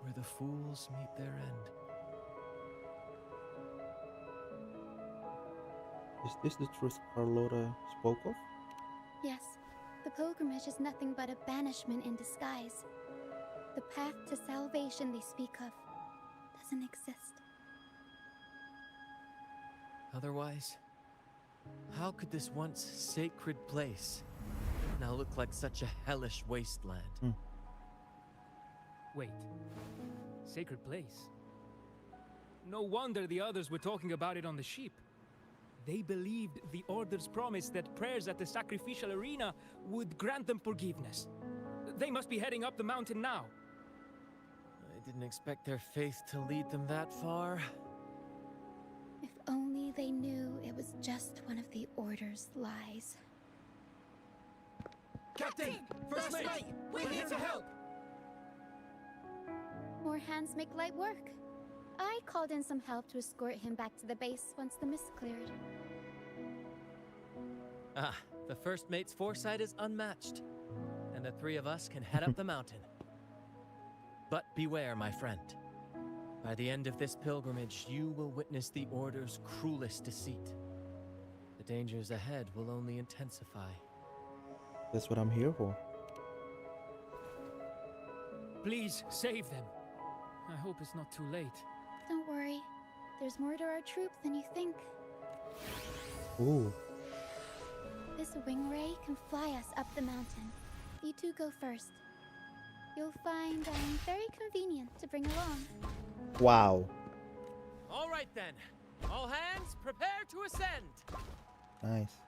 where the fools meet their end. Is this the truth Carlotta spoke of? Yes, the pilgrimage is nothing but a banishment in disguise. The path to salvation they speak of doesn't exist. Otherwise, how could this once sacred place now look like such a hellish wasteland? Wait. Sacred place? No wonder the others were talking about it on the ship. They believed the Order's promise that prayers at the sacrificial arena would grant them forgiveness. They must be heading up the mountain now. didn't expect their faith to lead them that far. If only they knew it was just one of the Order's lies. Captain! First mate! We're here to help! More hands make light work. I called in some help to escort him back to the base once the mist cleared. Ah, the first mate's foresight is unmatched, and the three of us can head up the mountain. But beware, my friend. By the end of this pilgrimage, you will witness the Order's cruelest deceit. The dangers ahead will only intensify. That's what I'm here for. Please save them. I hope it's not too late. Don't worry. There's more to our troop than you think. Ooh. This wing ray can fly us up the mountain. You two go first. You'll find very convenient to bring along. Wow. All right then. All hands, prepare to ascend. Nice.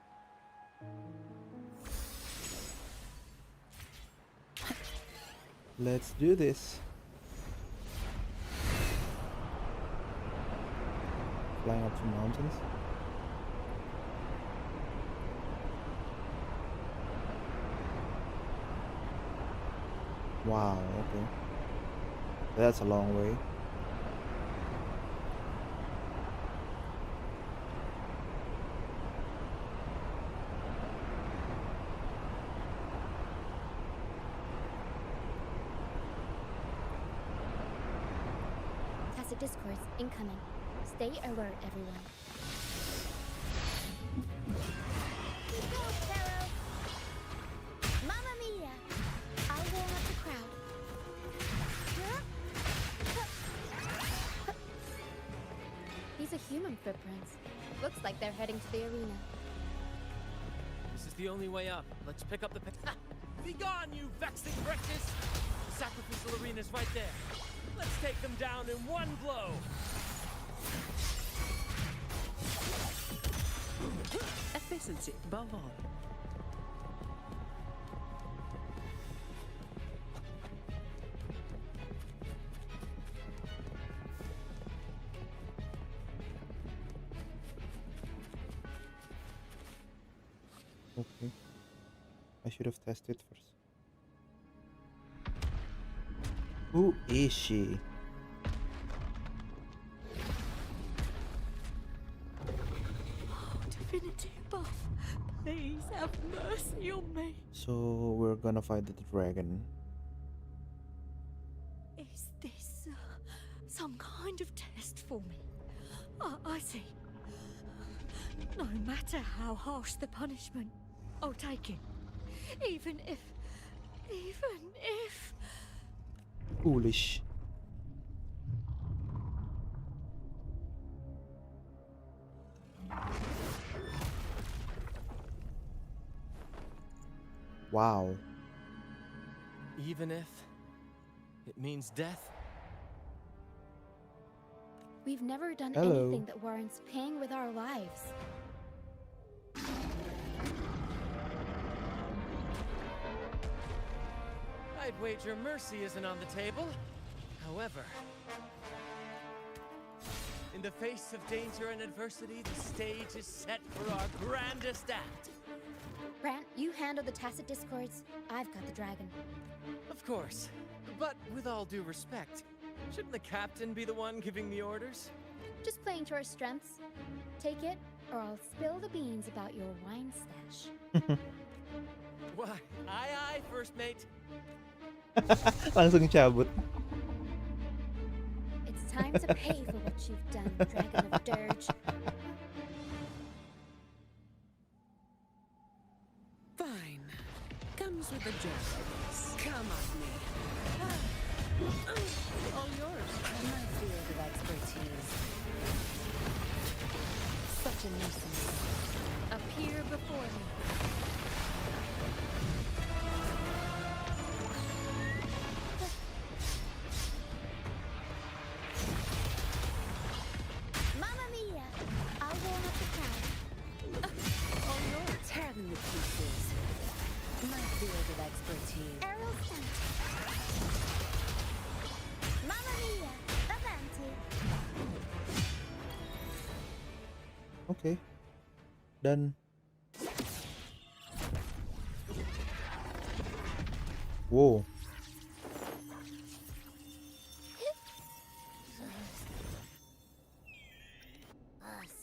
Let's do this. Flying up some mountains. Wow, okay. That's a long way. Tacit discords incoming. Stay alert, everyone. Keep going, Pharaoh! Mamma mia! I'll warm up the crowd. These are human footprints. Looks like they're heading to the arena. This is the only way up. Let's pick up the Be gone, you vexing wretches! The sacrificial arena's right there. Let's take them down in one blow. Efficiency above all. Okay. I should have tested first. Who is she? Divinity above, please have mercy on me. So we're gonna fight the dragon. Is this some kind of test for me? I see. No matter how harsh the punishment, I'll take it. Even if... Foolish. Wow. Even if it means death? We've never done Hello. anything that warrants paying with our lives. I'd wager mercy isn't on the table. However, in the face of danger and adversity, the stage is set for our grandest act. Brant, you handle the Tacit Discords. I've got the dragon. Of course. But with all due respect, shouldn't the captain be the one giving the orders? Just playing to our strengths. Take it, or I'll spill the beans about your wine stash. Why, aye, first mate. Langsung cabut. It's time to pay for what you've done, Dragon of Dirge. Fine. Comes with the justice. Come at me. All yours. My field of expertise. Such a nuisance. appear before me. Mamma mia! I'll warm up the crowd. Oh no, tear them to pieces. My field of expertise. Arrow sent. Oke. Dan wow.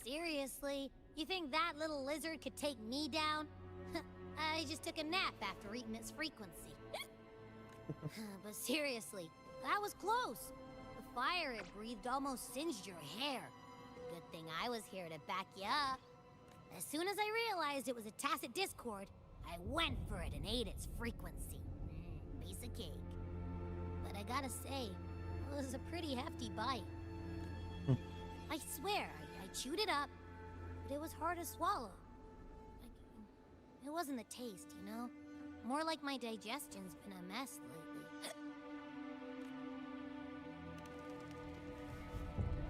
Seriously? You think that little lizard could take me down? I just took a nap after eating its frequency. But seriously, that was close. The fire it breathed almost singed your hair. Good thing I was here to back you up. As soon as I realized it was a tacit discord, I went for it and ate its frequency. Piece of cake. But I gotta say, it was a pretty hefty bite. I swear, I chewed it up, but it was hard to swallow. It wasn't the taste, you know? More like my digestion's been a mess lately.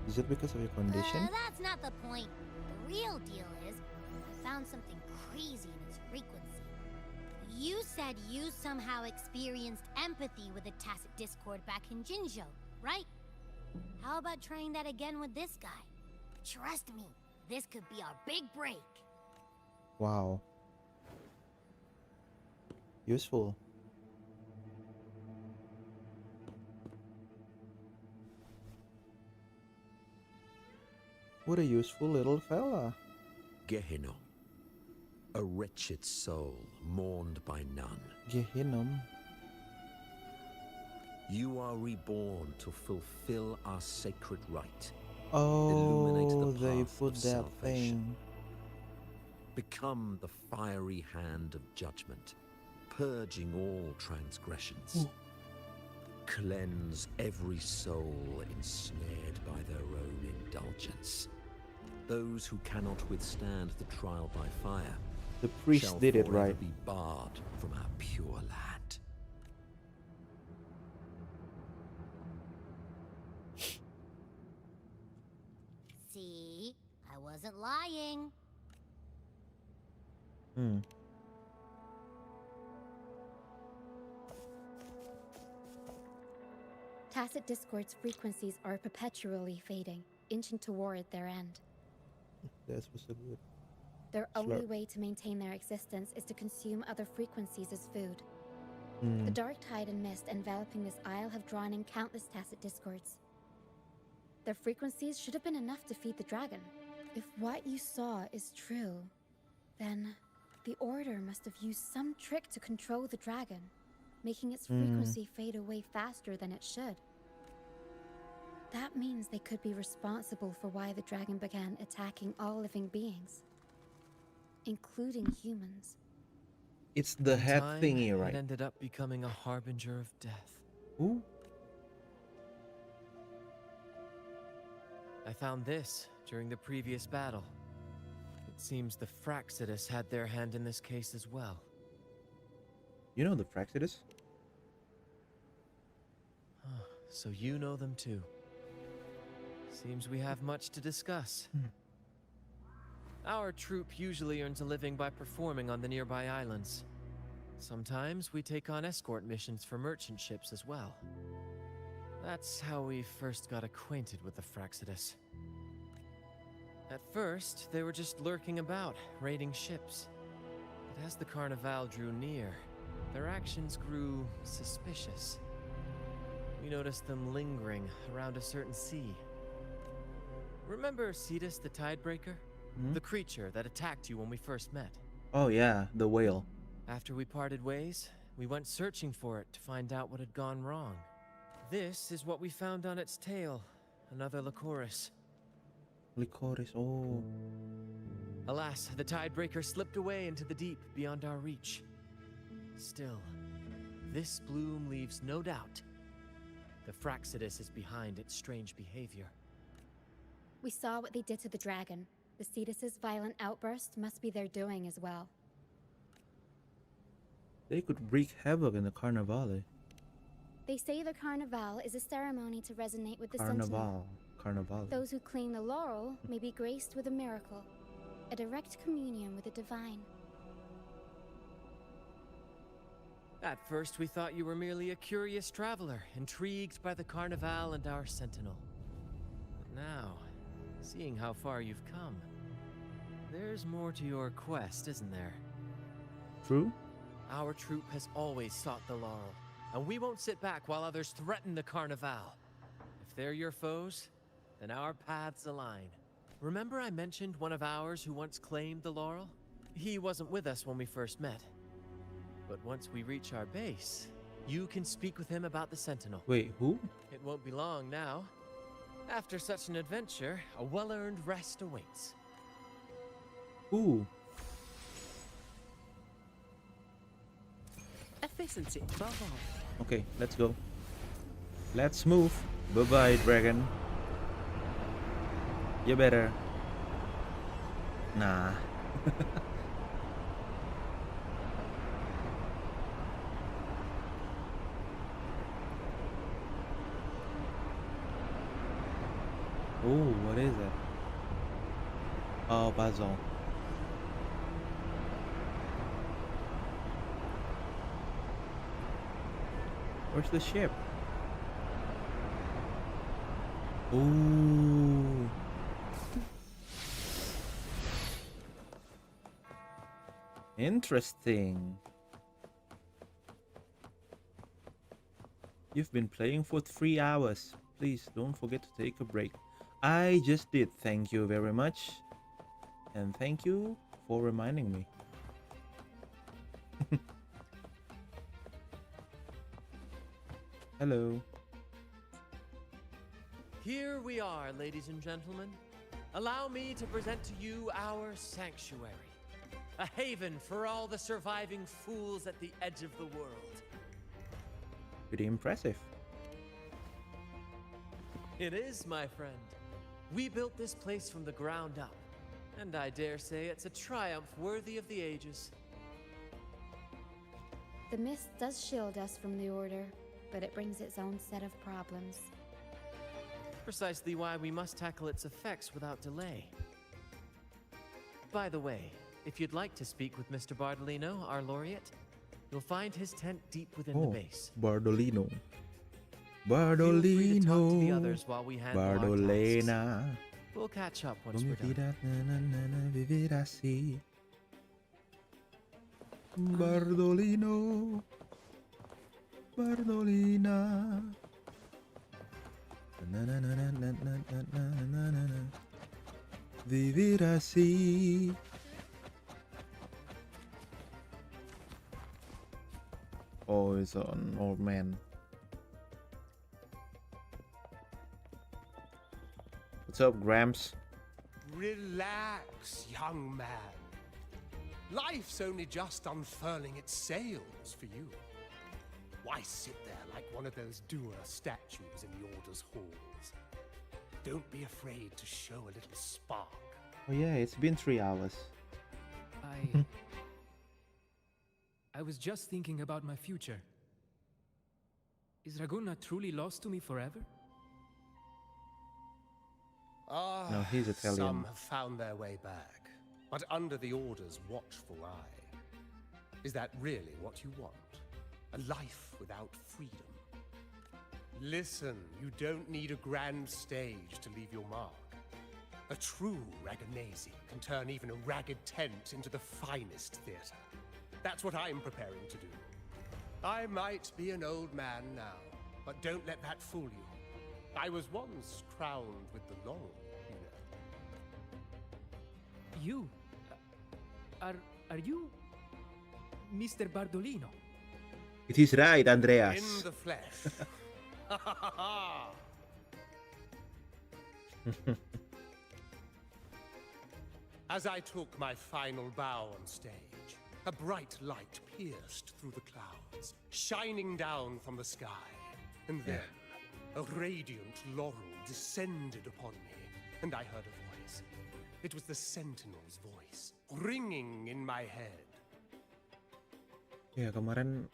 Is it because of your condition? That's not the point. The real deal is, I found something crazy in its frequency. You said you somehow experienced empathy with the tacit discord back in Jinzhou, right? How about trying that again with this guy? Trust me, this could be our big break. Wow. Useful. What a useful little fella. Gehinnom, a wretched soul mourned by none. Gehinnom. You are reborn to fulfill our sacred rite. Oh, Illuminate the they path put of that salvation. thing. Become the fiery hand of judgment, purging all transgressions. Cleanse every soul ensnared by their own indulgence. Those who cannot withstand the trial by fire, The priest shall did it forever right. be barred from our pure land. See? I wasn't lying. Tacit Discord's frequencies are perpetually fading, inching toward their end. That's what's so good. Their only Slurp. way to maintain their existence is to consume other frequencies as food. Hmm. The dark tide and mist enveloping this isle have drawn in countless Tacit Discords. Their frequencies should have been enough to feed the dragon. If what you saw is true, then the Order must have used some trick to control the dragon, making its frequency fade away faster than it should. That means they could be responsible for why the dragon began attacking all living beings, including humans. It's the In head time, thingy, It right? ended up becoming a harbinger of death. Ooh. I found this during the previous battle. It seems the Fraxidus had their hand in this case as well. You know the Fraxidus? So you know them too. Seems we have much to discuss. Our troop usually earns a living by performing on the nearby islands. Sometimes we take on escort missions for merchant ships as well. That's how we first got acquainted with the Fraxidus. At first, they were just lurking about, raiding ships. But as the Carnival drew near, their actions grew suspicious. We noticed them lingering around a certain sea. Remember Cetus the Tidebreaker? The creature that attacked you when we first met. Oh yeah, the whale. After we parted ways, we went searching for it to find out what had gone wrong. This is what we found on its tail, another Lycoris. Lycoris, oh. Alas, the Tidebreaker slipped away into the deep beyond our reach. Still, this bloom leaves no doubt. The Fraxidus is behind its strange behavior. We saw what they did to the dragon. The Cetus's violent outburst must be their doing as well. They could wreak havoc in the Carnival. They say the Carnival is a ceremony to resonate with the Sentinel. Carnival. Those who claim the laurel may be graced with a miracle, a direct communion with the divine. At first, we thought you were merely a curious traveler, intrigued by the Carnival and our Sentinel. But now, seeing how far you've come, There's more to your quest, isn't there? True? Our troop has always sought the laurel, and we won't sit back while others threaten the Carnival. If they're your foes, then our paths align. Remember I mentioned one of ours who once claimed the laurel? He wasn't with us when we first met. But once we reach our base, you can speak with him about the Sentinel. Wait, who? It won't be long now. After such an adventure, a well-earned rest awaits. Who? Efficiency, above all. Okay, let's go. Let's move. Bye-bye, dragon. You better. Nah. Oh, what is that? Oh, puzzle. Where's the ship? Ooh. Interesting. You've been playing for 3 hours. Please don't forget to take a break. I just did. Thank you very much. And thank you for reminding me. Hello. Here we are, ladies and gentlemen. Allow me to present to you our sanctuary. A haven for all the surviving fools at the edge of the world. Pretty impressive. It is, my friend. We built this place from the ground up, and I dare say it's a triumph worthy of the ages. The mist does shield us from the Order, but it brings its own set of problems. Precisely why we must tackle its effects without delay. By the way, if you'd like to speak with Mr. Bardolino, our laureate, you'll find his tent deep within the base. Bardolino. Feel free to talk to the others while we handle our Bardolena. tasks. We'll catch up once we're done. Bardolino. Bardolina. Vivir así. Oh, it's an old man. What's up, Gramps? Relax, young man. Life's only just unfurling its sails for you. Why sit there like one of those dour statues in the Order's halls? Don't be afraid to show a little spark. Oh yeah, it's been 3 hours. I was just thinking about my future. Is Raguna truly lost to me forever? No, he's Italian. Some have found their way back, but under the Order's watchful eye. Is that really what you want? A life without freedom? Listen, you don't need a grand stage to leave your mark. A true Raganese can turn even a ragged tent into the finest theater. That's what I'm preparing to do. I might be an old man now, but don't let that fool you. I was once crowned with the laurel, you know. You? Are you Mr. Bardolino? It is right, Andreas. In the flesh. As I took my final bow on stage, a bright light pierced through the clouds, shining down from the sky. And then, a radiant laurel descended upon me, and I heard a voice. It was the Sentinel's voice, ringing in my head. Ya, kemarin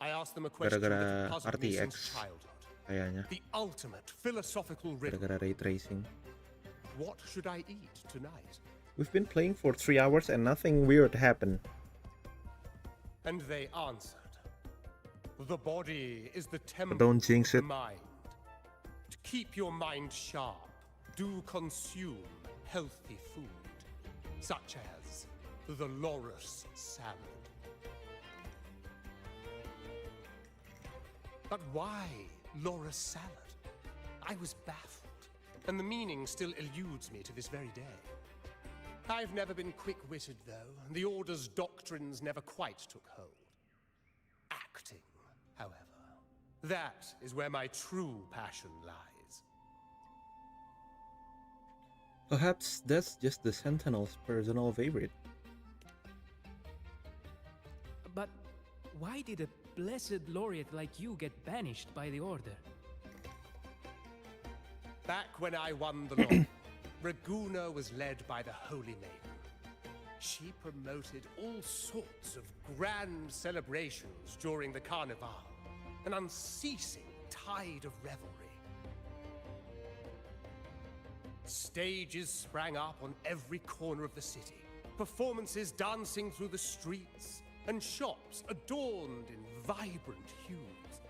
I asked them a question that gara-gara puzzled me since RTX childhood. kayaknya. The ultimate philosophical riddle. Gara-gara ray tracing. What should I eat tonight? We've been playing for 3 hours and nothing weird happened. And they answered. The body is the temple Don't jinx of it. the mind. To keep your mind sharp, do consume healthy food. such as the Loris salad. But why Loris salad? I was baffled, and the meaning still eludes me to this very day. I've never been quick-witted, though. The Order's doctrines never quite took hold. Acting, however, that is where my true passion lies. Perhaps that's just the Sentinel's personal favorite. But why did a blessed laureate like you get banished by the Order? Back when I won the law, Raguna was led by the Holy Maiden. She promoted all sorts of grand celebrations during the Carnival, an unceasing tide of revelry. Stages sprang up on every corner of the city, performances dancing through the streets, and shops adorned in vibrant hues.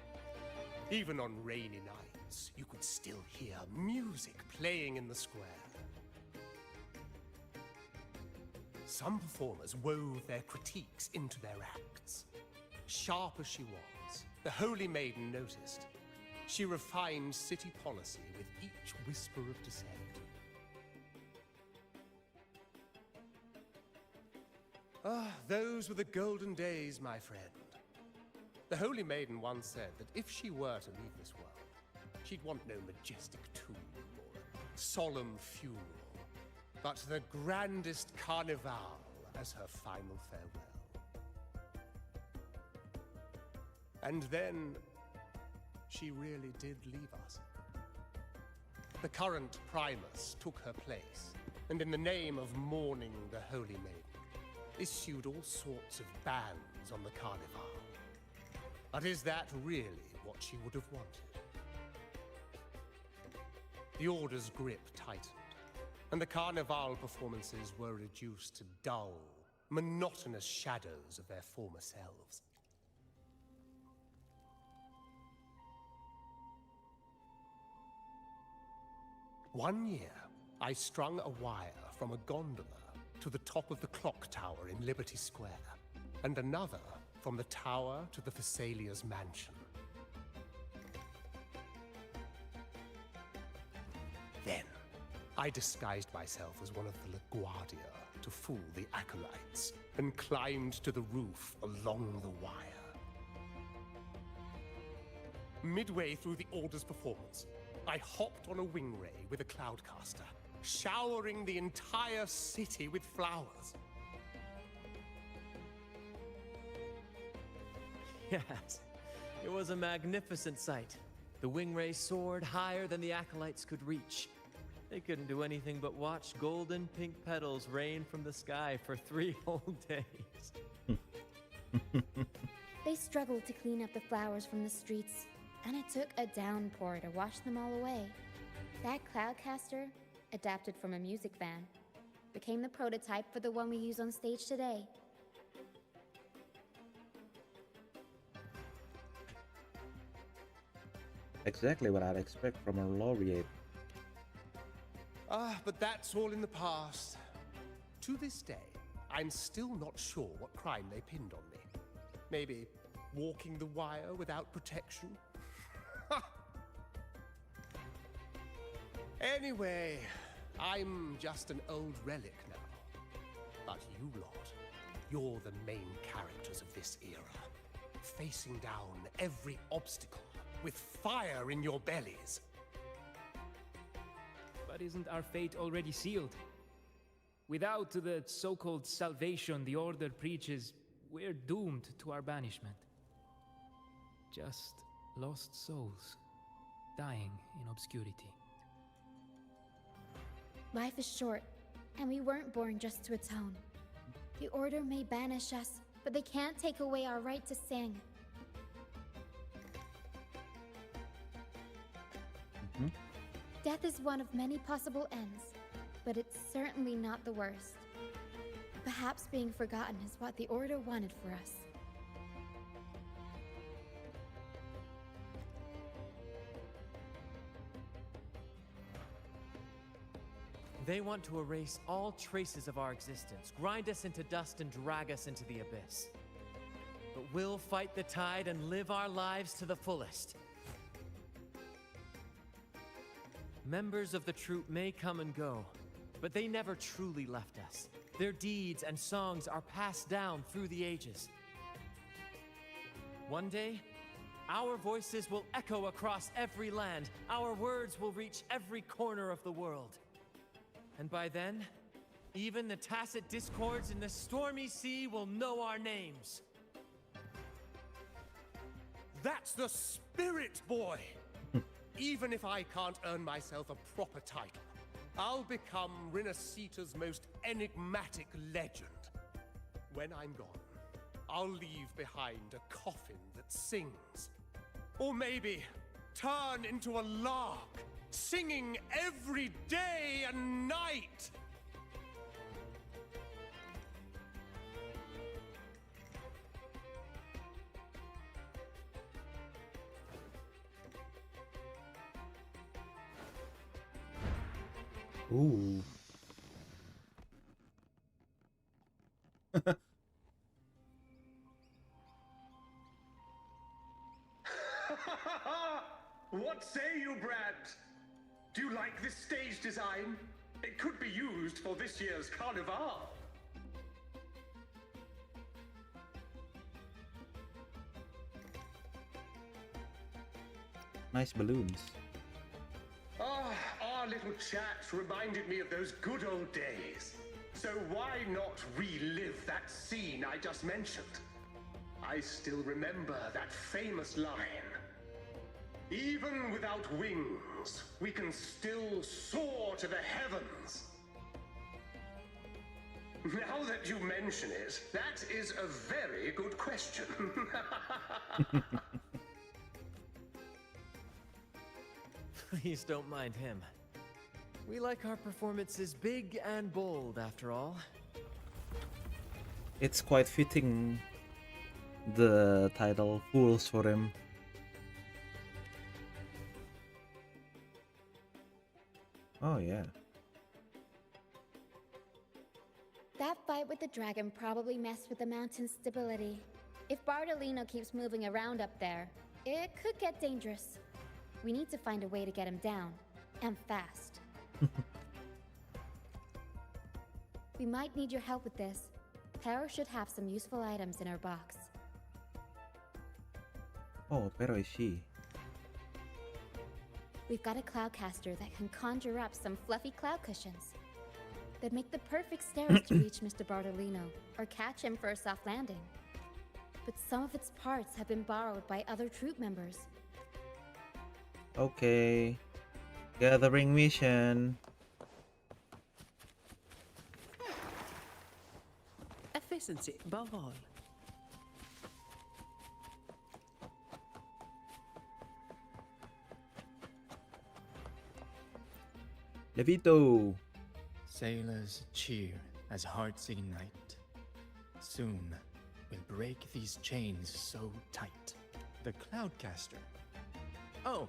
Even on rainy nights, you could still hear music playing in the square. Some performers wove their critiques into their acts. Sharp as she was, the Holy Maiden noticed. She refined city policy with each whisper of dissent. Ah, those were the golden days, my friend. The Holy Maiden once said that if she were to leave this world, she'd want no majestic tomb or a solemn funeral, but the grandest carnival as her final farewell. And then, she really did leave us. The current Primus took her place, and in the name of mourning the Holy Maiden, issued all sorts of bans on the Carnival. But is that really what she would have wanted? The Order's grip tightened, and the Carnival performances were reduced to dull, monotonous shadows of their former selves. One year, I strung a wire from a gondola to the top of the clock tower in Liberty Square, and another from the tower to the Thessalia's mansion. Then, I disguised myself as one of the LaGuardia to fool the acolytes, and climbed to the roof along the wire. Midway through the Order's performance, I hopped on a wing ray with a cloudcaster, showering the entire city with flowers. Yes, it was a magnificent sight. The wingray soared higher than the acolytes could reach. They couldn't do anything but watch golden pink petals rain from the sky for 3 whole days. They struggled to clean up the flowers from the streets, and it took a downpour to wash them all away. That cloudcaster, adapted from a music van, became the prototype for the one we use on stage today. Exactly what I'd expect from a laureate. Ah, but that's all in the past. To this day, I'm still not sure what crime they pinned on me. Maybe walking the wire without protection? Anyway, I'm just an old relic now. But you lot, you're the main characters of this era, facing down every obstacle with fire in your bellies. But isn't our fate already sealed? Without the so-called salvation the Order preaches, we're doomed to our banishment. Just lost souls, dying in obscurity. Life is short, and we weren't born just to atone. The Order may banish us, but they can't take away our right to sing. Death is one of many possible ends, but it's certainly not the worst. Perhaps being forgotten is what the Order wanted for us. They want to erase all traces of our existence, grind us into dust and drag us into the abyss. But we'll fight the tide and live our lives to the fullest. Members of the troupe may come and go, but they never truly left us. Their deeds and songs are passed down through the ages. One day, our voices will echo across every land. Our words will reach every corner of the world. And by then, even the tacit discords in the stormy sea will know our names. That's the spirit, boy! Even if I can't earn myself a proper title, I'll become Rinasita's most enigmatic legend. When I'm gone, I'll leave behind a coffin that sings. Or maybe turn into a lark, singing every day and night. Ooh. What say you, Brad? Do you like this stage design? It could be used for this year's carnival. Nice balloons. Ah, our little chat reminded me of those good old days. So why not relive that scene I just mentioned? I still remember that famous line. Even without wings, we can still soar to the heavens. Now that you mention it, that is a very good question. Please don't mind him. We like our performances big and bold, after all. It's quite fitting, the title Fools for him. Oh yeah. That fight with the dragon probably messed with the mountain's stability. If Dhandellion keeps moving around up there, it could get dangerous. We need to find a way to get him down, and fast. We might need your help with this. Pero should have some useful items in her box. Oh, pero is she? We've got a cloudcaster that can conjure up some fluffy cloud cushions. They'd make the perfect stairs to reach Mr. Dhandellion, or catch him for a soft landing. But some of its parts have been borrowed by other troop members. Okay. Gathering mission. Efficiency above all. Levito. Sailors cheer as hearts ignite. Soon we'll break these chains so tight. The Cloudcaster. Oh,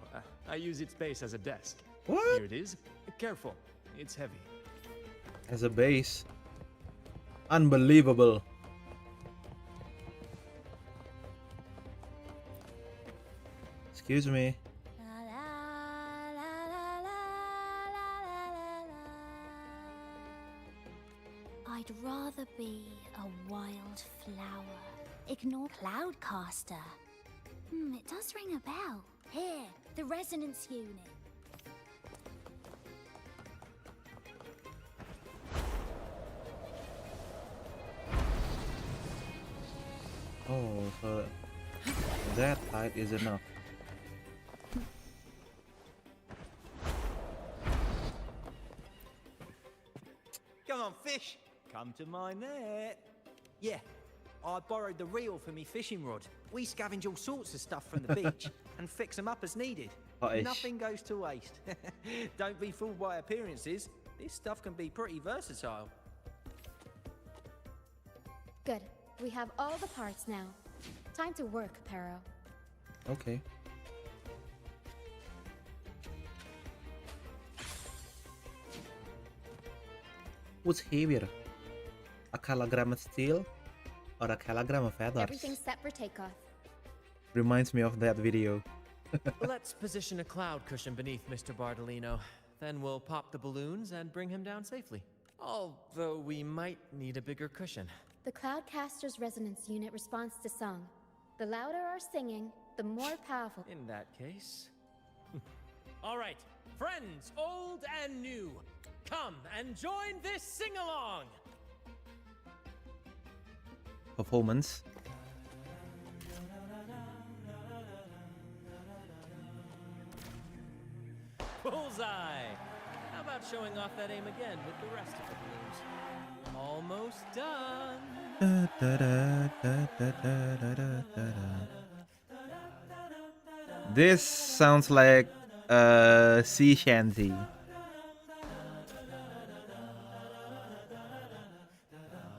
I use its base as a desk. What? Here it is. Careful, it's heavy. As a base. Unbelievable. Excuse me. I'd rather be a wild flower. Ignore Cloudcaster. It does ring a bell. Here, the resonance unit. Oh, so that height is enough. Come on, fish. Come to my net. Yeah, I borrowed the reel for me fishing rod. We scavenge all sorts of stuff from the beach and fix them up as needed. Hot-ish. Nothing goes to waste. Don't be fooled by appearances. This stuff can be pretty versatile. Good. We have all the parts now. Time to work, Pero. Okay. What's heavier? A kilogram of steel or a kilogram of feathers? Everything's set for takeoff. Reminds me of that video. Let's position a cloud cushion beneath Mr. Bardolino. Then we'll pop the balloons and bring him down safely. Although we might need a bigger cushion. The Cloudcaster's resonance unit responds to song. The louder our singing, the more powerful. In that case... All right, friends, old and new, come and join this sing-along! Performance. Bullseye! How about showing off that aim again with the rest of the balloons? Almost done! This sounds like a sea shanty.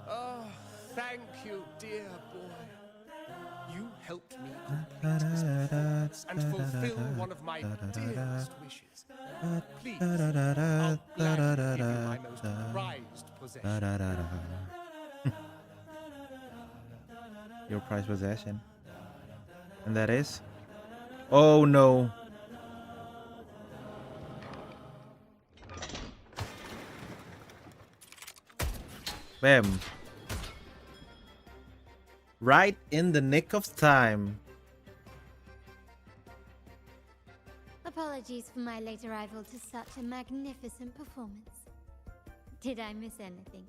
Oh, thank you, dear boy. You helped me complete this performance and fulfill one of my dearest wishes. Please, I'll gladly give you my most prized possession. Your prized possession. And that is? Oh no. Bam. Right in the nick of time. Apologies for my late arrival to such a magnificent performance. Did I miss anything?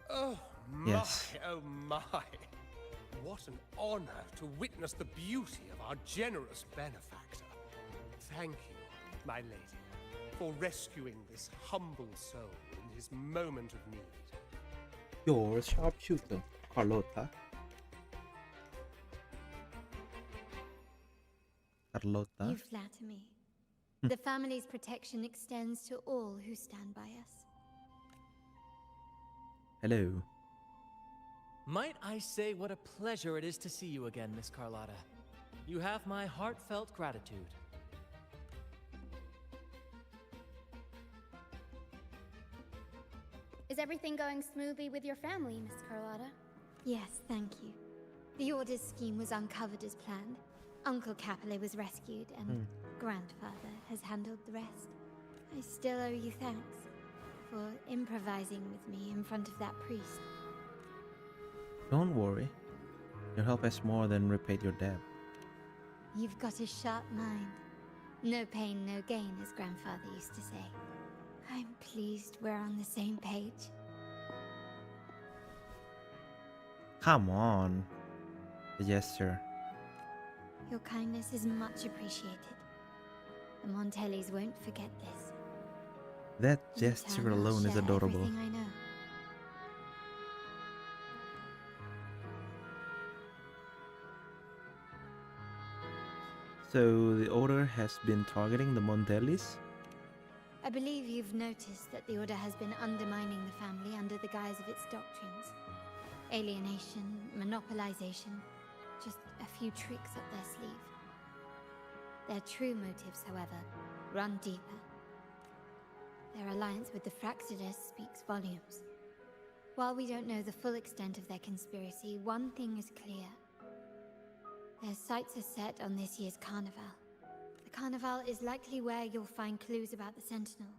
Oh my, Yes. oh my. What an honor to witness the beauty of our generous benefactor. Thank you, my lady, for rescuing this humble soul in his moment of need. You're a sharpshooter, Carlotta. Carlotta. You flatter me. The family's protection extends to all who stand by us. Hello. Might I say what a pleasure it is to see you again, Miss Carlotta. You have my heartfelt gratitude. Is everything going smoothly with your family, Miss Carlotta? Yes, thank you. The Order's scheme was uncovered as planned. Uncle Capilet was rescued, and Grandfather has handled the rest. I still owe you thanks for improvising with me in front of that priest. Don't worry. Your help has more than repaid your debt. You've got a sharp mind. No pain, no gain, as Grandfather used to say. I'm pleased we're on the same page. Come on. The gesture. Your kindness is much appreciated. The Montellis won't forget this. That In return, gesture I'll alone is share adorable. everything I know. So the Order has been targeting the Montellis? I believe you've noticed that the Order has been undermining the family under the guise of its doctrines. Alienation, monopolization, just a few tricks up their sleeve. Their true motives, however, run deeper. Their alliance with the Fraxidus speaks volumes. While we don't know the full extent of their conspiracy, one thing is clear. Their sights are set on this year's carnival. The carnival is likely where you'll find clues about the Sentinel.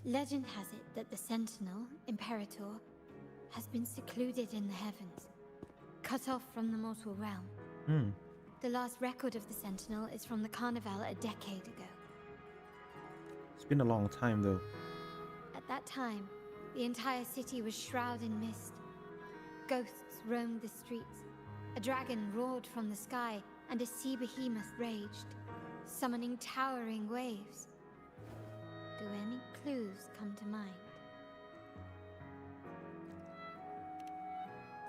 Legend has it that the Sentinel, Imperator, has been secluded in the heavens, cut off from the mortal realm. The last record of the Sentinel is from the carnival a decade ago. It's been a long time though. At that time, the entire city was shrouded in mist. Ghosts roamed the streets. A dragon roared from the sky, and a sea behemoth raged, summoning towering waves. Do any clues come to mind?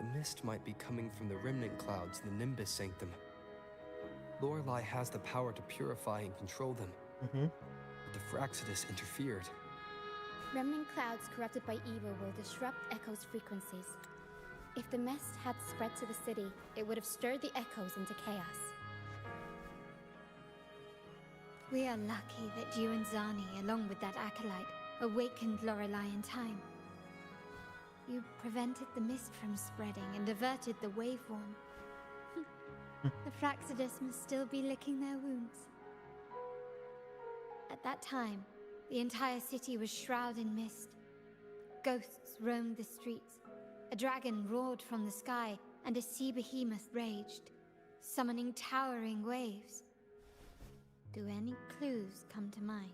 The mist might be coming from the remnant clouds in the Nimbus Sanctum. Lorelei has the power to purify and control them. But the Fraxidus interfered. Remnant clouds corrupted by evil will disrupt Echo's frequencies. If the mist had spread to the city, it would have stirred the echoes into chaos. We are lucky that you and Zani, along with that acolyte, awakened Lorelei in time. You prevented the mist from spreading and averted the waveworn. The Fraxidus must still be licking their wounds. At that time, the entire city was shrouded in mist. Ghosts roamed the streets. A dragon roared from the sky, and a sea behemoth raged, summoning towering waves. Do any clues come to mind?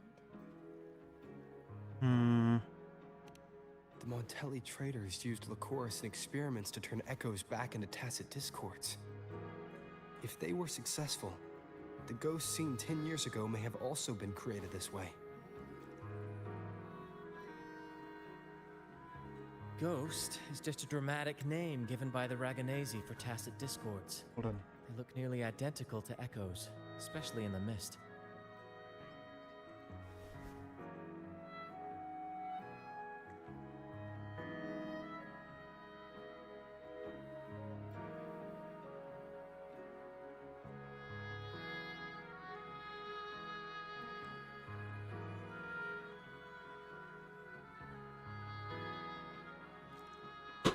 The Montelli traders used Lycoris in experiments to turn echoes back into tacit discords. If they were successful, the ghosts seen 10 years ago may have also been created this way. Ghost is just a dramatic name given by the Ragonesi for tacit discords. Hold on. They look nearly identical to echoes, especially in the mist.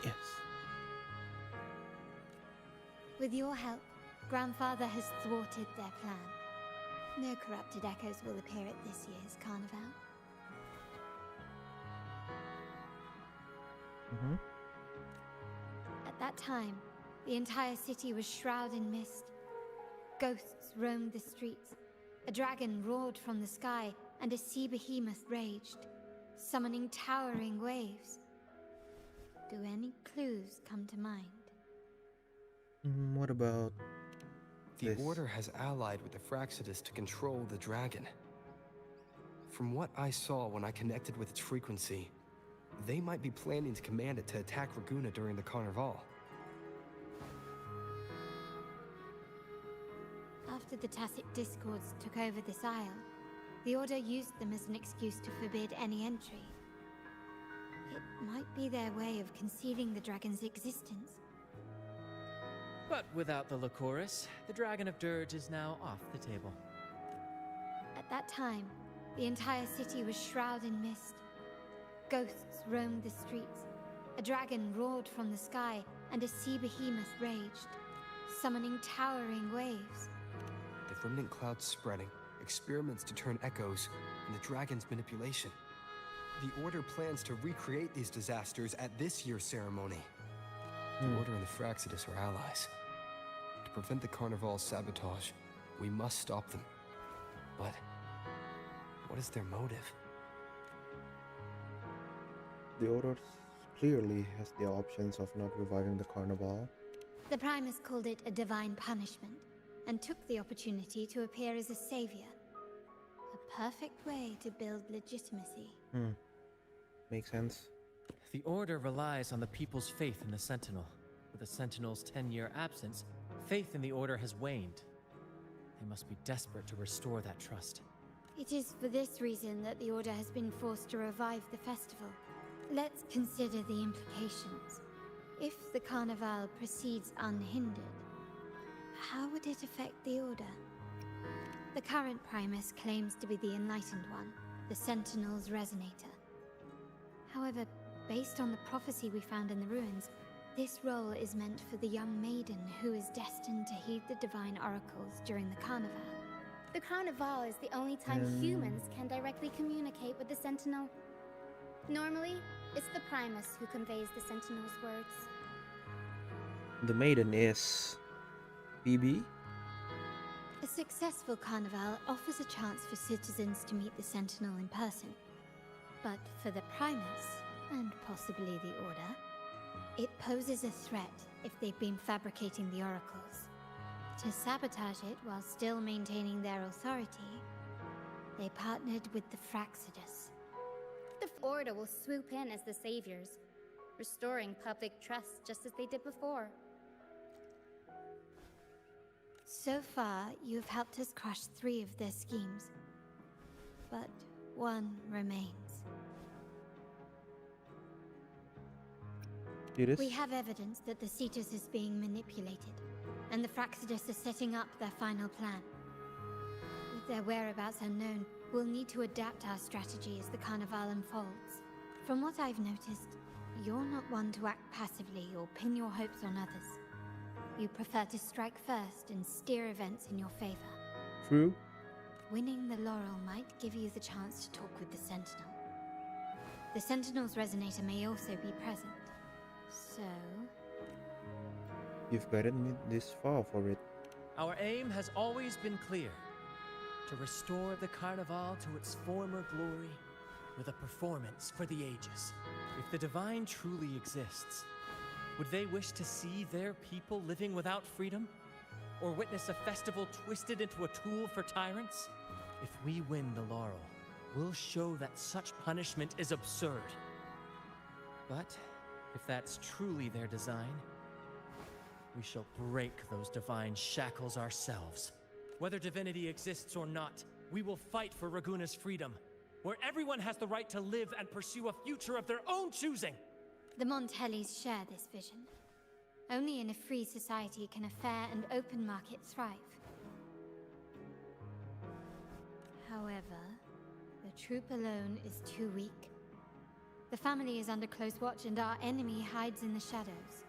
Yes. With your help, Grandfather has thwarted their plan. No corrupted echoes will appear at this year's carnival. At that time, the entire city was shrouded in mist. Ghosts roamed the streets. A dragon roared from the sky, and a sea behemoth raged, summoning towering waves. Do any clues come to mind? What about The this? Order has allied with the Fraxidus to control the dragon. From what I saw when I connected with its frequency, they might be planning to command it to attack Raguna during the Carnival. After the Tacit Discords took over this isle, the Order used them as an excuse to forbid any entry. It might be their way of concealing the dragon's existence. But without the Lycoris, the Dragon of Dirge is now off the table. At that time, the entire city was shrouded in mist. Ghosts roamed the streets. A dragon roared from the sky, and a sea behemoth raged, summoning towering waves. The remnant clouds spreading, experiments to turn echoes, and the dragon's manipulation. The Order plans to recreate these disasters at this year's ceremony. The Order and the Fraxidus are allies. To prevent the Carnival's sabotage, we must stop them. But what is their motive? The Order clearly has the options of not reviving the carnival. The Primus called it a divine punishment, and took the opportunity to appear as a savior. A perfect way to build legitimacy. Makes sense. The Order relies on the people's faith in the Sentinel. With the Sentinel's 10-year absence, faith in the Order has waned. They must be desperate to restore that trust. It is for this reason that the Order has been forced to revive the festival. Let's consider the implications. If the Carnival proceeds unhindered, how would it affect the Order? The current Primus claims to be the Enlightened One, the Sentinel's Resonator. However, based on the prophecy we found in the ruins, this role is meant for the young maiden who is destined to heed the divine oracles during the Carnival. The Carnival is the only time humans can directly communicate with the Sentinel. Normally, it's the Primus who conveys the Sentinel's words. The maiden is BB. A successful Carnival offers a chance for citizens to meet the Sentinel in person. But for the Primus, and possibly the Order, it poses a threat if they've been fabricating the oracles. To sabotage it while still maintaining their authority, they partnered with the Fraxidus. The Order will swoop in as the saviors, restoring public trust just as they did before. So far, you've helped us crush 3 of their schemes. But one remains. We have evidence that the Cetus is being manipulated, and the Fraxidus are setting up their final plan. With their whereabouts unknown, we'll need to adapt our strategy as the carnival unfolds. From what I've noticed, you're not one to act passively or pin your hopes on others. You prefer to strike first and steer events in your favor. True. Winning the laurel might give you the chance to talk with the Sentinel. The Sentinel's resonator may also be present. So... You've gotten me this far for it. Our aim has always been clear. To restore the Carnival to its former glory with a performance for the ages. If the Divine truly exists, would they wish to see their people living without freedom? Or witness a festival twisted into a tool for tyrants? If we win the laurel, we'll show that such punishment is absurd. But if that's truly their design, we shall break those divine shackles ourselves. Whether divinity exists or not, we will fight for Raguna's freedom, where everyone has the right to live and pursue a future of their own choosing. The Montellis share this vision. Only in a free society can a fair and open market thrive. However, the troop alone is too weak. The family is under close watch and our enemy hides in the shadows.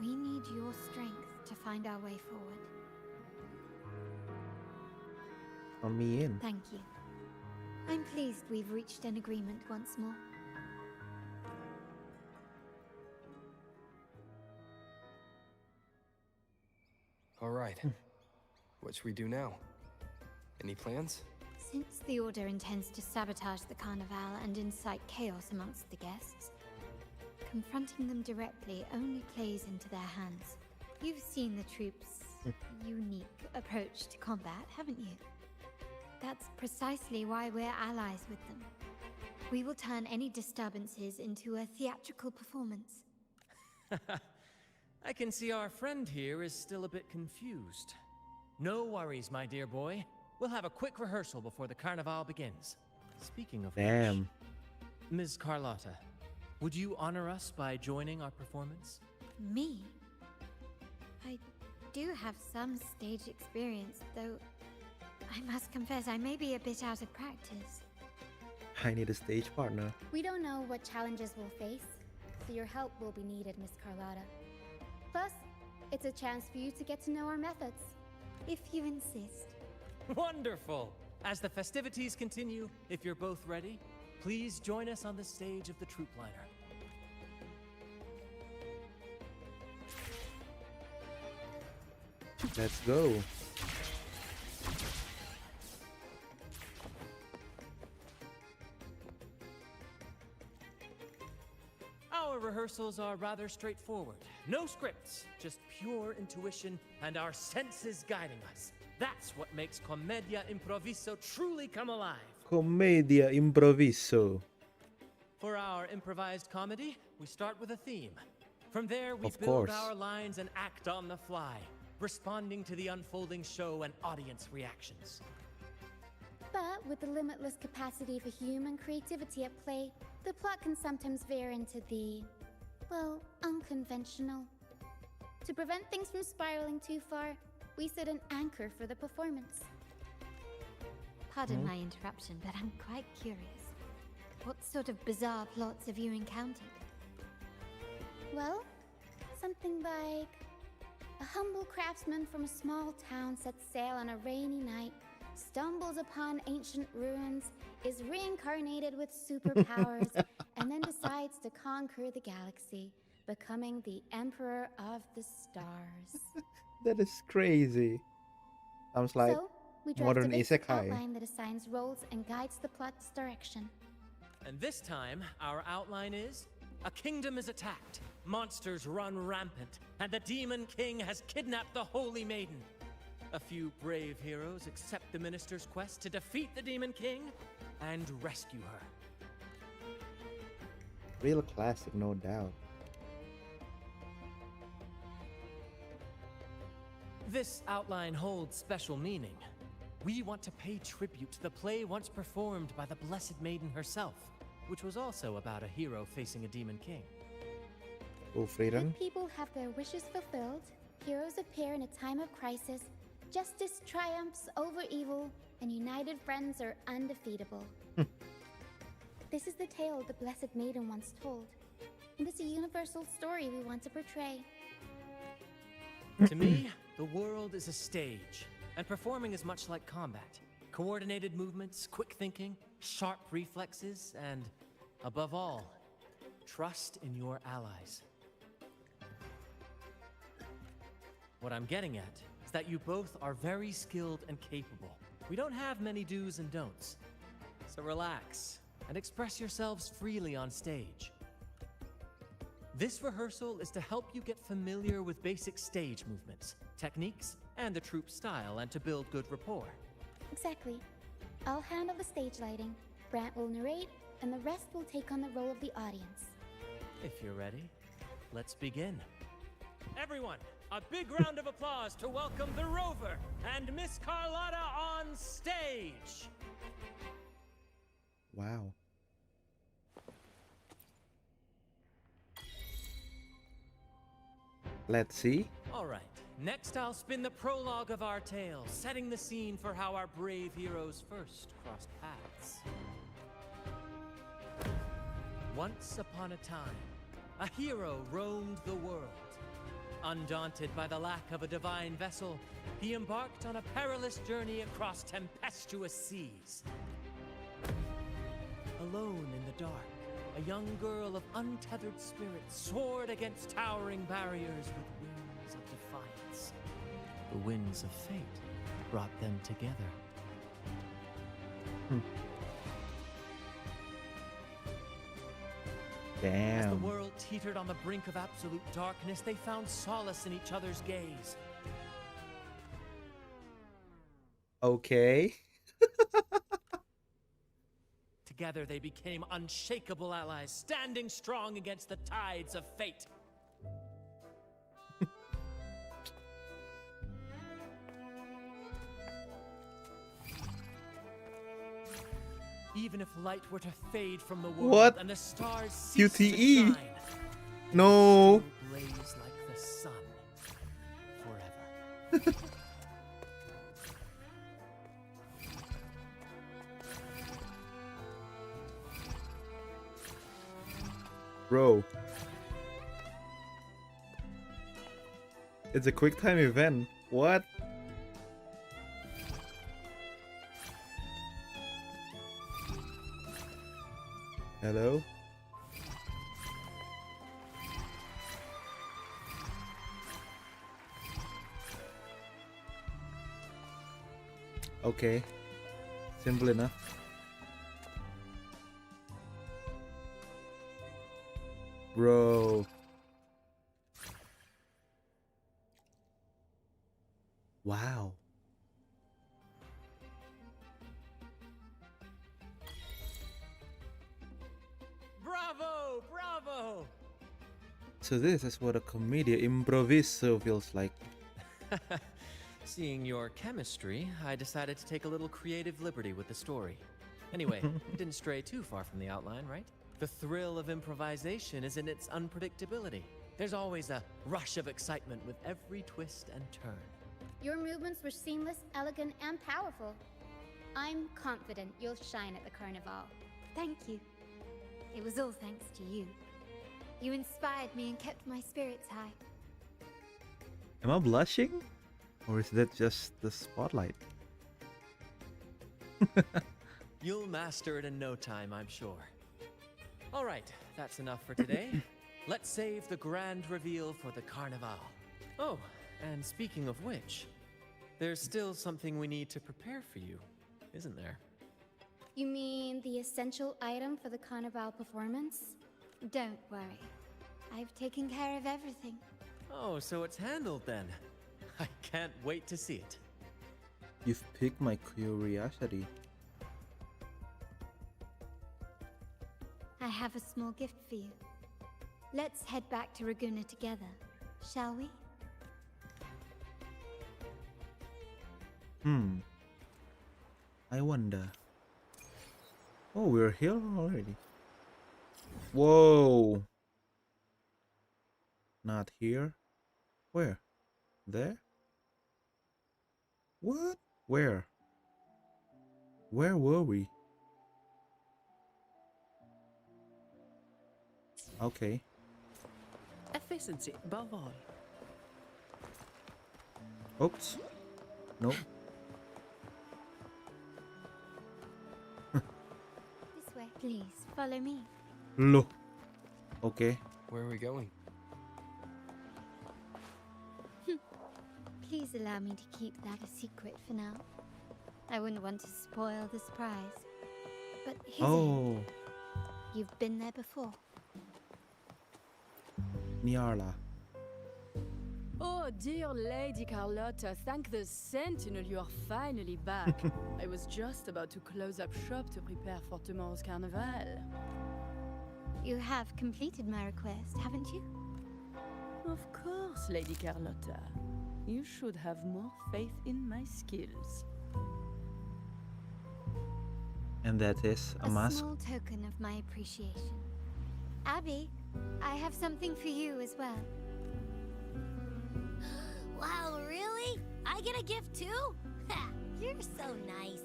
We need your strength to find our way forward. On me in. Thank you. I'm pleased we've reached an agreement once more. All right. What should we do now? Any plans? Since the Order intends to sabotage the Carnival and incite chaos amongst the guests, confronting them directly only plays into their hands. You've seen the troops' unique approach to combat, haven't you? That's precisely why we're allies with them. We will turn any disturbances into a theatrical performance. I can see our friend here is still a bit confused. No worries, my dear boy. We'll have a quick rehearsal before the Carnival begins. Speaking of Damn. which, Ms. Carlotta, would you honor us by joining our performance? Me? I do have some stage experience, though I must confess I may be a bit out of practice. I need a stage partner. We don't know what challenges we'll face, so your help will be needed, Miss Carlotta. Plus, it's a chance for you to get to know our methods. If you insist. Wonderful! As the festivities continue, if you're both ready, please join us on the stage of the troop liner. Let's go. Our rehearsals are rather straightforward. No scripts, just pure intuition and our senses guiding us. That's what makes Commedia Improviso truly come alive. Commedia Improviso. For our improvised comedy, we start with a theme. From there, we Of build course. our lines and act on the fly, responding to the unfolding show and audience reactions. But with the limitless capacity for human creativity at play, the plot can sometimes veer into the, well, unconventional. To prevent things from spiraling too far, we set an anchor for the performance. Pardon my interruption, but I'm quite curious. What sort of bizarre plots have you encountered? Well, something like a humble craftsman from a small town sets sail on a rainy night, stumbles upon ancient ruins, is reincarnated with superpowers, and then decides to conquer the galaxy, becoming the Emperor of the Stars. That is crazy. Sounds like So, we draft modern a basic isekai. outline that assigns roles and guides the plot's direction. And this time, our outline is: a kingdom is attacked, monsters run rampant, and the Demon King has kidnapped the Holy Maiden. A few brave heroes accept the minister's quest to defeat the Demon King and rescue her. Real classic, no doubt. This outline holds special meaning. We want to pay tribute to the play once performed by the Blessed Maiden herself, which was also about a hero facing a Demon King. Oh, freedom. When people have their wishes fulfilled, heroes appear in a time of crisis Justice triumphs over evil, and united friends are undefeatable. This is the tale the Blessed Maiden once told, and it's a universal story we want to portray. To me, the world is a stage, and performing is much like combat. Coordinated movements, quick thinking, sharp reflexes, and, above all, trust in your allies. What I'm getting at is that you both are very skilled and capable. We don't have many do's and don'ts. So relax and express yourselves freely on stage. This rehearsal is to help you get familiar with basic stage movements, techniques, and the troupe style, and to build good rapport. Exactly. I'll handle the stage lighting, Brant will narrate, and the rest will take on the role of the audience. If you're ready, let's begin. Everyone, a big round of applause to welcome the Rover and Miss Carlotta on stage! Wow. Let's see. All right, next I'll spin the prologue of our tale, setting the scene for how our brave heroes first crossed paths. Once upon a time, a hero roamed the world. Undaunted by the lack of a divine vessel, he embarked on a perilous journey across tempestuous seas. Alone in the dark, a young girl of untethered spirit soared against towering barriers with wings of defiance. The winds of fate brought them together. As the Damn. world teetered on the brink of absolute darkness, they found solace in each other's gaze. Okay. Together they became unshakable allies, standing strong against the tides of fate. Even if light were to fade from the world What? and the stars cease to QTE. shine, No. they still blaze like the sun forever. Bro. It's a quick time event. What? Hello? Okay. Simple enough. Bro. Wow. Bravo! Bravo! So this is what a commedia improviso feels like. Seeing your chemistry, I decided to take a little creative liberty with the story. Anyway, it didn't stray too far from the outline, right? The thrill of improvisation is in its unpredictability. There's always a rush of excitement with every twist and turn. Your movements were seamless, elegant, and powerful. I'm confident you'll shine at the carnival. Thank you. It was all thanks to you. You inspired me and kept my spirits high. Am I blushing? Or is that just the spotlight? You'll master it in no time, I'm sure. All right, that's enough for today. Let's save the grand reveal for the carnival. Oh, and speaking of which, there's still something we need to prepare for you, isn't there? You mean the essential item for the carnival performance? Don't worry. I've taken care of everything. Oh, so it's handled then. I can't wait to see it. You've piqued my curiosity. I have a small gift for you. Let's head back to Raguna together, shall we? I wonder. Oh, we're here already. Whoa. Not here. Where? There? What? Where? Where were we? Okay. Efficiency above all. Oops. No. This way, please. Follow me. Look. Okay. Where are we going? Please allow me to keep that a secret for now. I wouldn't want to spoil the surprise. But here's a hint. You've been there before. Nyarla. Oh, dear Lady Carlotta, thank the Sentinel you are finally back. I was just about to close up shop to prepare for tomorrow's carnival. You have completed my request, haven't you? Of course, Lady Carlotta. You should have more faith in my skills. And that is a mask. Small token of my appreciation. Abby, I have something for you as well. Wow, really? I get a gift too? Ha, you're so nice.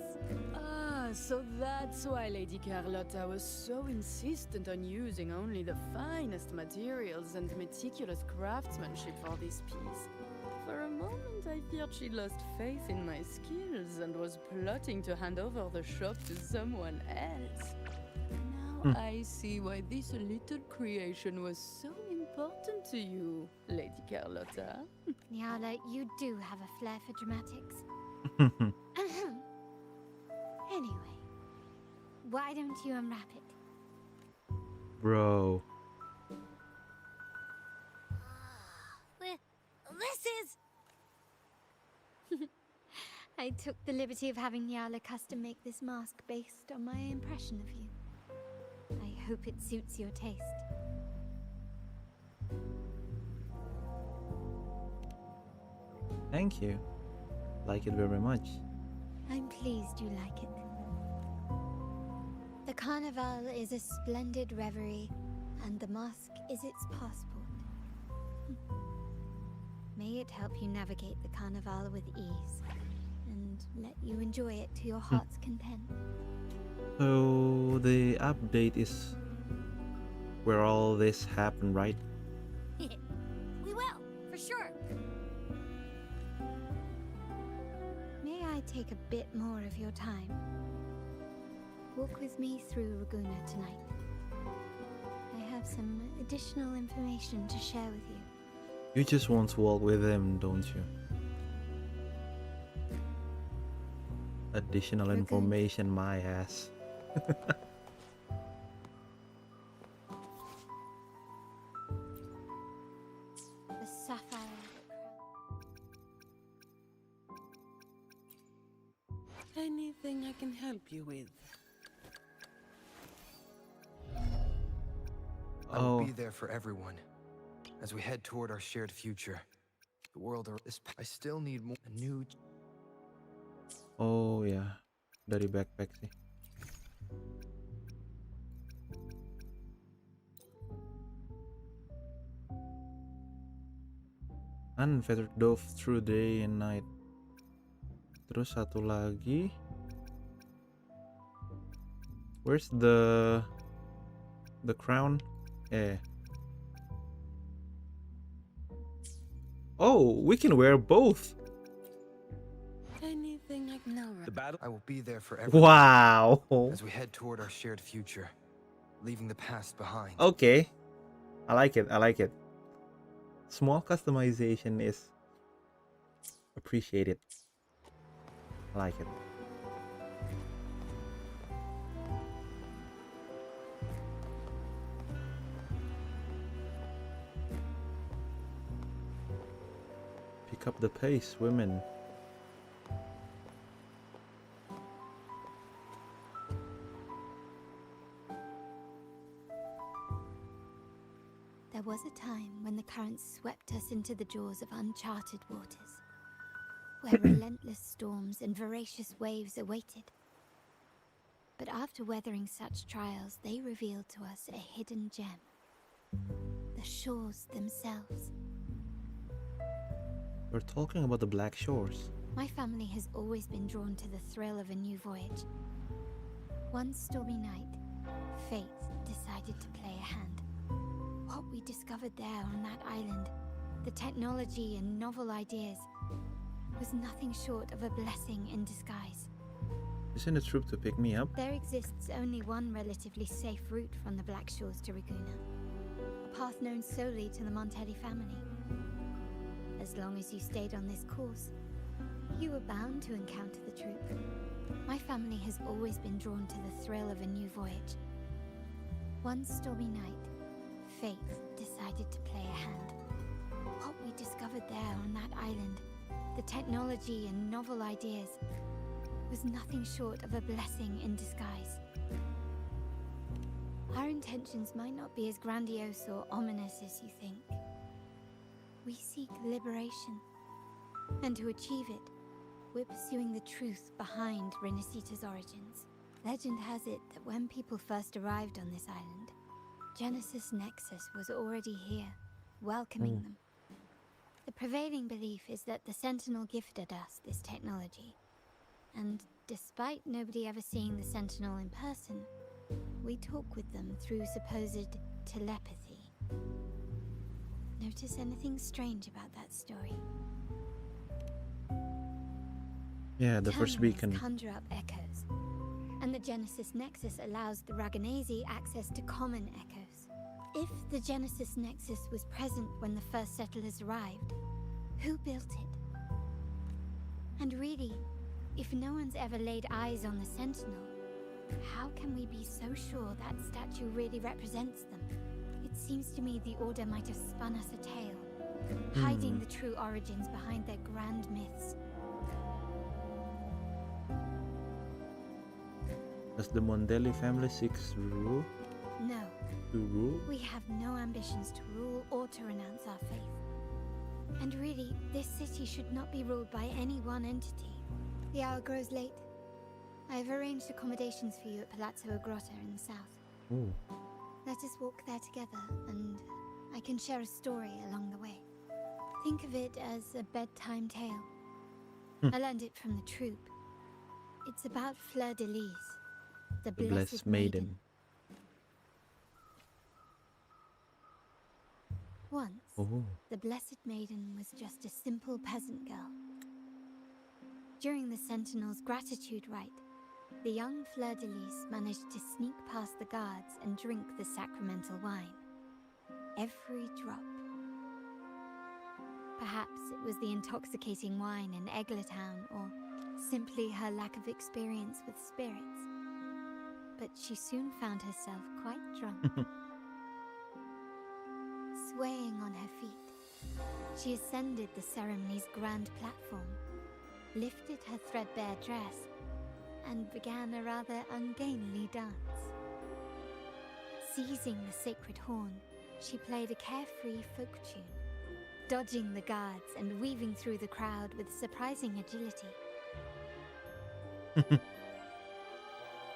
Ah, so that's why Lady Carlotta was so insistent on using only the finest materials and meticulous craftsmanship for this piece. For a moment, I feared she lost faith in my skills and was plotting to hand over the shop to someone else. Now I see why this little creation was so important to you, Lady Carlotta. Nyarla, you do have a flair for dramatics. Anyway, why don't you unwrap it? Bro. This is... I took the liberty of having Nyarla custom make this mask based on my impression of you. I hope it suits your taste. Thank you. Like it very much. I'm pleased you like it. The carnival is a splendid reverie, and the mask is its passport. May it help you navigate the carnival with ease, and let you enjoy it to your heart's content. So the update is where all this happened, right? We will, for sure. May I take a bit more of your time? Walk with me through Raguna tonight. I have some additional information to share with you. You just want to walk with him, don't you? Additional information, my ass. The sapphire. Anything I can help you with? I will be there for everyone as we head toward our shared future. The world is... I still need more... A new... Oh ya, dari backpack sih. Unfettered dove through day and night. Terus satu lagi. Where's the crown? Oh, we can wear both. Anything I can know. The battle... I will be there for everyone. Wow. As we head toward our shared future, leaving the past behind. Okay. I like it. I like it. Small customization is appreciated. I like it. Pick up the pace, women. There was a time when the currents swept us into the jaws of uncharted waters, where relentless storms and voracious waves awaited. But after weathering such trials, they revealed to us a hidden gem. The shores themselves. We're talking about the Black Shores. My family has always been drawn to the thrill of a new voyage. One stormy night, fate decided to play a hand. What we discovered there on that island, the technology and novel ideas, was nothing short of a blessing in disguise. Isn't it troop to pick me up? There exists only one relatively safe route from the Black Shores to Raguna, a path known solely to the Montelli family. As long as you stayed on this course, you were bound to encounter the troop. My family has always been drawn to the thrill of a new voyage. One stormy night, fate decided to play a hand. What we discovered there on that island, the technology and novel ideas, was nothing short of a blessing in disguise. Our intentions might not be as grandiose or ominous as you think. We seek liberation, and to achieve it, we're pursuing the truth behind Renacita's origins. Legend has it that when people first arrived on this island, Genesis Nexus was already here, welcoming them. The prevailing belief is that the Sentinel gifted us this technology, and despite nobody ever seeing the Sentinel in person, we talk with them through supposed telepathy. Notice anything strange about that story? Yeah, the first Terminals beacon. conjure up echoes, and the Genesis Nexus allows the Raganese access to common echoes. If the Genesis Nexus was present when the first settlers arrived, who built it? And really, if no one's ever laid eyes on the Sentinel, how can we be so sure that statue really represents them? It seems to me the Order might have spun us a tale, hiding the true origins behind their grand myths. Does the Mondelli family seek rule? No. To rule? We have no ambitions to rule or to renounce our faith. And really, this city should not be ruled by any one entity. The hour grows late. I have arranged accommodations for you at Palazzo Grotta in the south. Ooh. Let us walk there together, and I can share a story along the way. Think of it as a bedtime tale. I learned it from the troop. It's about Fleur de Lis, the Blessed Maiden. Once, the Blessed Maiden was just a simple peasant girl. During the Sentinel's gratitude rite, the young Fleur de Lis managed to sneak past the guards and drink the sacramental wine. Every drop. Perhaps it was the intoxicating wine in Eglatown, or simply her lack of experience with spirits. But she soon found herself quite drunk. Swaying on her feet, she ascended the ceremony's grand platform, lifted her threadbare dress, and began a rather ungainly dance. Seizing the sacred horn, she played a carefree folk tune, dodging the guards and weaving through the crowd with surprising agility.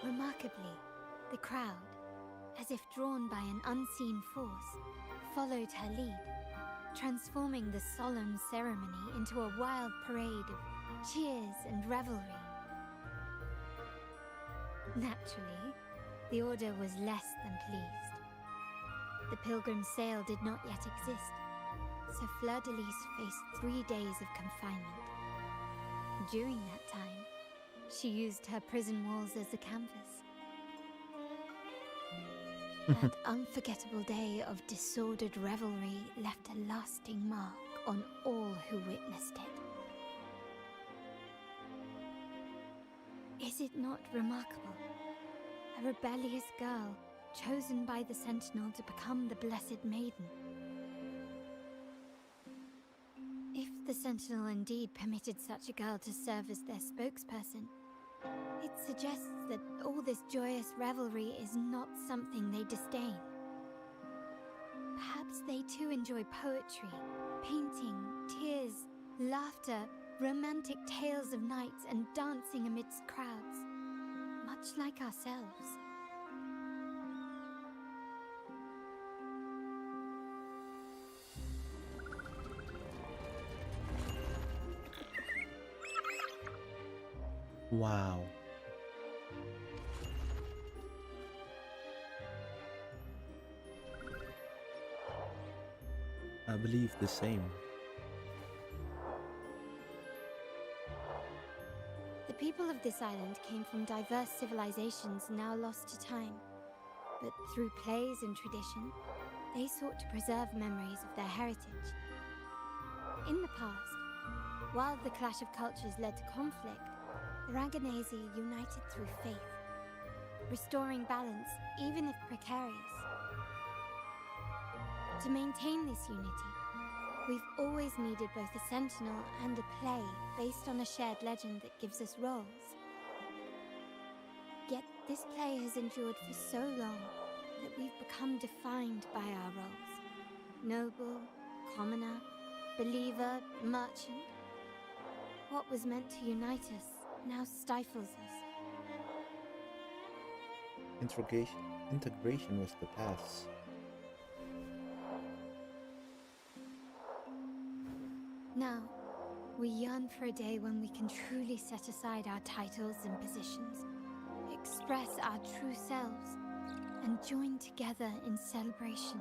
Remarkably, the crowd, as if drawn by an unseen force, followed her lead, transforming the solemn ceremony into a wild parade of cheers and revelry. Naturally, the Order was less than pleased. The pilgrim sale did not yet exist, so Fleur de Lis faced 3 days of confinement. During that time, she used her prison walls as a canvas. That unforgettable day of disordered revelry left a lasting mark on all who witnessed it. Is it not remarkable? A rebellious girl chosen by the Sentinel to become the Blessed Maiden. If the Sentinel indeed permitted such a girl to serve as their spokesperson, it suggests that all this joyous revelry is not something they disdain. Perhaps they too enjoy poetry, painting, tears, laughter, romantic tales of nights, and dancing amidst crowds, much like ourselves. Wow. I believe the same. The people of this island came from diverse civilizations now lost to time. But through plays and tradition, they sought to preserve memories of their heritage. In the past, while the clash of cultures led to conflict, the Raganazi united through faith, restoring balance even if precarious. To maintain this unity, we've always needed both a sentinel and a play based on a shared legend that gives us roles. Yet this play has endured for so long that we've become defined by our roles. Noble, commoner, believer, merchant. What was meant to unite us now stifles us. Integration was the path. Now, we yearn for a day when we can truly set aside our titles and positions, express our true selves, and join together in celebration.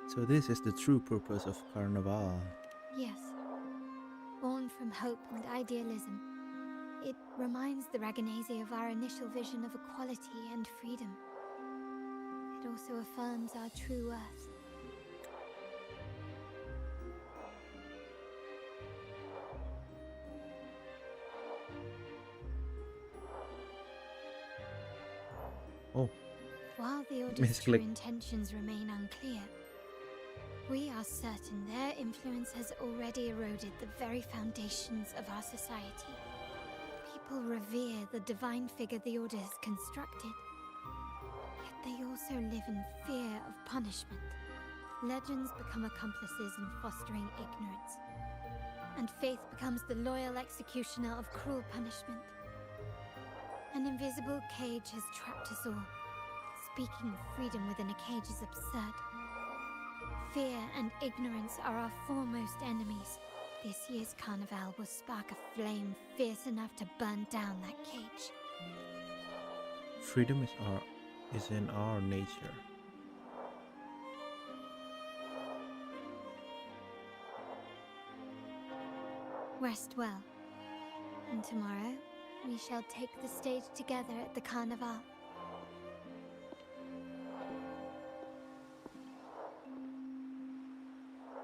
So this is the true purpose of Carnival. Yes. Born from hope and idealism, it reminds the Raganazi of our initial vision of equality and freedom. It also affirms our true worth. Oh. While the Order's true intentions remain unclear, we are certain their influence has already eroded the very foundations of our society. People revere the divine figure the Order has constructed, yet they also live in fear of punishment. Legends become accomplices in fostering ignorance, and faith becomes the loyal executioner of cruel punishment. An invisible cage has trapped us all. Speaking of freedom within a cage is absurd. Fear and ignorance are our foremost enemies. This year's carnival will spark a flame fierce enough to burn down that cage. Freedom is in our nature. Rest well, and tomorrow we shall take the stage together at the carnival.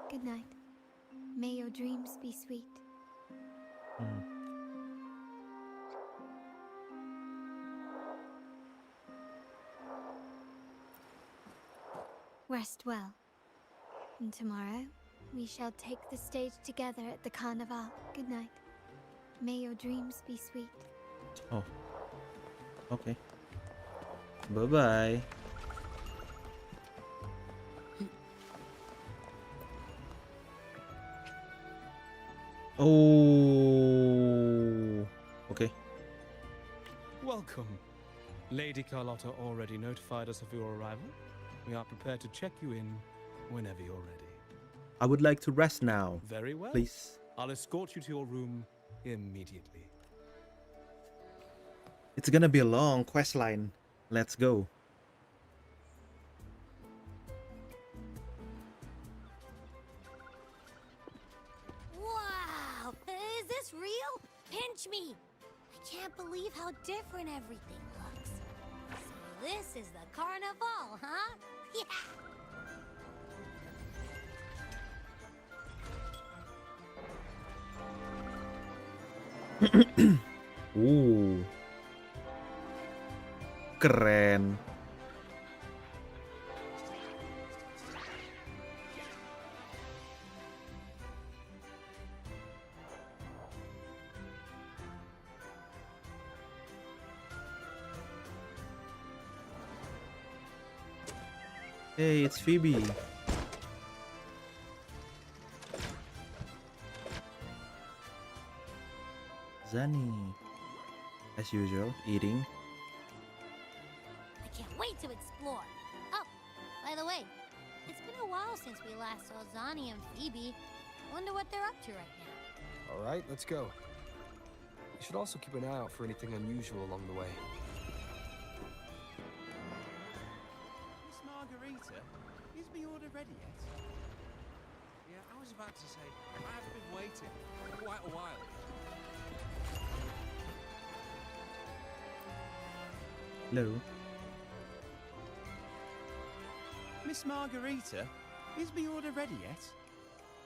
Good night. May your dreams be sweet. Rest well. And tomorrow, we shall take the stage together at the carnival. Good night. May your dreams be sweet. Oh. Okay. Bye-bye. Oh. Okay. Welcome. Lady Carlotta already notified us of your arrival. We are prepared to check you in whenever you're ready. I would like to rest now. Very well. Please. I'll escort you to your room immediately. It's gonna be a long quest line. Let's go. Wow! Is this real? Pinch me! I can't believe how different everything looks. So this is the carnival, huh? Yeah! Keren. Hey, it's Phoebe. Zani, as usual, eating. I can't wait to explore. Oh, by the way, it's been a while since we last saw Zani and Phoebe. Wonder what they're up to right now. All right, let's go. should also keep an eye out for anything unusual along the way. Miss Margarita, is the order ready yet? Yeah, I was about to say, I've been waiting for quite a while. Hello. Miss Margarita, is the order ready yet?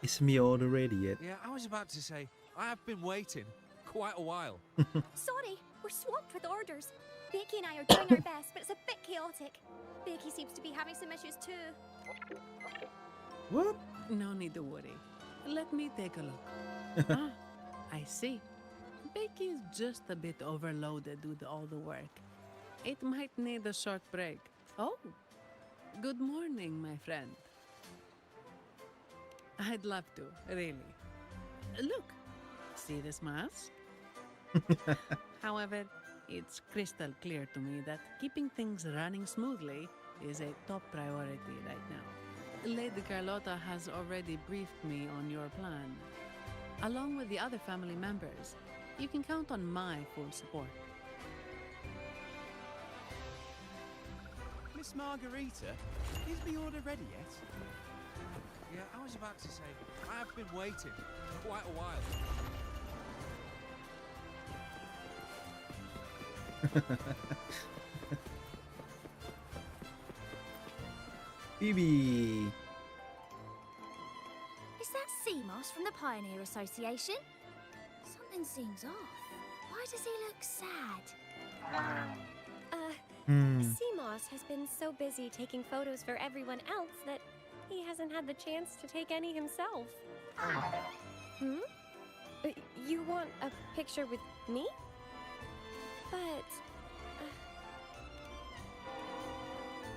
Is me order ready yet? Yeah, I was about to say, I have been waiting quite a while. Sorry, we're swamped with orders. Becky and I are doing our best, but it's a bit chaotic. Becky seems to be having some issues too. What? No need to worry. Let me take a look. Ah, I see. Becky is just a bit overloaded with all the work. It might need a short break. Oh, good morning, my friend. I'd love to, really. Look, see this mask? However, it's crystal clear to me that keeping things running smoothly is a top priority right now. Lady Carlotta has already briefed me on your plan. Along with the other family members, you can count on my full support. Miss Margarita, is the order ready yet? Yeah, I was about to say, I have been waiting for quite a while. Phoebe. Is that Seamoss from the Pioneer Association? Something seems off. Why does he look sad? Seamoss has been so busy taking photos for everyone else that he hasn't had the chance to take any himself. You want a picture with me? But...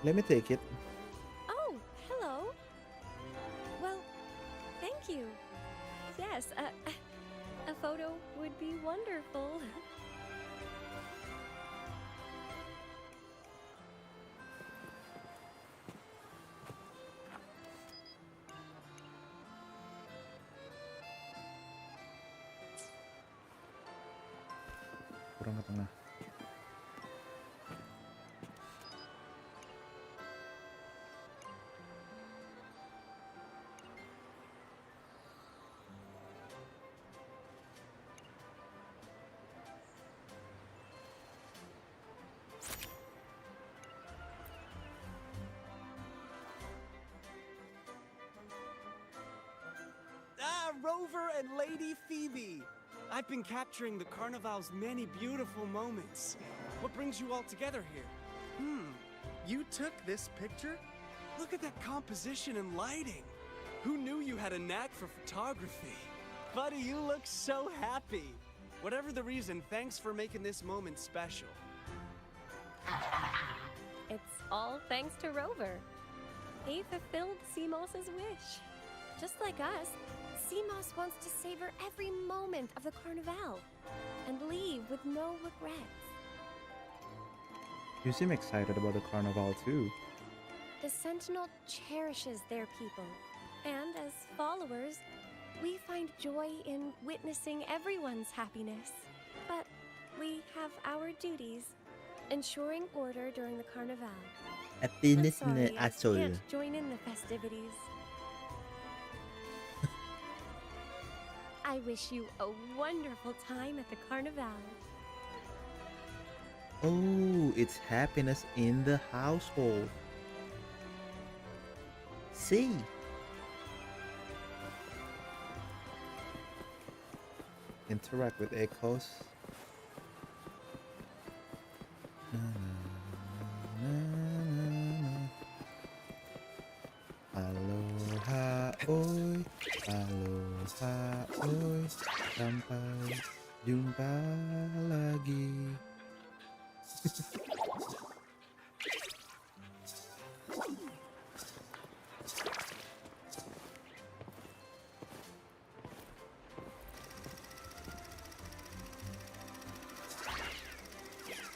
Let me take it. Oh, hello. Well, thank you. Yes, a photo would be wonderful. Kurang ke tengah. Rover and Lady Phoebe! I've been capturing the Carnival's many beautiful moments. What brings you all together here? You took this picture? Look at that composition and lighting. Who knew you had a knack for photography? Buddy, you look so happy. Whatever the reason, thanks for making this moment special. It's all thanks to Rover. He fulfilled Seamoss's wish. Just like us, Seamoss wants to savor every moment of the Carnival and leave with no regrets. You seem excited about the carnival too. The Sentinel cherishes their people, and as followers, we find joy in witnessing everyone's happiness. But we have our duties, ensuring order during the Carnival. I'm sorry, I can't join in the festivities. I wish you a wonderful time at the Carnival. Oh, it's happiness in the household. See? Interact with echoes. Aloha oi, aloha oi, sampai jumpa lagi.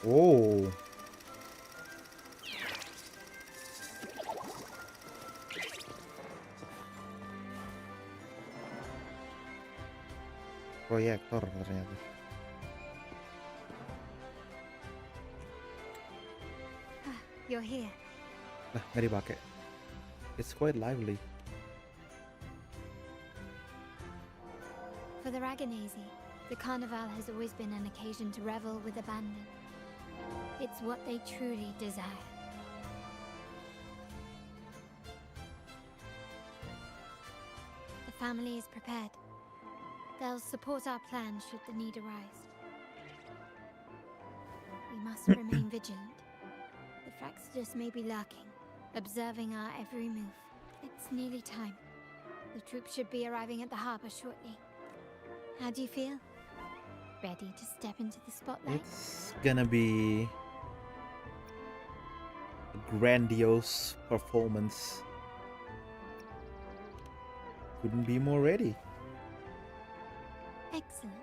Oh. Proyektor ternyata. you're here. Lah, nggak dipakai. It's quite lively. For the Raganese, the carnival has always been an occasion to revel with abandon. It's what they truly desire. The family is prepared. They'll support our plan should the need arise. We must remain vigilant. The Fraxidus may be lurking, observing our every move. It's nearly time. The troops should be arriving at the harbor shortly. How do you feel? Ready to step into the spotlight? It's gonna be a grandiose performance. Couldn't be more ready. Excellent.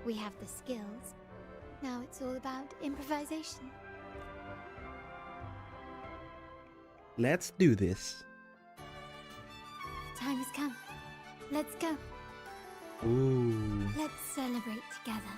We have the skills. Now it's all about improvisation. Let's do this. The time has come. Let's go. Ooh. Let's celebrate together.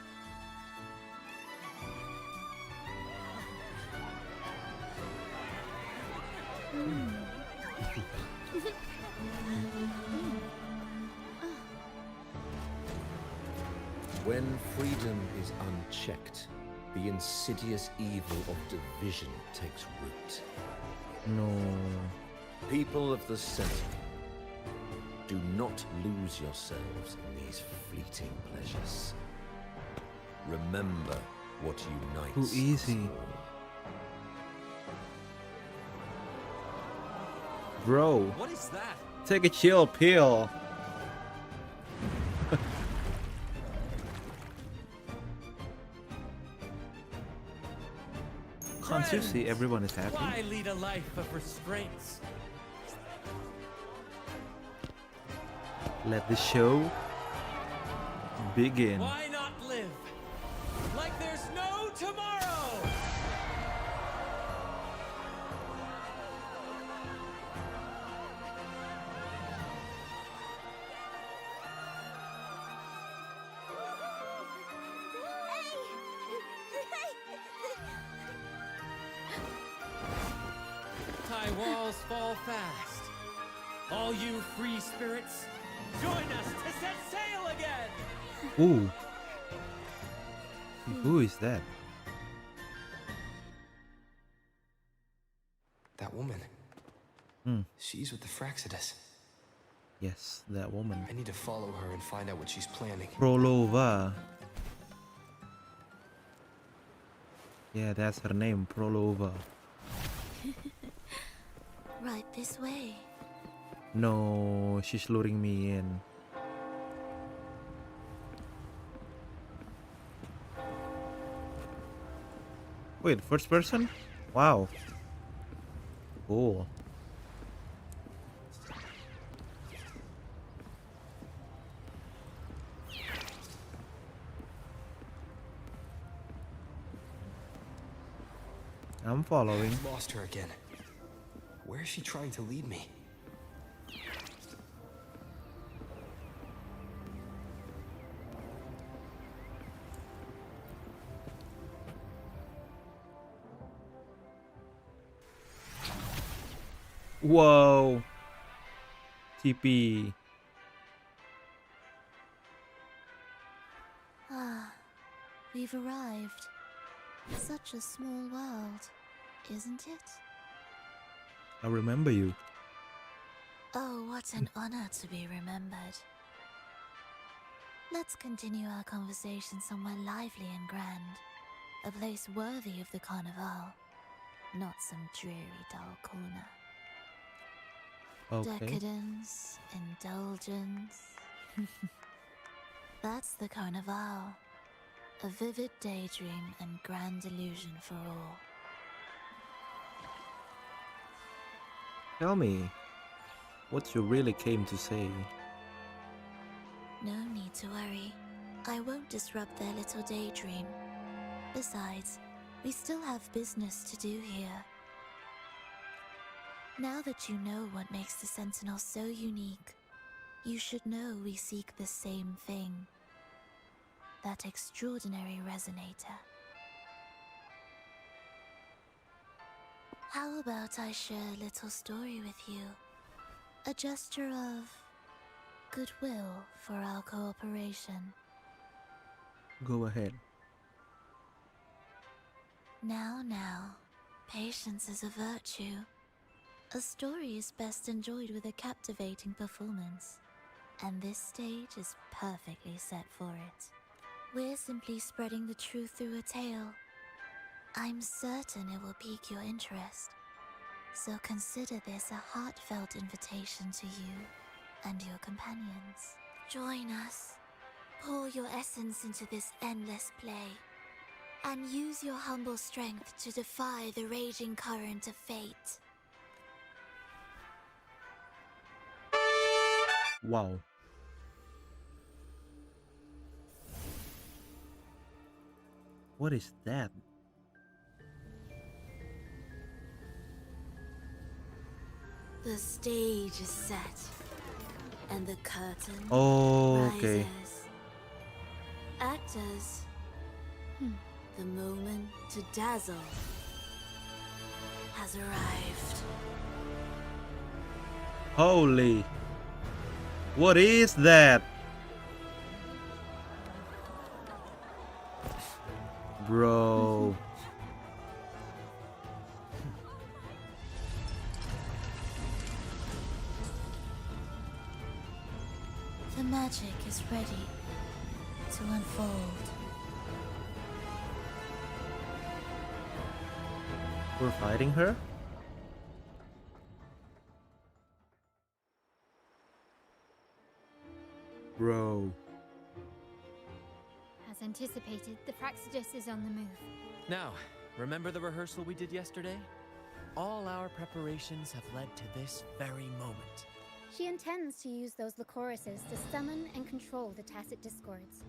When freedom is unchecked, the insidious evil of division takes root. No. People of the Sentinel, do not lose yourselves in these fleeting pleasures. Remember what unites Too easy. us all. Bro, What is that? take a chill pill. Can't you see everyone is happy? Why lead a life of restraints? Let the show begin. Why not live like there's no tomorrow? High walls fall fast. All you free spirits, join us to set sail again! Ooh. Who is that? That woman. Hmm. She's with the Fraxidus. Yes, that woman. I need to follow her and find out what she's planning. Prolova. Yeah, that's her name, Prolova. Right this way. No, she's luring me in. Wait, first person? Wow. Cool. I'm following. Lost her again. Where is she trying to lead me? Whoa. TP. Ah, we've arrived. Such a small world, isn't it? I remember you. Oh, what an honor to be remembered. Let's continue our conversation somewhere lively and grand. A place worthy of the Carnival. Not some dreary, dull corner. Okay. Decadence, indulgence. That's the Carnival. A vivid daydream and grand illusion for all. Tell me, what you really came to say. No need to worry. I won't disrupt their little daydream. Besides, we still have business to do here. Now that you know what makes the Sentinel so unique, you should know we seek the same thing. That extraordinary resonator. How about I share a little story with you? A gesture of goodwill for our cooperation. Go ahead. Now, patience is a virtue. A story is best enjoyed with a captivating performance, and this stage is perfectly set for it. We're simply spreading the truth through a tale. I'm certain it will pique your interest, so consider this a heartfelt invitation to you and your companions. Join us. Pour your essence into this endless play, and use your humble strength to defy the raging current of fate. Wow. What is that? The stage is set, and the curtain Okay. rises. Actors, the moment to dazzle has arrived. Holy. What is that? Bro. The magic is ready to unfold. We're fighting her? Bro. As anticipated, the Praxidus is on the move. Now, remember the rehearsal we did yesterday? All our preparations have led to this very moment. She intends to use those Lycorises to summon and control the Tacit Discords.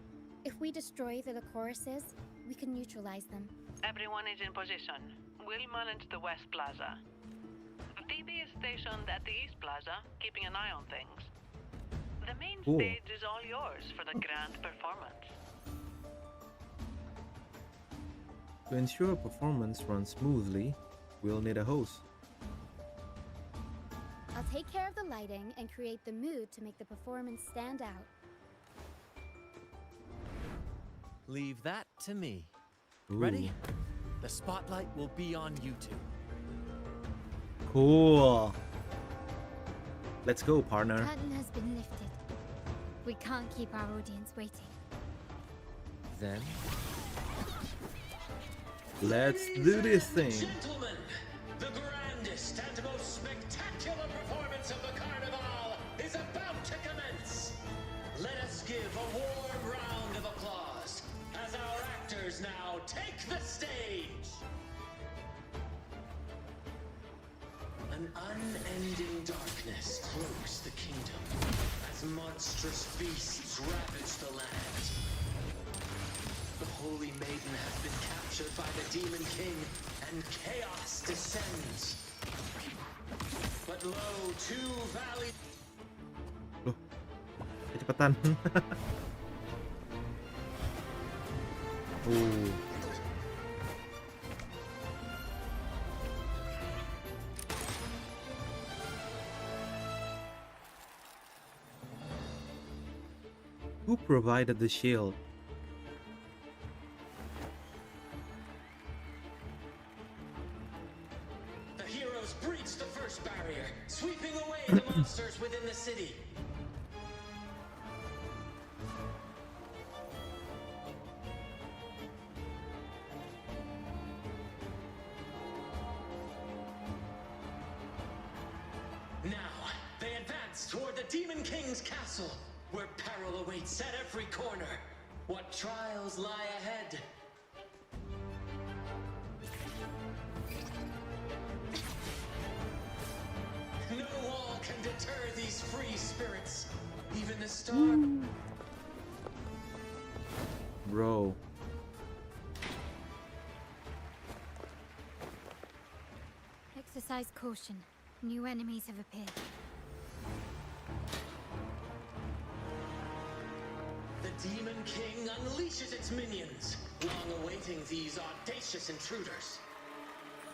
If we destroy the Lycorises, we can neutralize them. Everyone is in position. We'll manage the West Plaza. Phoebe is stationed at the East Plaza, keeping an eye on things. The main Cool. stage is all yours for the grand performance. To ensure a performance runs smoothly, we'll need a host. I'll take care of the lighting and create the mood to make the performance stand out. Leave that to me. Ooh. Ready? The spotlight will be on you two. Cool. Let's go, partner. Curtain has been lifted. We can't keep our audience waiting. Then let's do this thing. Gentlemen, the grandest and most spectacular performance of the Carnival is about to commence. Let us give a warm round of applause as our actors now take the stage. An unending darkness cloaks the kingdom as monstrous beasts ravage the land. The Holy Maiden has been captured by the Demon King, and chaos descends. But lo, two valley... Loh, kecepatan. Oh. Who provided the shield? The heroes breach the first barrier, sweeping away the monsters within the city. Now, they advance toward the Demon King's castle, where peril awaits at every corner. What trials lie ahead? No wall can deter these free spirits. Even the star... Bro. Exercise caution. New enemies have appeared. The Demon King unleashes its minions, long awaiting these audacious intruders.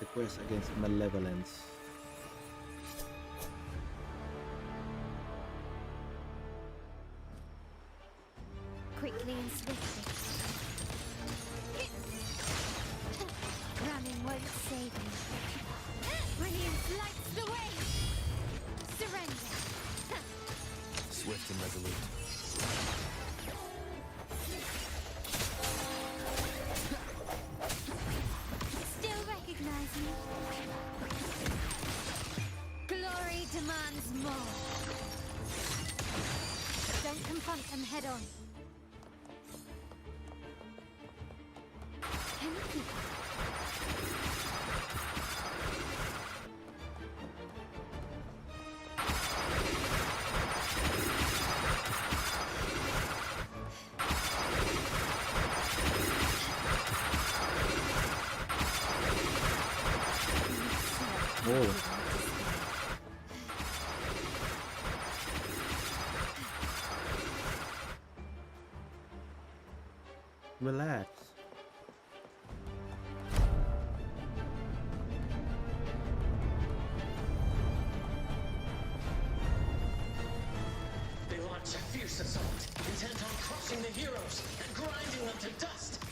The quest against malevolence. Quickly and swiftly. Running won't save me. Brilliance lights the way. Surrender. Swift and resolute. Still recognize me. Glory demands more. Don't confront them head on. Oh. Relax. They launch a fierce assault, intent on crushing the heroes and grinding them to dust.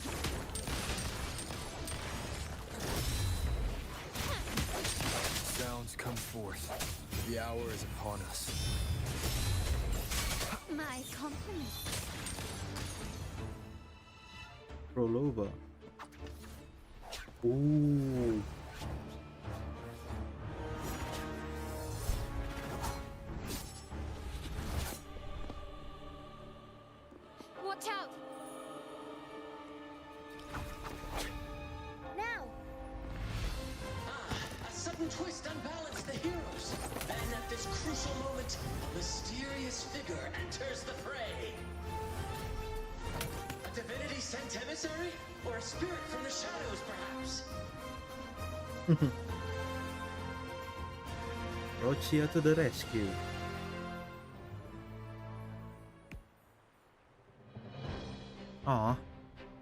Sounds come forth. The hour is upon us. My compliments. Roll over. Ooh. Watch out! Now! A sudden twist unbalanced the heroes. And at this crucial moment, a mysterious figure enters the fray. A divinity sent emissary? Or a spirit from the shadows, perhaps? Rochia to the rescue. Aw.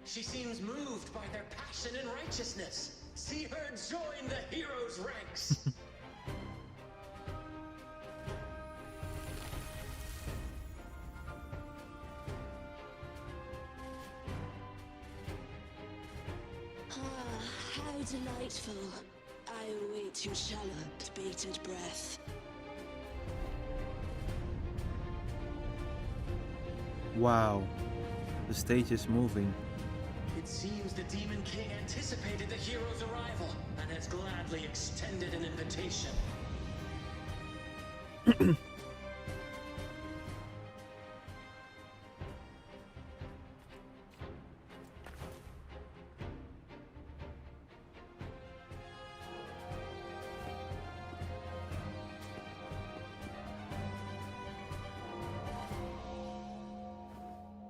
She seems moved by their passion and righteousness. See her join the heroes' ranks. How delightful. I await your shallow, bated breath. Wow. The stage is moving. It seems the Demon King anticipated the hero's arrival and has gladly extended an invitation.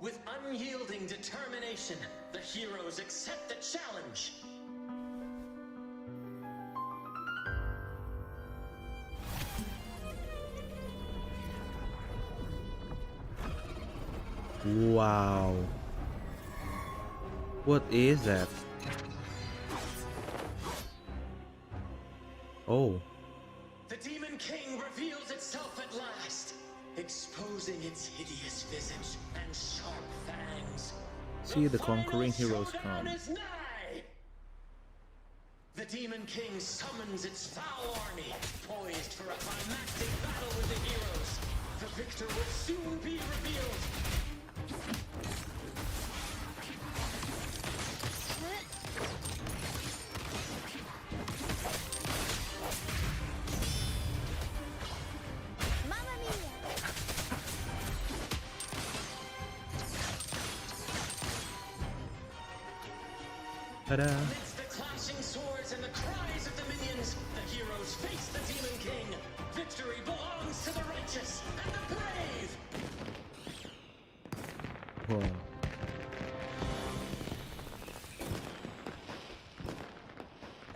With unyielding determination, the heroes accept the challenge. Wow. What is that? Oh. The Demon King reveals itself at last, exposing its hideous visage and sharp fangs. See the conquering heroes come. Is nigh. The Demon King summons its foul army, poised for a climactic battle with the heroes. The victor will soon be revealed. Mamma mia! Ta-da! Amidst the clashing swords and the cries of the minions, the heroes face the Demon King. Victory belongs to the righteous and the brave. Wow.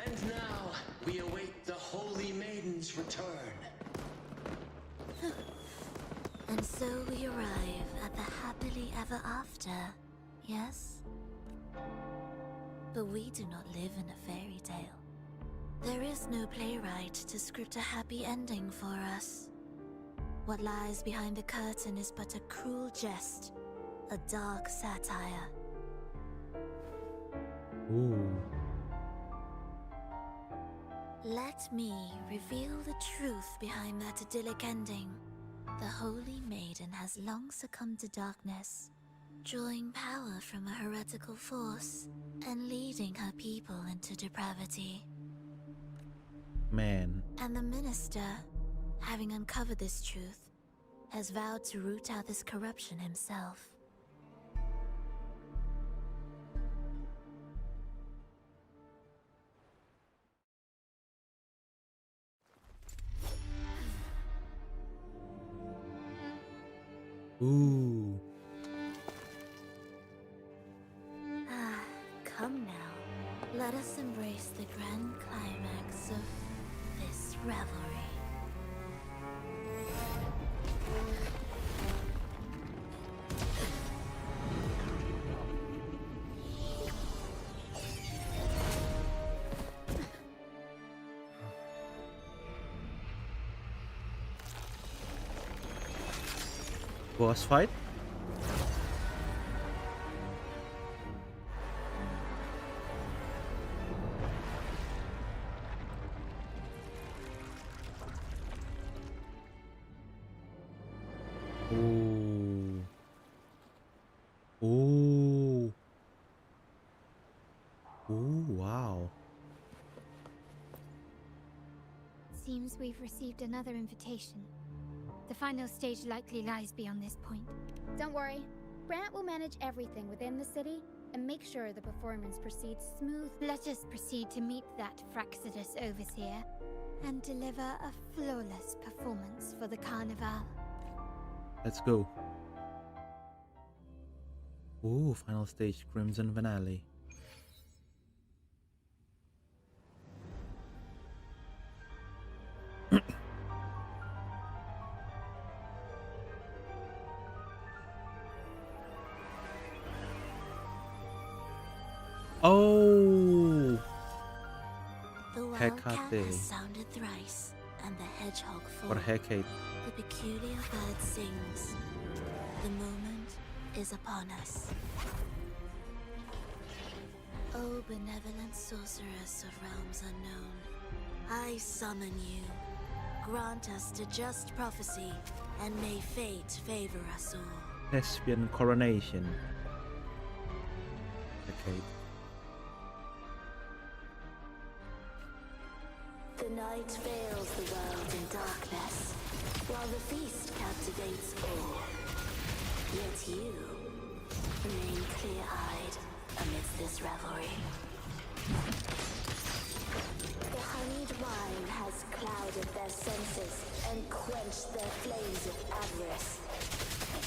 And now we await the Holy Maiden's return. And so we arrive at the happily ever after, yes? But we do not live in a fairy tale. There is no playwright to script a happy ending for us. What lies behind the curtain is but a cruel jest, a dark satire. Ooh. Let me reveal the truth behind that idyllic ending. The Holy Maiden has long succumbed to darkness, drawing power from a heretical force and leading her people into depravity. Man. And the minister, having uncovered this truth, has vowed to root out this corruption himself. Ooh. Ah, come now. Let us embrace the grand climax of this revelry. Boss fight? Ooh. Ooh. Ooh, wow. Seems we've received another invitation. The final stage likely lies beyond this point. Don't worry. Brant will manage everything within the city and make sure the performance proceeds smooth. Let us proceed to meet that Fraxidus overseer and deliver a flawless performance for the carnival. Let's go. Ooh, final stage, Crimson Finale. Oh! The wild cat has sounded thrice, and the hedgehog Or four. Hecate. The peculiar bird sings. The moment is upon us. O benevolent sorceress of realms unknown, I summon you. Grant us the just prophecy, and may fate favor us all. Thespian coronation. Hecate. The night veils the world in darkness, while the feast captivates all. Yet you remain clear-eyed amidst this revelry. The honeyed wine has clouded their senses and quenched their flames of avarice.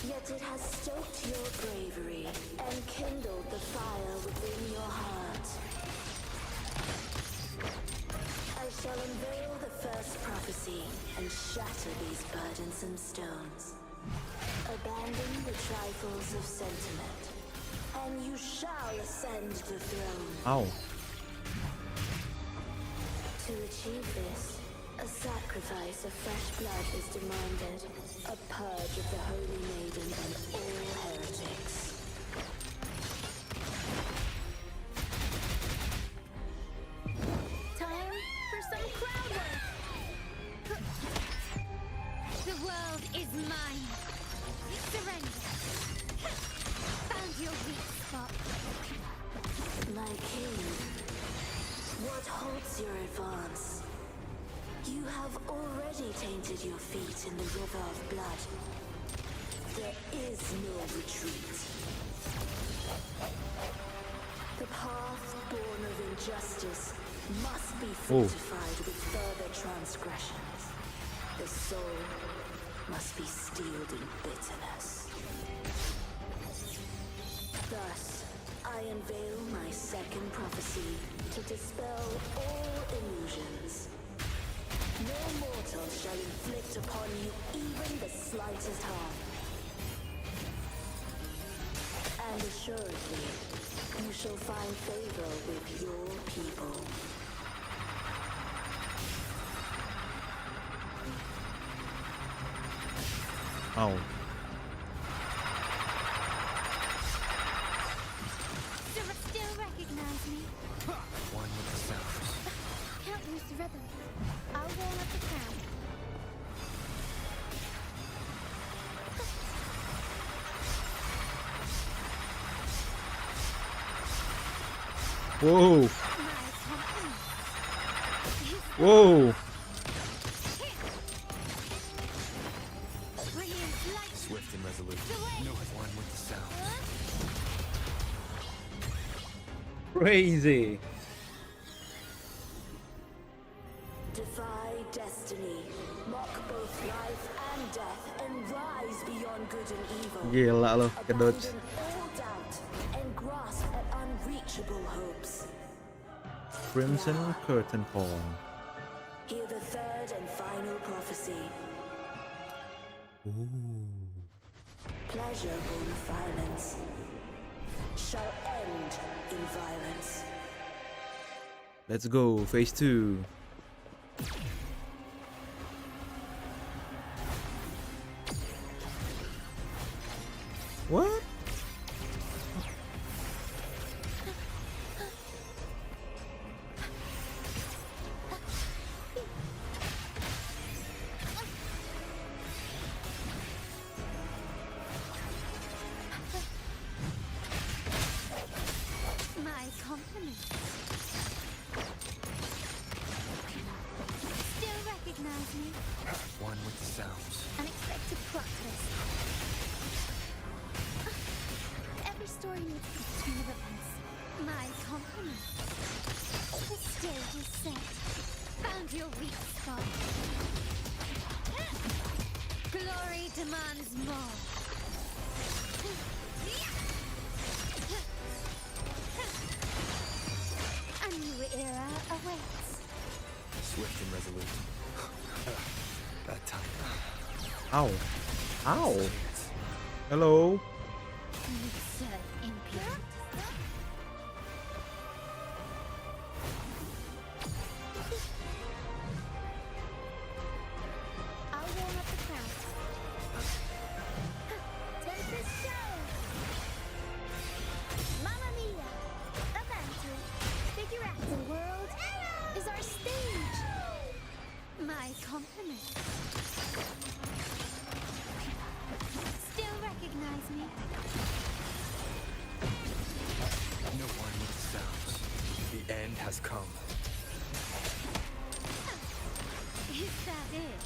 Yet it has stoked your bravery and kindled the fire within your heart. I shall unveil the first prophecy and shatter these burdensome stones. Abandon the trifles of sentiment, and you shall ascend the throne. Ow. To achieve this, a sacrifice of fresh blood is demanded. A purge of the Holy Maiden and all heretics. Time for some crowd work! The world is mine. Surrender. Found your weak spot. My king, what halts your advance? You have already tainted your feet in the river of blood. There is no retreat. The path born of injustice must be fortified with further transgressions. The soul must be steeled in bitterness. Thus, I unveil my second prophecy to dispel all illusions. No mortal shall inflict upon you even the slightest harm. And assuredly, you shall find favor with your people. Ow. Still recognize me? One with the sounds. Can't lose the rhythm. I'll roll up the crown. Whoa. Whoa. Swift and resolute. No one with the sounds. Crazy. Defy destiny. Mock both life and death and rise beyond good and evil. Gila loh, kedodge. Abandon all doubt and grasp at unreachable hopes. Crimson Curtain Call. Hear the third and final prophecy. Ooh. Pleasure born of violence shall end in violence. Let's go, phase 2. What? My compliments. Still recognize me? One with the sounds. Unexpected plot twist. Every story needs a turn of events. My compliments. The stage is set. Found your weak spot. Glory demands more. A new era awaits. Swift and resolute. Bad time. Ow. Ow. Hello. Serve impudent. I'll roll up the crown. Take this show! Mamma mia! Avanti! Figure out the world is our stage! My compliments. Still recognize me? No one with the sounds. The end has come. Is that it?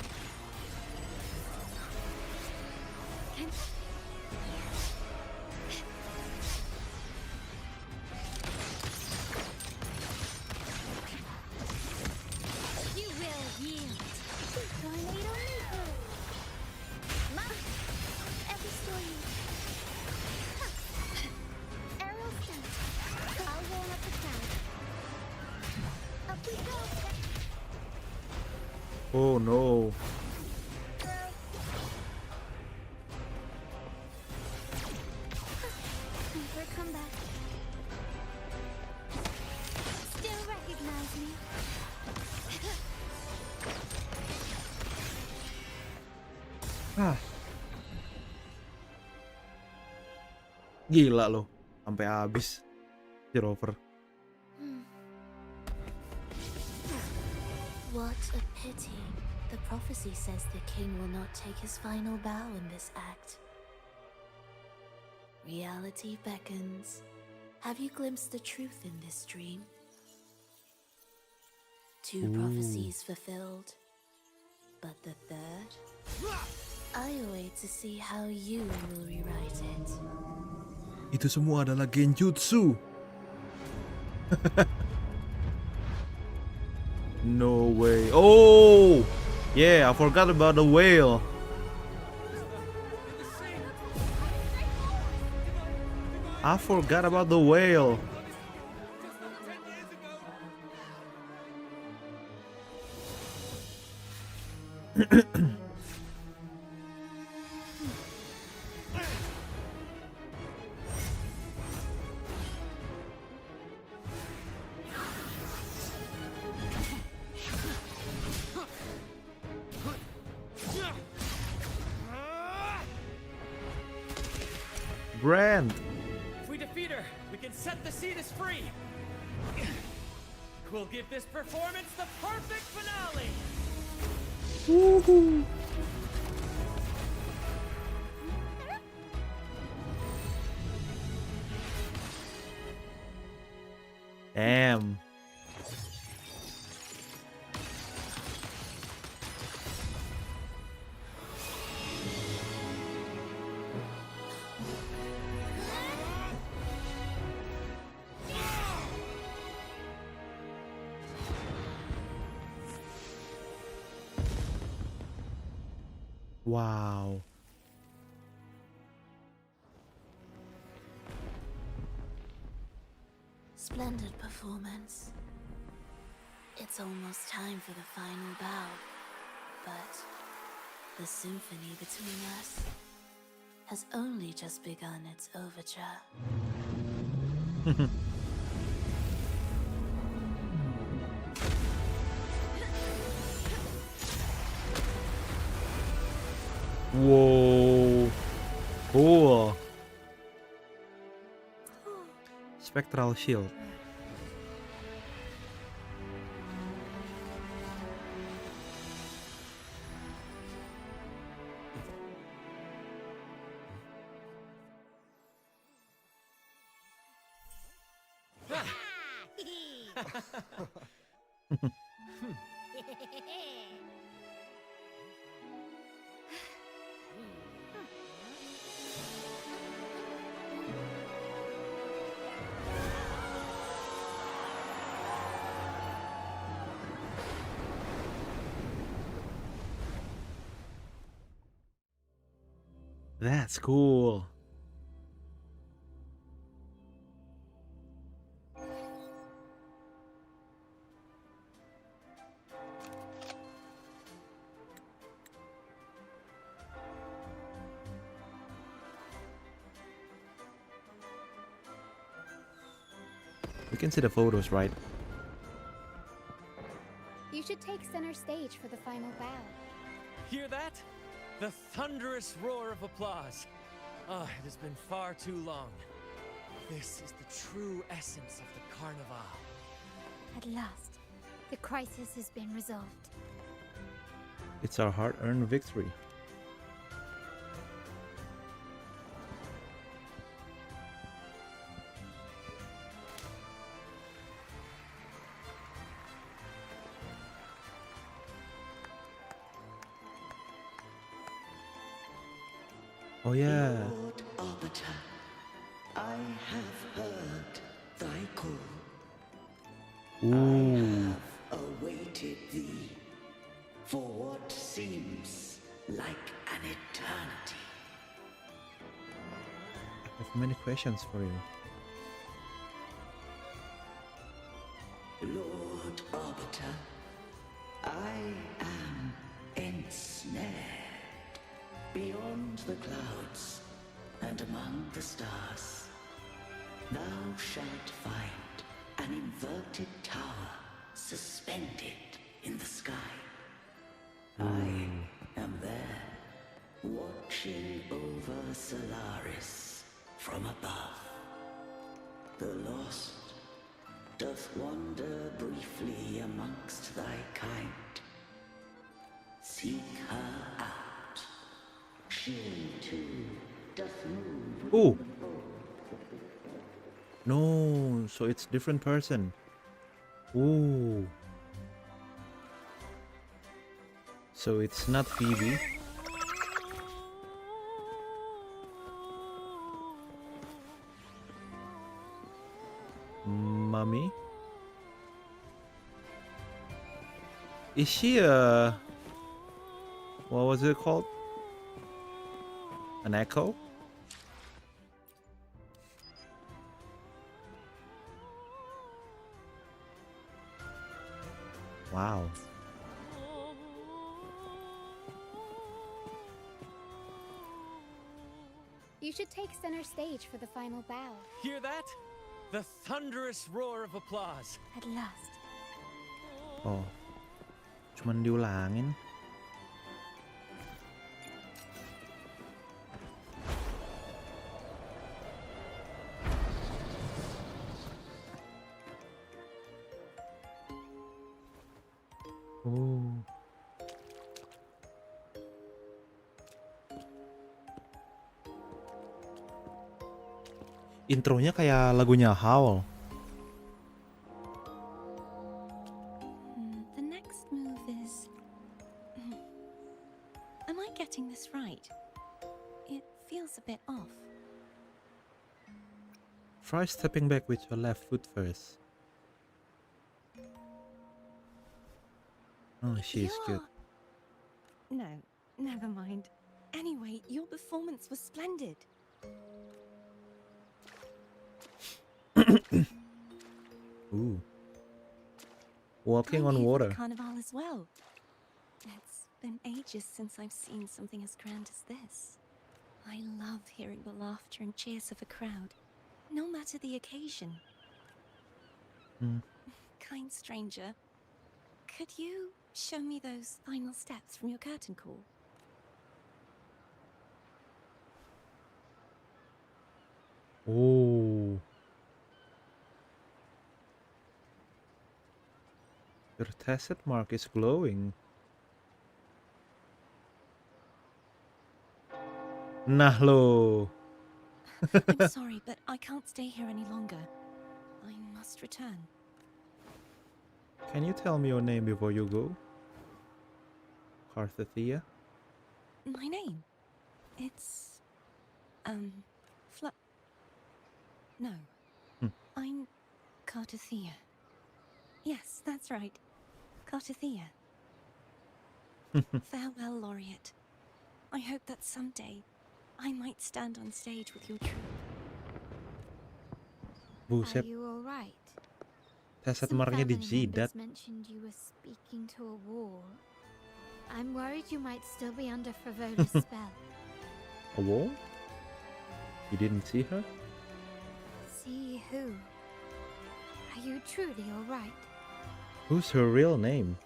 Can you will yield. Tornado Ma! Every story. Arrow sent. I'll roll up the crown. Up we go! Oh no. For a comeback. still recognize me? Ah. Gila loh, sampai habis si Rover. What a pity. The prophecy says the king will not take his final bow in this act. Reality beckons. Have you glimpsed the truth in this dream? Two prophecies fulfilled, but the third? I await to see how you will rewrite it. Itu semua adalah genjutsu. No way. Oh! Yeah, I forgot about the whale. I forgot about the whale. grand. If we defeat her, we can set the Cetus free. We'll give this performance the perfect finale. Woohoo! Damn. Wow. Splendid performance. It's almost time for the final bow, but the symphony between us has only just begun its overture. Whoa. Cool. Spectral shield. That's cool. We can see the photos, right? You should take center stage for the final bow. Hear that? The thunderous roar of applause. Ah, it has been far too long. This is the true essence of the Carnival. At last, the crisis has been resolved. It's our hard-earned victory. Oh yeah. Lord Arbiter, I have heard thy call. Ooh. Awaited thee for what seems like an eternity. I have many questions for you. Lord Arbiter, I am ensnared. Beyond the clouds and among the stars, thou shalt find an inverted tower suspended in the sky. I am there, watching over Solaris from above. The lost doth wander briefly amongst thy kind. Seek her out. She too doth move. Ooh. No, so it's different person. Ooh. So it's not Phoebe. Mummy? Is she a... what was it called? An echo? Wow. You should take center stage for the final bow. Hear that? The thunderous roar of applause. At last. Oh. Cuman diulangin. Oh. Intronya kayak lagunya Howl. The next move is... Am I getting this right? It feels a bit off. Try stepping back with your left foot first. Oh, she's good. No, never mind. Anyway, your performance was splendid. Ooh. Walking I'm on here for water. the carnival as well. It's been ages since I've seen something as grand as this. I love hearing the laughter and cheers of a crowd, no matter the occasion. Hmm. Kind stranger, could you show me those final steps from your curtain call? Oh. Your tacit mark is glowing. Nah lo. I'm sorry, but I can't stay here any longer. I must return. Can you tell me your name before you go? Carthathia? My name? It's... No. I'm Cartathea. Yes, that's right. Cartathea. Farewell, Laureate. I hope that someday I might stand on stage with your troupe. Are Buset. you alright? Tacit Some marknya family dijidat. members mentioned you were speaking to a wall. I'm worried you might still be under Frivola's spell. A wall? You didn't see her? See who? Are you truly alright? Who's her real name?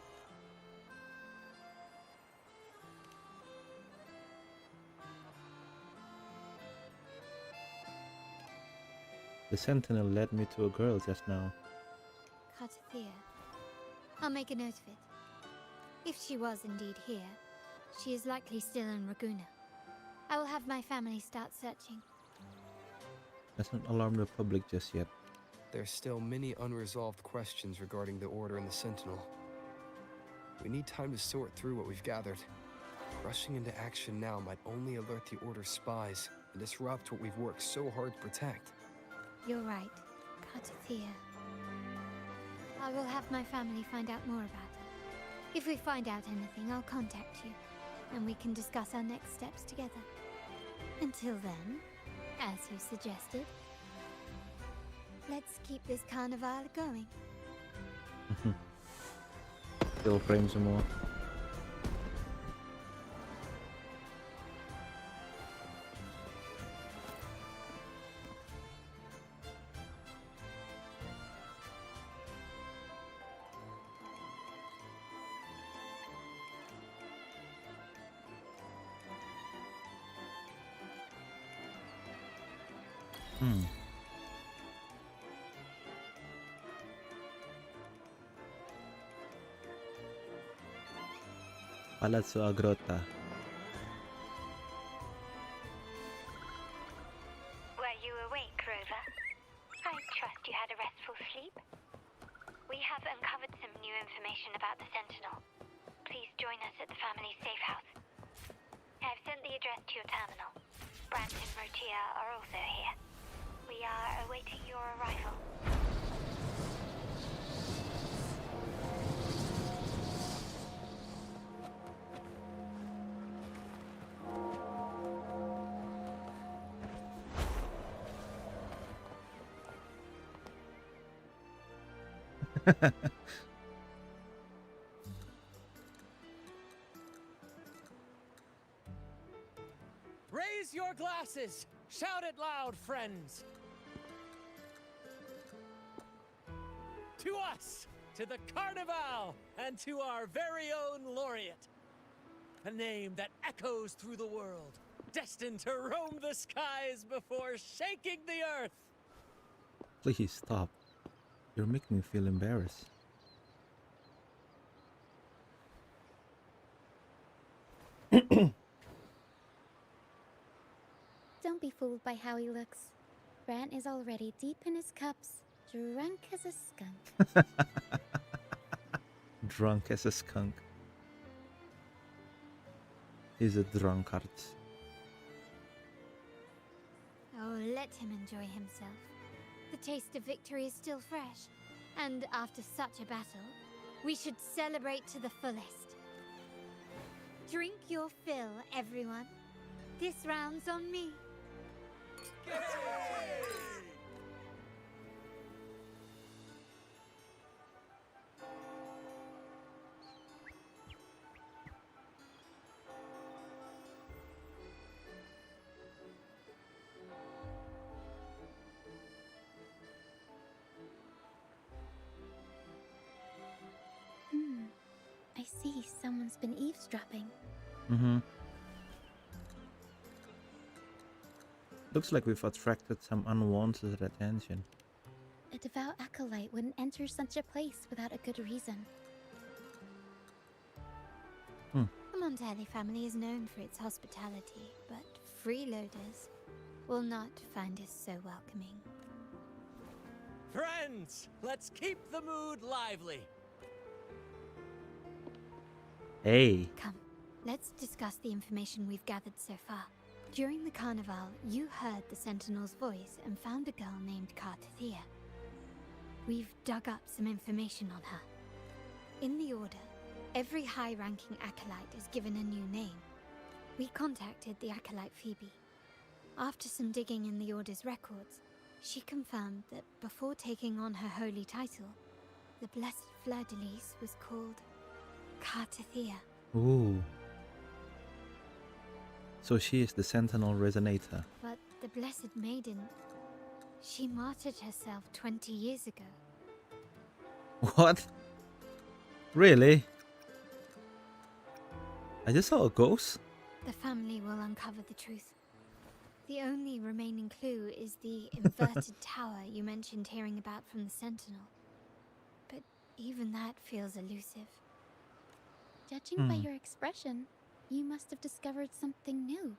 The sentinel led me to a girl just now. Cartathea. I'll make a note of it. If she was indeed here, she is likely still in Raguna. I will have my family start searching. Let's not alarm the public just yet. There's still many unresolved questions regarding the Order and the Sentinel. We need time to sort through what we've gathered. Rushing into action now might only alert the Order's spies and disrupt what we've worked so hard to protect. You're right, Cartathea. I will have my family find out more about her. If we find out anything, I'll contact you, and we can discuss our next steps together. Until then, as you suggested, let's keep this carnival going. Still frame semua. Palazzo Agrota. Were you awake, Rover? I trust you had a restful sleep. We have uncovered some new information about the Sentinel. Please join us at the family's safe house. I've sent the address to your terminal. Brant and Rotia are also here. We are awaiting your arrival. Raise your glasses! Shout it loud, friends! To us! To the Carnival! And to our very own Laureate! A name that echoes through the world, destined to roam the skies before shaking the earth! Please stop. You're making me feel embarrassed. Don't be fooled by how he looks. Brant is already deep in his cups, drunk as a skunk. Drunk as a skunk. He's a drunkard. Oh, let him enjoy himself. The taste of victory is still fresh. And after such a battle, we should celebrate to the fullest. Drink your fill, everyone. This round's on me. I see someone's been eavesdropping. Mm-hmm. Looks like we've attracted some unwanted attention. A devout acolyte wouldn't enter such a place without a good reason. The Montelli family is known for its hospitality, but freeloaders will not find us so welcoming. Friends, let's keep the mood lively. Hey. Come, let's discuss the information we've gathered so far. During the carnival, you heard the Sentinel's voice and found a girl named Cartathea. We've dug up some information on her. In the Order, every high-ranking acolyte is given a new name. We contacted the acolyte Phoebe. After some digging in the Order's records, she confirmed that before taking on her holy title, the Blessed Fleur-de-Lis was called Cartathea. Ooh. So she is the Sentinel Resonator. But the Blessed Maiden, she martyred herself 20 years ago. What? Really? I just saw a ghost? The family will uncover the truth. The only remaining clue is the inverted tower you mentioned hearing about from the Sentinel. But even that feels elusive. Judging by your expression, you must have discovered something new,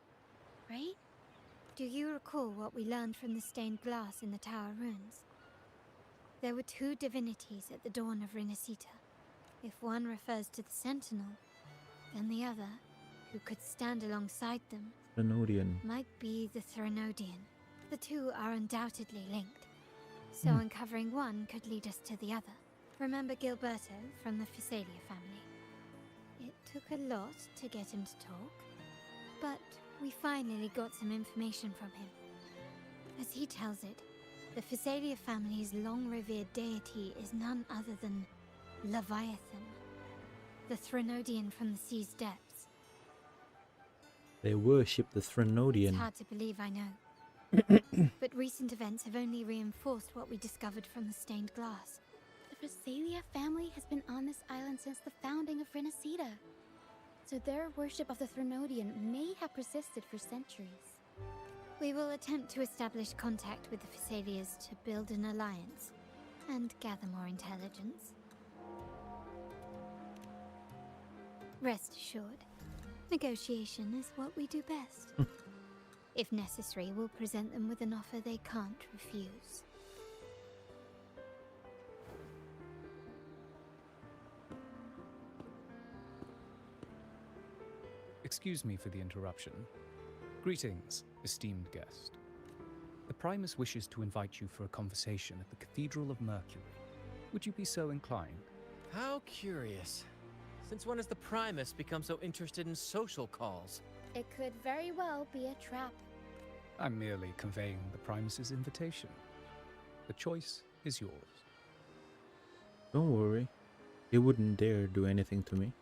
right? Do you recall what we learned from the stained glass in the tower ruins? There were two divinities at the dawn of Renacita. If one refers to the Sentinel, then the other, who could stand alongside them, Thrенodian. might be the Threnodian. The two are undoubtedly linked, so uncovering one could lead us to the other. Remember Gilberto from the Physalia family? It took a lot to get him to talk, but we finally got some information from him. As he tells it, the Physalia family's long-revered deity is none other than Leviathan, the Threnodian from the sea's depths. They worship the Threnodian. It's hard to believe, I know. But recent events have only reinforced what we discovered from the stained glass. The Physalia family has been on this island since the founding of Renacita. So their worship of the Threnodian may have persisted for centuries. We will attempt to establish contact with the Physalias to build an alliance and gather more intelligence. Rest assured, negotiation is what we do best. If necessary, we'll present them with an offer they can't refuse. Excuse me for the interruption. Greetings, esteemed guest. The Primus wishes to invite you for a conversation at the Cathedral of Mercury. Would you be so inclined? How curious. Since when has the Primus become so interested in social calls? It could very well be a trap. I'm merely conveying the Primus's invitation. The choice is yours. Don't worry. He wouldn't dare do anything to me.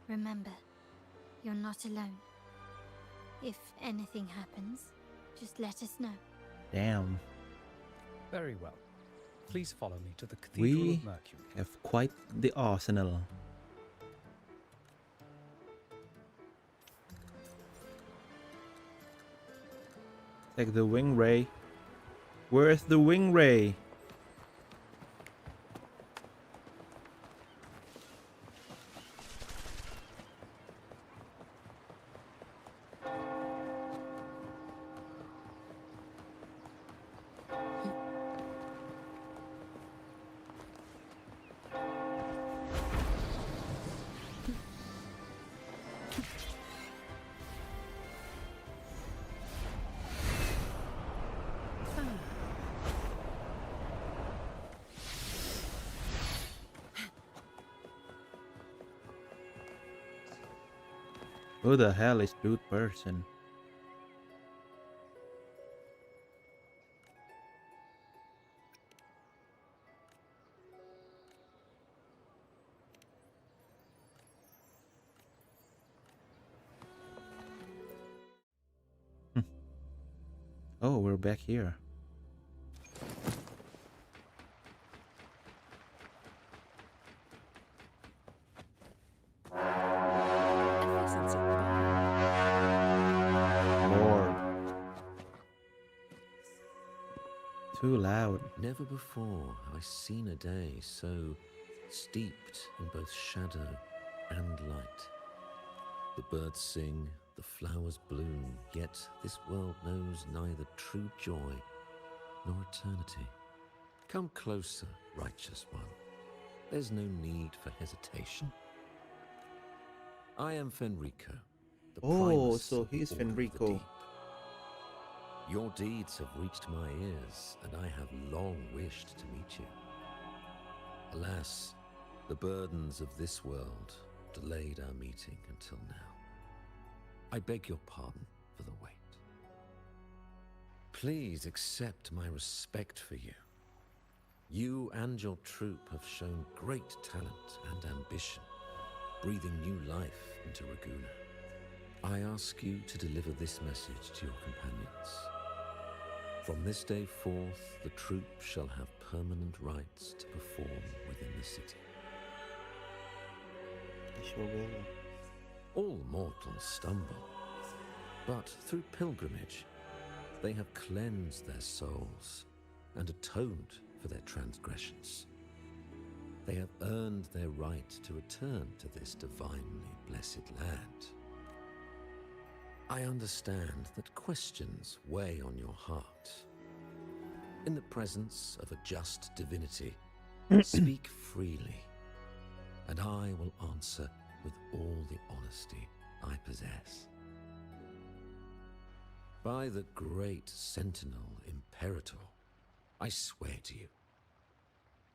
Remember, you're not alone. If anything happens, just let us know. Damn. Very well. Please follow me to the Cathedral We of Mercury. have quite the arsenal. Take the wing ray. Where's the wing ray? Who the hell is dude person? Oh, we're back here. Lord. Too loud. Never before have I seen a day so steeped in both shadow and light. The birds sing, the flowers bloom, yet this world knows neither true joy nor eternity. Come closer, righteous one. There's no need for hesitation. I am Fenrico, the Primus So of he's Order of the Fenrico. Deep. Your deeds have reached my ears, and I have long wished to meet you. Alas, the burdens of this world delayed our meeting until now. I beg your pardon for the wait. Please accept my respect for you. You and your troop have shown great talent and ambition, breathing new life into Raguna. I ask you to deliver this message to your companions. From this day forth, the troop shall have permanent rights to perform within the city. All mortals stumble, but through pilgrimage, they have cleansed their souls and atoned for their transgressions. They have earned their right to return to this divinely blessed land. I understand that questions weigh on your heart. In the presence of a just divinity, speak freely, and I will answer with all the honesty I possess. By the great Sentinel Imperator, I swear to you,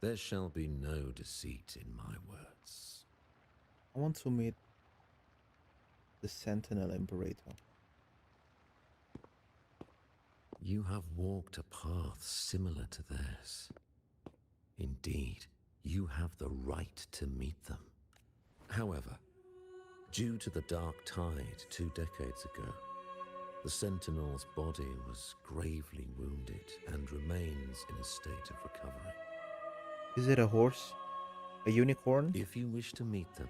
there shall be no deceit in my words. I want to meet the Sentinel Imperator. You have walked a path similar to theirs. Indeed, you have the right to meet them. However, due to the Dark Tide 2 decades ago, the Sentinel's body was gravely wounded and remains in a state of recovery. Is it a horse? A unicorn? If you wish to meet them,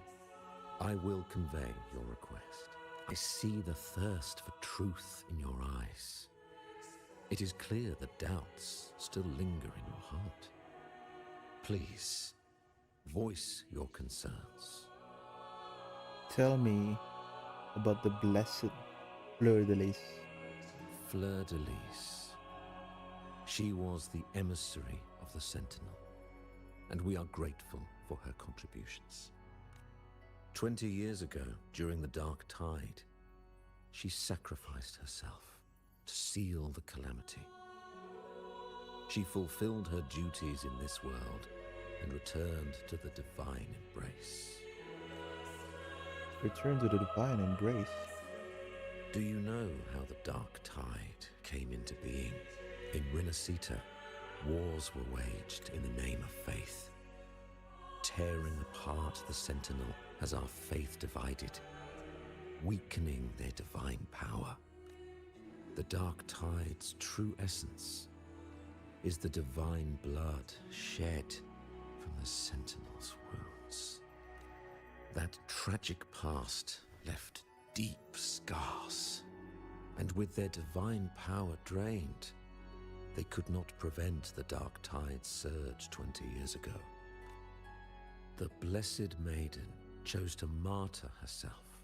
I will convey your request. I see the thirst for truth in your eyes. It is clear that doubts still linger in your heart. Please, voice your concerns. Tell me about the blessed Fleur de Lis. Fleur de Lis. She was the emissary of the Sentinel, and we are grateful for her contributions. 20 years ago, during the Dark Tide, she sacrificed herself to seal the calamity. She fulfilled her duties in this world and returned to the divine embrace. Return to the divine embrace. Do you know how the Dark Tide came into being? In Renacita, wars were waged in the name of faith, tearing apart the Sentinel as our faith divided, weakening their divine power. The Dark Tide's true essence is the divine blood shed from the Sentinel's wounds. That tragic past left deep scars, and with their divine power drained, they could not prevent the Dark Tide's surge 20 years ago. The Blessed Maiden chose to martyr herself.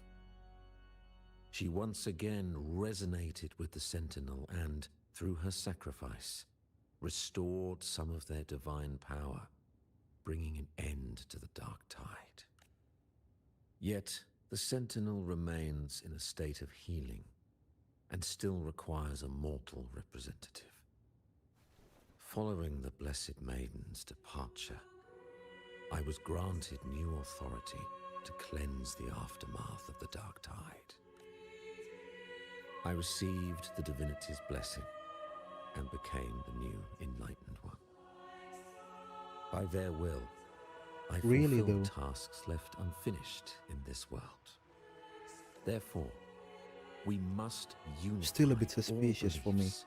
She once again resonated with the Sentinel and, through her sacrifice, restored some of their divine power, bringing an end to the Dark Tide. Yet, the Sentinel remains in a state of healing and still requires a mortal representative. Following the Blessed Maiden's departure, I was granted new authority to cleanse the aftermath of the Dark Tide. I received the divinity's blessing and became the new enlightened one. By their will, I Really, fulfilled though? tasks left unfinished in this world. Therefore, we must unify Still a bit all suspicious for me. beliefs,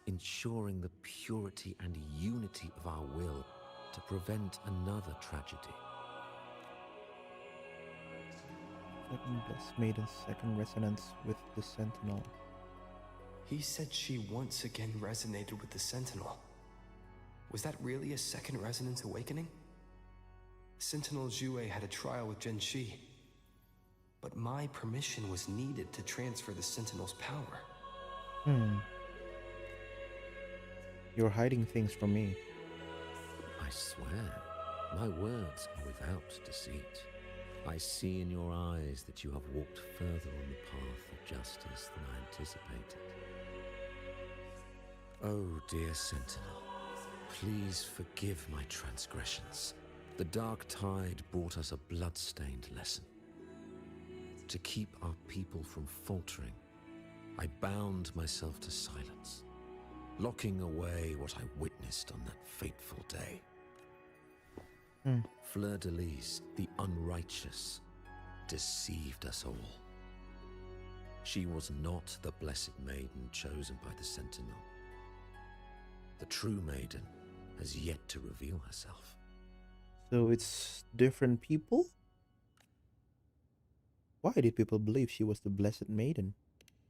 ensuring the purity and unity of our will to prevent another tragedy. Second Blessed Maiden's second resonance with the Sentinel. He said she once again resonated with the Sentinel. Was that really a second resonance awakening? Sentinel Jue had a trial with Gen Shi, but my permission was needed to transfer the Sentinel's power. You're hiding things from me. I swear, my words are without deceit. I see in your eyes that you have walked further on the path of justice than I anticipated. Oh, dear Sentinel, please forgive my transgressions. The dark tide brought us a blood-stained lesson. To keep our people from faltering, I bound myself to silence, locking away what I witnessed on that fateful day. Fleur-de-Lis, the unrighteous, deceived us all. She was not the Blessed Maiden chosen by the Sentinel. The true maiden has yet to reveal herself. So it's different people? Why did people believe she was the Blessed Maiden?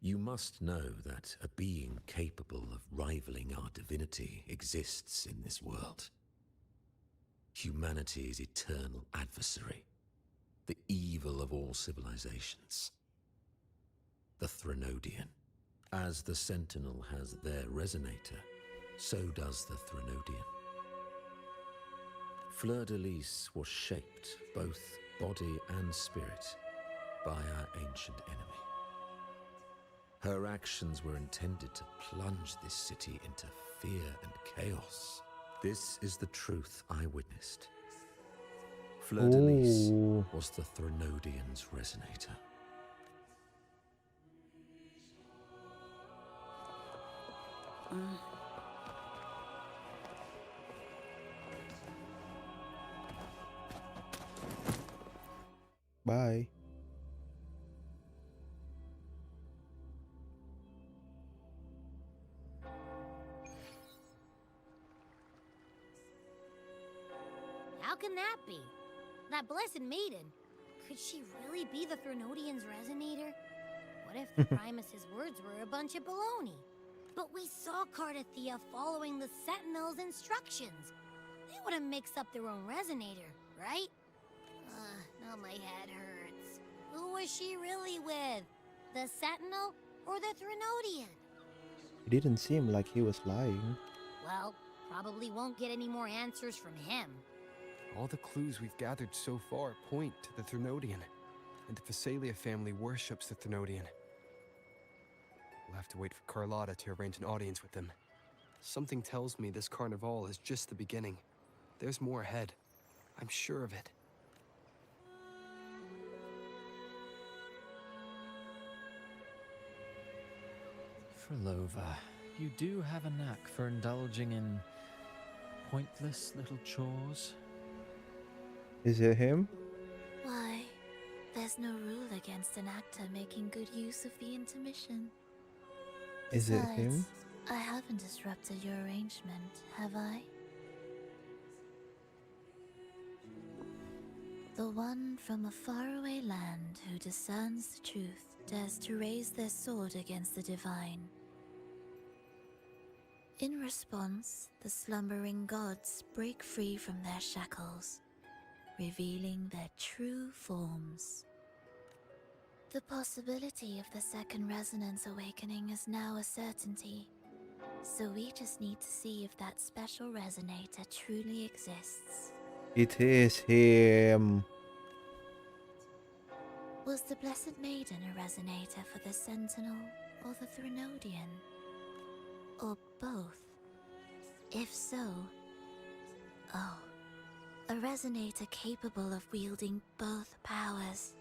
You must know that a being capable of rivaling our divinity exists in this world. Humanity's eternal adversary, the evil of all civilizations. The Threnodian. As the Sentinel has their resonator, so does the Threnodian. Fleur-de-Lis was shaped, both body and spirit, by our ancient enemy. Her actions were intended to plunge this city into fear and chaos. This is the truth I witnessed. Fleur-de-Lis was the Threnodian's resonator. Bye. How can that be? That Blessed Maiden, could she really be the Threnodian's resonator? What if the Primus's words were a bunch of baloney? But we saw Cardathia following the Sentinel's instructions. They wouldn't mix up their own resonator, right? Now my head hurts. Who was she really with? The Sentinel or the Threnodian? It didn't seem like he was lying. Well, probably won't get any more answers from him. All the clues we've gathered so far point to the Threnodian, and the Phasalia family worships the Threnodian. We'll have to wait for Carlotta to arrange an audience with them. Something tells me this carnival is just the beginning. There's more ahead. I'm sure of it. Frolova, you do have a knack for indulging in pointless little chores. Is it him? Why, there's no rule against an actor making good use of the intermission. Is it him? Besides, I haven't disrupted your arrangement, have I? The one from a faraway land who discerns the truth dares to raise their sword against the divine. In response, the slumbering gods break free from their shackles, revealing their true forms. The possibility of the second resonance awakening is now a certainty, so we just need to see if that special resonator truly exists. It is him. Was the Blessed Maiden a resonator for the Sentinel or the Threnodian? Or both? If so, oh, a resonator capable of wielding both powers.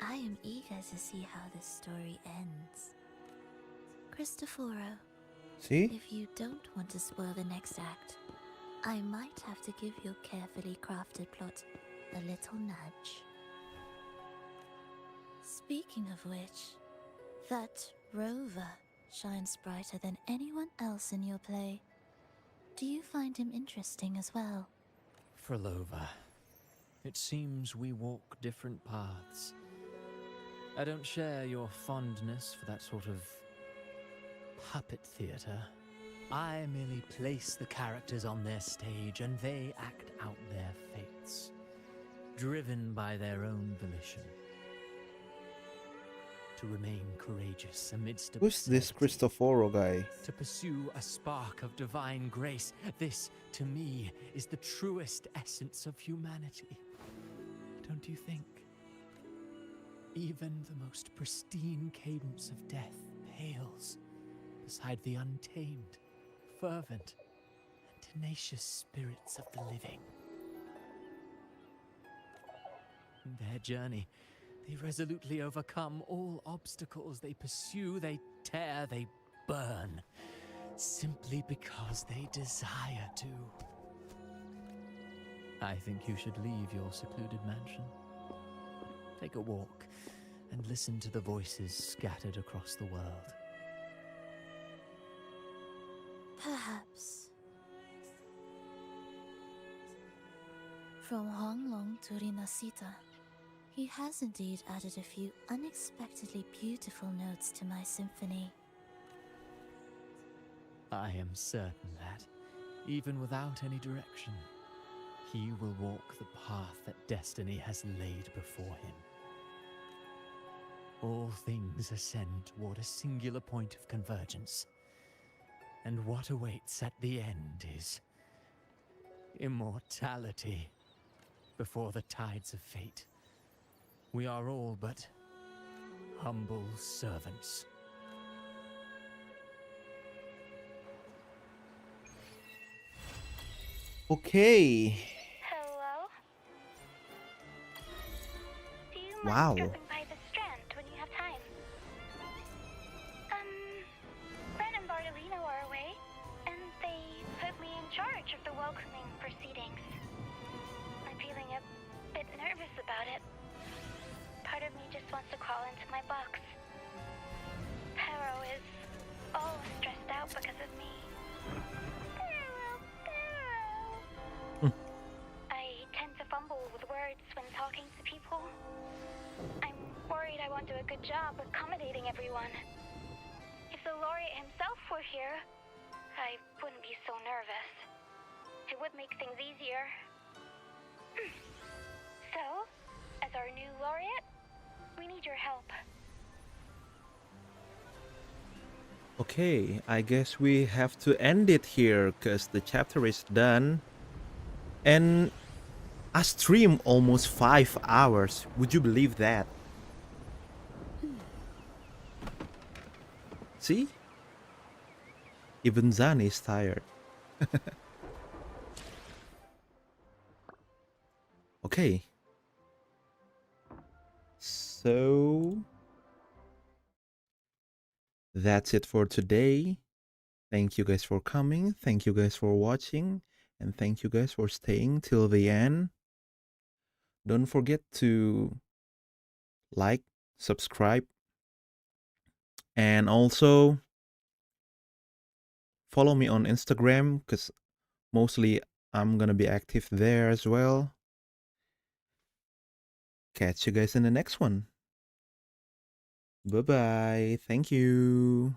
I am eager to see how this story ends. Cristoforo, See? if you don't want to spoil the next act, I might have to give your carefully crafted plot a little nudge. Speaking of which, that rover shines brighter than anyone else in your play. Do you find him interesting as well? Frolova, it seems we walk different paths. I don't share your fondness for that sort of puppet theater. I merely place the characters on their stage and they act out their fates, driven by their own volition. To remain courageous amidst Who's this absurdity. Cristoforo guy? To pursue a spark of divine grace. This, to me, is the truest essence of humanity. Don't you think? Even the most pristine cadence of death pales beside the untamed, fervent, and tenacious spirits of the living. In their journey, they resolutely overcome all obstacles. They pursue, they tear, they burn, simply because they desire to. I think you should leave your secluded mansion. Take a walk and listen to the voices scattered across the world. Perhaps. From Honglong to Rinasita, he has indeed added a few unexpectedly beautiful notes to my symphony. I am certain that, even without any direction, he will walk the path that destiny has laid before him. All things ascend toward a singular point of convergence, and what awaits at the end is immortality before the tides of fate. We are all but humble servants. Okay. Hello? Do you mind Wow. dropping by the Strand when you have time? Ren and Bardolino are away, and they put me in charge of the welcoming proceedings. I'm feeling a bit nervous about it. Part of me just wants to crawl into my box. Pero is all stressed out because of me. I tend to fumble with words when talking to people. I'm worried I won't do a good job accommodating everyone. If the laureate himself were here, I wouldn't be so nervous. It would make things easier. So, as our new laureate, we need your help. Okay, I guess we have to end it here because the chapter is done. And I streamed almost 5 hours. Would you believe that? See? Even Zan is tired. Okay. So that's it for today. Thank you guys for coming. Thank you guys for watching. And thank you guys for staying till the end. Don't forget to like, subscribe, and also follow me on Instagram because mostly I'm gonna be active there as well. Catch you guys in the next one. Bye-bye. Thank you.